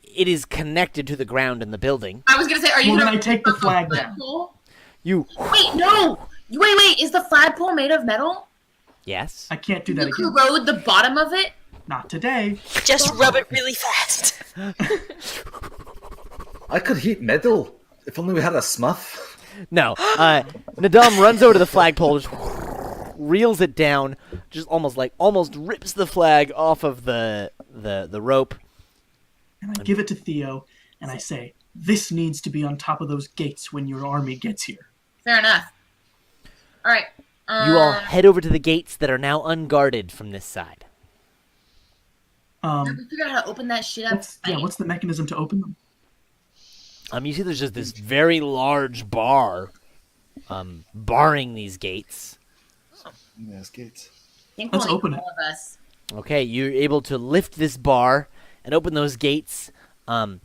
It is connected to the ground in the building. I was gonna say, are you Well, then gonna I take the flag down. flagpole? You, Wait, no. Wait. Is the flagpole made of metal? yes? I can't do that You again. corrode the bottom of it. Not today. Just rub it really fast. I could heat metal. If only we had a smuff. No. Nadam runs over to the flagpole, just reels it down, just almost rips the flag off of the rope. And I give it to Theo, and I say, this needs to be on top of those gates when your army gets here. Fair enough. All right. You all head over to the gates that are now unguarded from this side. Have we figured out how to open that shit up? What's the mechanism to open them? You see there's just this very large bar barring these gates. Yes, gates. I think Let's we'll need open it. all of us. Okay, you're able to lift this bar and open those gates. On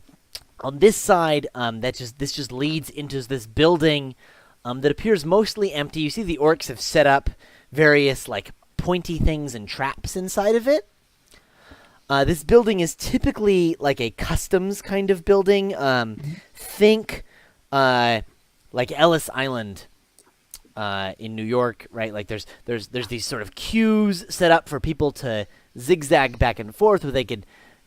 this side, this just leads into this building that appears mostly empty. You see the orcs have set up various pointy things and traps inside of it. This building is typically like a customs kind of building. Think like Ellis Island in New York, right? Like there's these sort of queues set up for people to zigzag back and forth, where they could.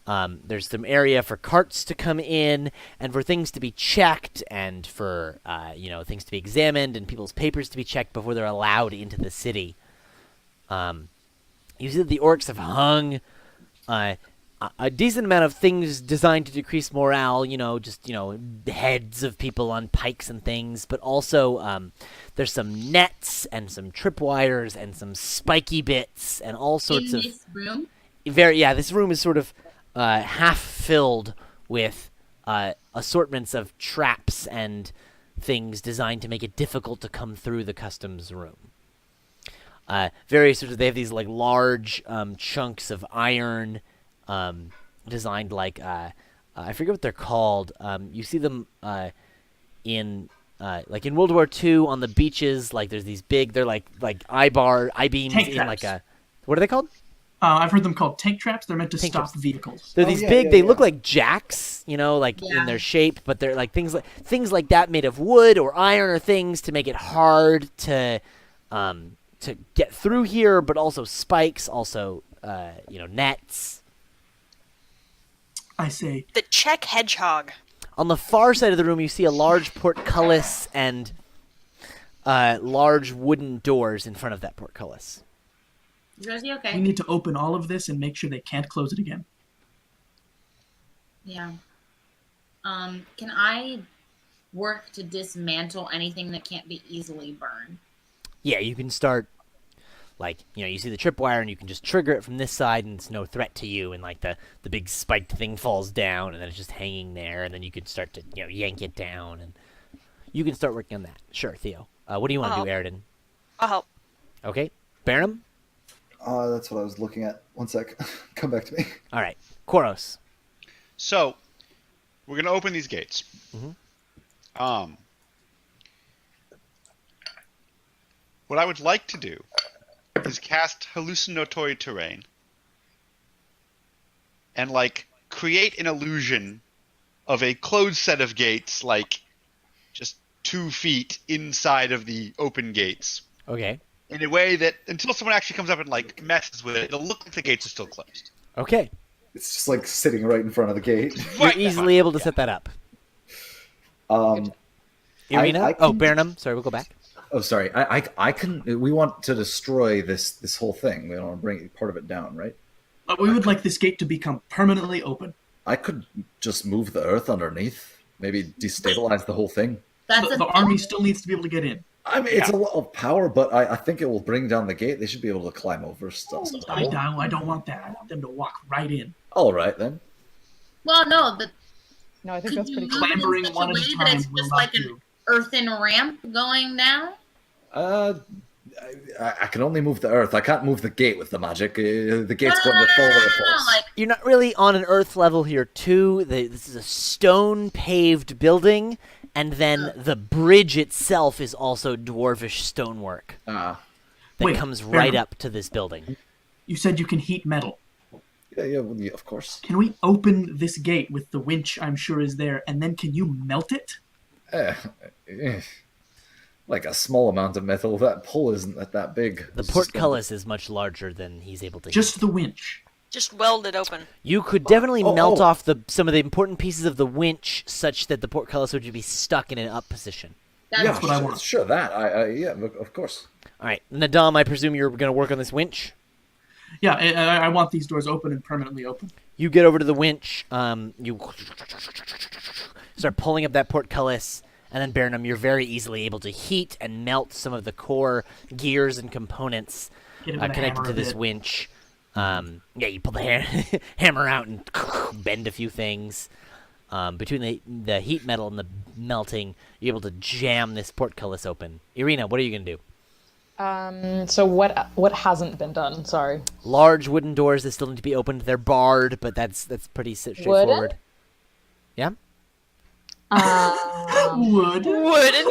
There's some area for carts to come in, and for things to be checked, and for things to be examined, and people's papers to be checked before they're allowed into the city. You see that the orcs have hung a decent amount of things designed to decrease morale. Heads of people on pikes and things, but also there's some nets and some tripwires and some spiky bits and all sorts In of. this room? This room is sort of half filled with assortments of traps and things designed to make it difficult to come through the customs room. They have these large chunks of iron designed I forget what they're called. You see them in World War II on the beaches. There's these big, they're like I beams Tank in traps. what are they called? I've heard them called tank traps. They're meant to Tank stop traps. vehicles. They're Oh, these yeah, big. yeah, They yeah. look like jacks, like Yeah. in their shape, but they're like things like that made of wood or iron or things to make it hard to get through here. But also spikes, also nets. I say, The Czech hedgehog. On the far side of the room, you see a large portcullis and large wooden doors in front of that portcullis. Rosie, we okay. need to open all of this and make sure they can't close it again. Yeah. Can I work to dismantle anything that can't be easily burned? Yeah, you can start, you see the tripwire, and you can just trigger it from this side, and it's no threat to you, and, the big spiked thing falls down, and then it's just hanging there, and then you can start to, yank it down, and you can start working on that. Sure, Theo. What do you want to do, Aridin? I'll help. Okay. Barnum? That's what I was looking at. One sec. Come back to me. All right. Koros. So, we're going to open these gates. What I would like to do is cast hallucinatory terrain and, create an illusion of a closed set of gates, just 2 feet inside of the open gates. Okay. In a way that, until someone actually comes up and, messes with it, it'll look like the gates are still closed. Okay. It's just like sitting right in front of the gate. You're easily able to set that up. Irina? I can- Barnum. Sorry, we'll go back. Oh, sorry. I can. We want to destroy this whole thing. We don't want to bring part of it down, right? But we would like this gate to become permanently open. I could just move the earth underneath. Maybe destabilize the whole thing. That's The army still needs to be able to get in. I mean, it's a lot of power, but I think it will bring down the gate. They should be able to climb over stuff. I don't want that. I want them to walk right in. All right, then. Well, no, No, I think could that's you pretty move cool. it in Clambering such a one at way a that time it's will just not like an do. earthen ramp going down? I can only move the earth. I can't move the gate with the magic. The gate's going to fall where it falls. Like, You're not really on an earth level here, too. This is a stone-paved building, and then the bridge itself is also dwarvish stonework that Wait, comes right Barnum. up to this building. You said you can heat metal. Yeah, of course. Can we open this gate with the winch I'm sure is there, and then can you melt it? Like a small amount of metal. That pull isn't that big. The It's just portcullis is much larger than he's able to. Just the winch. Just weld it open. You could definitely melt oh. off some of the important pieces of the winch, such that the portcullis would be stuck in an up position. That's what I want. Sure, that. Yeah, of course. All right, Nadam, I presume you're going to work on this winch. Yeah, I want these doors open and permanently open. You get over to the winch. You start pulling up that portcullis, and then Barnum, you're very easily able to heat and melt some of the core gears and components Hit it with a connected hammer to a this bit. winch. You pull the hammer out and bend a few things. Between the heat metal and the melting, you're able to jam this portcullis open. Irina, what are you going to do? So what hasn't been done? Sorry. Large wooden doors that still need to be opened. They're barred, but that's pretty straightforward. Yeah? Wood. Wooden.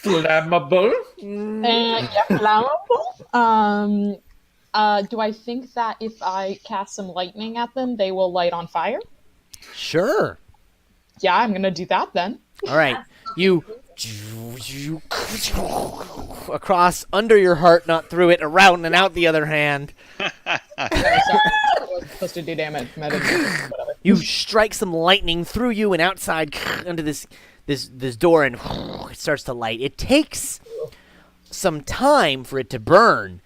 Flammable. Yeah, flammable. Do I think that if I cast some lightning at them, they will light on fire? Sure. Yeah, I'm gonna do that then. All right. You across under your heart, not through it, around and out the other hand. Sorry, I wasn't supposed to do damage. Whatever. You strike some lightning through you and outside under this door, and it starts to light. It takes some time for it to burn,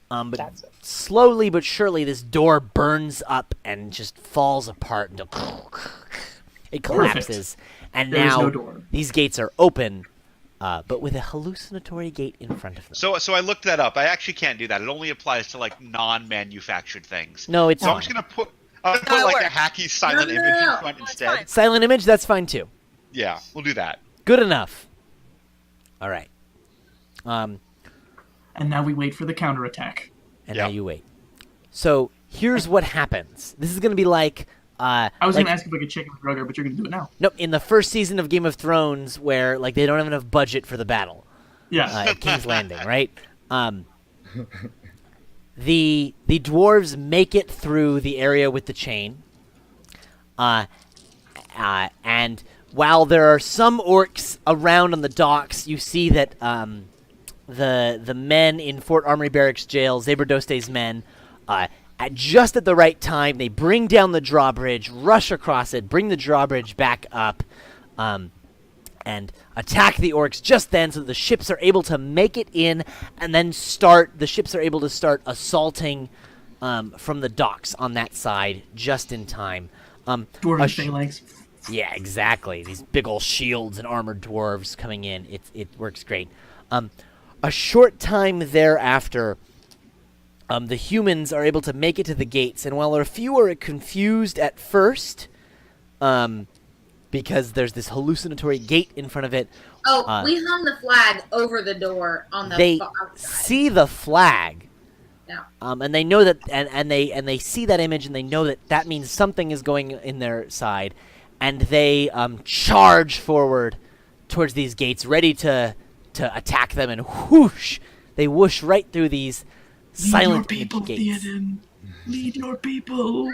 but That's it. slowly but surely this door burns up and just falls apart until it collapses. And There is now no door. these gates are open, but with a hallucinatory gate in front of them. So I looked that up. I actually can't do that. It only applies to non-manufactured things. No, it's So I'm fine. just gonna put a works. hacky silent No, image in no. front No, it's instead. fine. Silent image, that's fine too. Yeah, we'll do that. Good enough. All right. And now we wait for the counterattack. And Yeah. now you wait. So here's what happens. This is going to be like... I was going to ask if I could check with Rugger, but you're going to do it now. No, in the first season of Game of Thrones, where they don't have enough budget for the battle Yeah. at King's Landing, right? The dwarves make it through the area with the chain. And while there are some orcs around on the docks, you see that the men in Fort Armory Barracks jail, Zaberdoste's men, just at the right time, they bring down the drawbridge, rush across it, bring the drawbridge back up, and attack the orcs just then, so that the ships are able to make it in, and then the ships are able to start assaulting from the docks on that side just in time. Dwarven phalanx. Yeah, exactly. These big old shields and armored dwarves coming in. It works great. A short time thereafter, the humans are able to make it to the gates, and while a few are confused at first, because there's this hallucinatory gate in front of it. Oh, we hung the flag over the door on the They outside. see the flag. Yeah. And they know that, and they see that image, and they know that means something is going in their side, and they charge forward towards these gates, ready to attack them, and whoosh, they whoosh right through these silent Lead your people, gates. Theoden. Lead your people.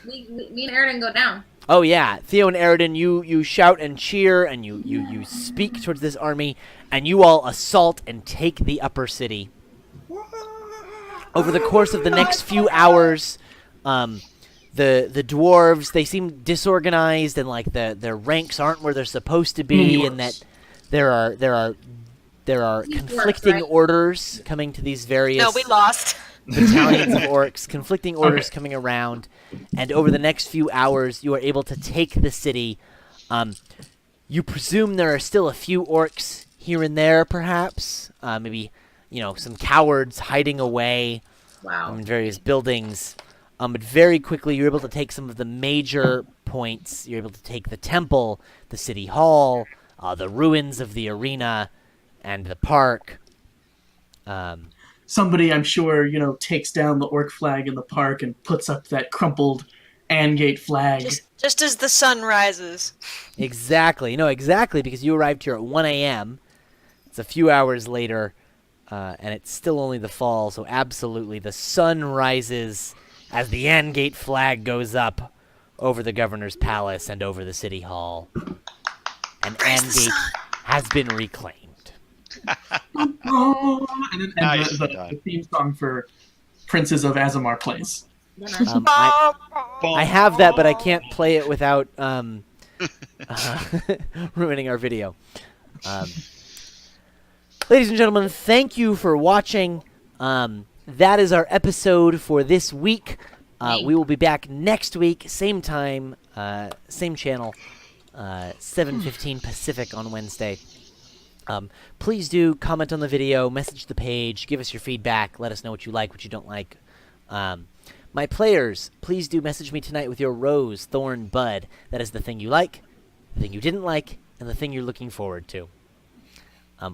Me and Aaron go down. Oh yeah, Theo and Eridan, you shout and cheer, and you speak towards this army, and you all assault and take the upper city. Over the course of the next few hours, the dwarves, they seem disorganized, and like their ranks aren't where they're supposed to be, and that there are conflicting right? orders coming to these various No, we lost. battalions of orcs, conflicting orders coming around, and over the next few hours, you are able to take the city. You presume there are still a few orcs here and there, perhaps, maybe some cowards hiding away Wow. in various buildings. But very quickly, you're able to take some of the major points. You're able to take the temple, the city hall, the ruins of the arena, and the park. Somebody, I'm sure, takes down the orc flag in the park and puts up that crumpled Angate flag. Just as the sun rises. Exactly. No, exactly, because you arrived here at 1 a.m. It's a few hours later, and it's still only the fall, so absolutely the sun rises as the Angate flag goes up over the governor's palace and over the city hall. And Angate has been reclaimed. And Nice. the theme song for Princes of Azemar plays. I have that, but I can't play it without ruining our video. Ladies and gentlemen, thank you for watching. That is our episode for this week. We will be back next week, same time, same channel, 7:15 Pacific on Wednesday. Please do comment on the video, message the page, give us your feedback, let us know what you like, what you don't like. My players, please do message me tonight with your rose, thorn, bud. That is the thing you like, the thing you didn't like, and the thing you're looking forward to.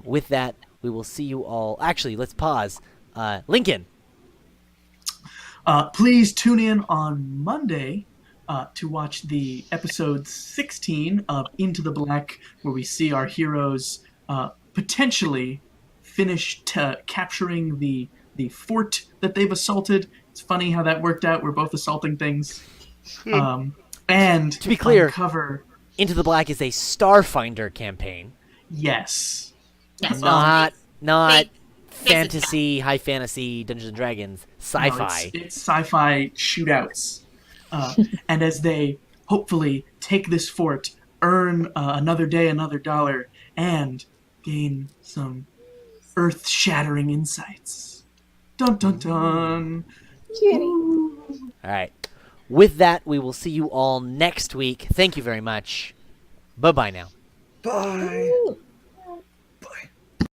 With that, we will see you all. Actually, let's pause. Lincoln. Please tune in on Monday to watch the episode 16 of Into the Black, where we see our heroes potentially finish capturing the fort that they've assaulted. It's funny how that worked out. We're both assaulting things. And To be clear, uncover... Into the Black is a Starfinder campaign, Yes. Yes, not Fake- fantasy, high fantasy, Dungeons and Dragons, No, sci-fi. it's sci-fi shootouts. And as they hopefully take this fort, earn another day, another dollar, and gain some earth-shattering insights. Dun dun dun. All right. With that, we will see you all next week. Thank you very much. Bye-bye now. Bye.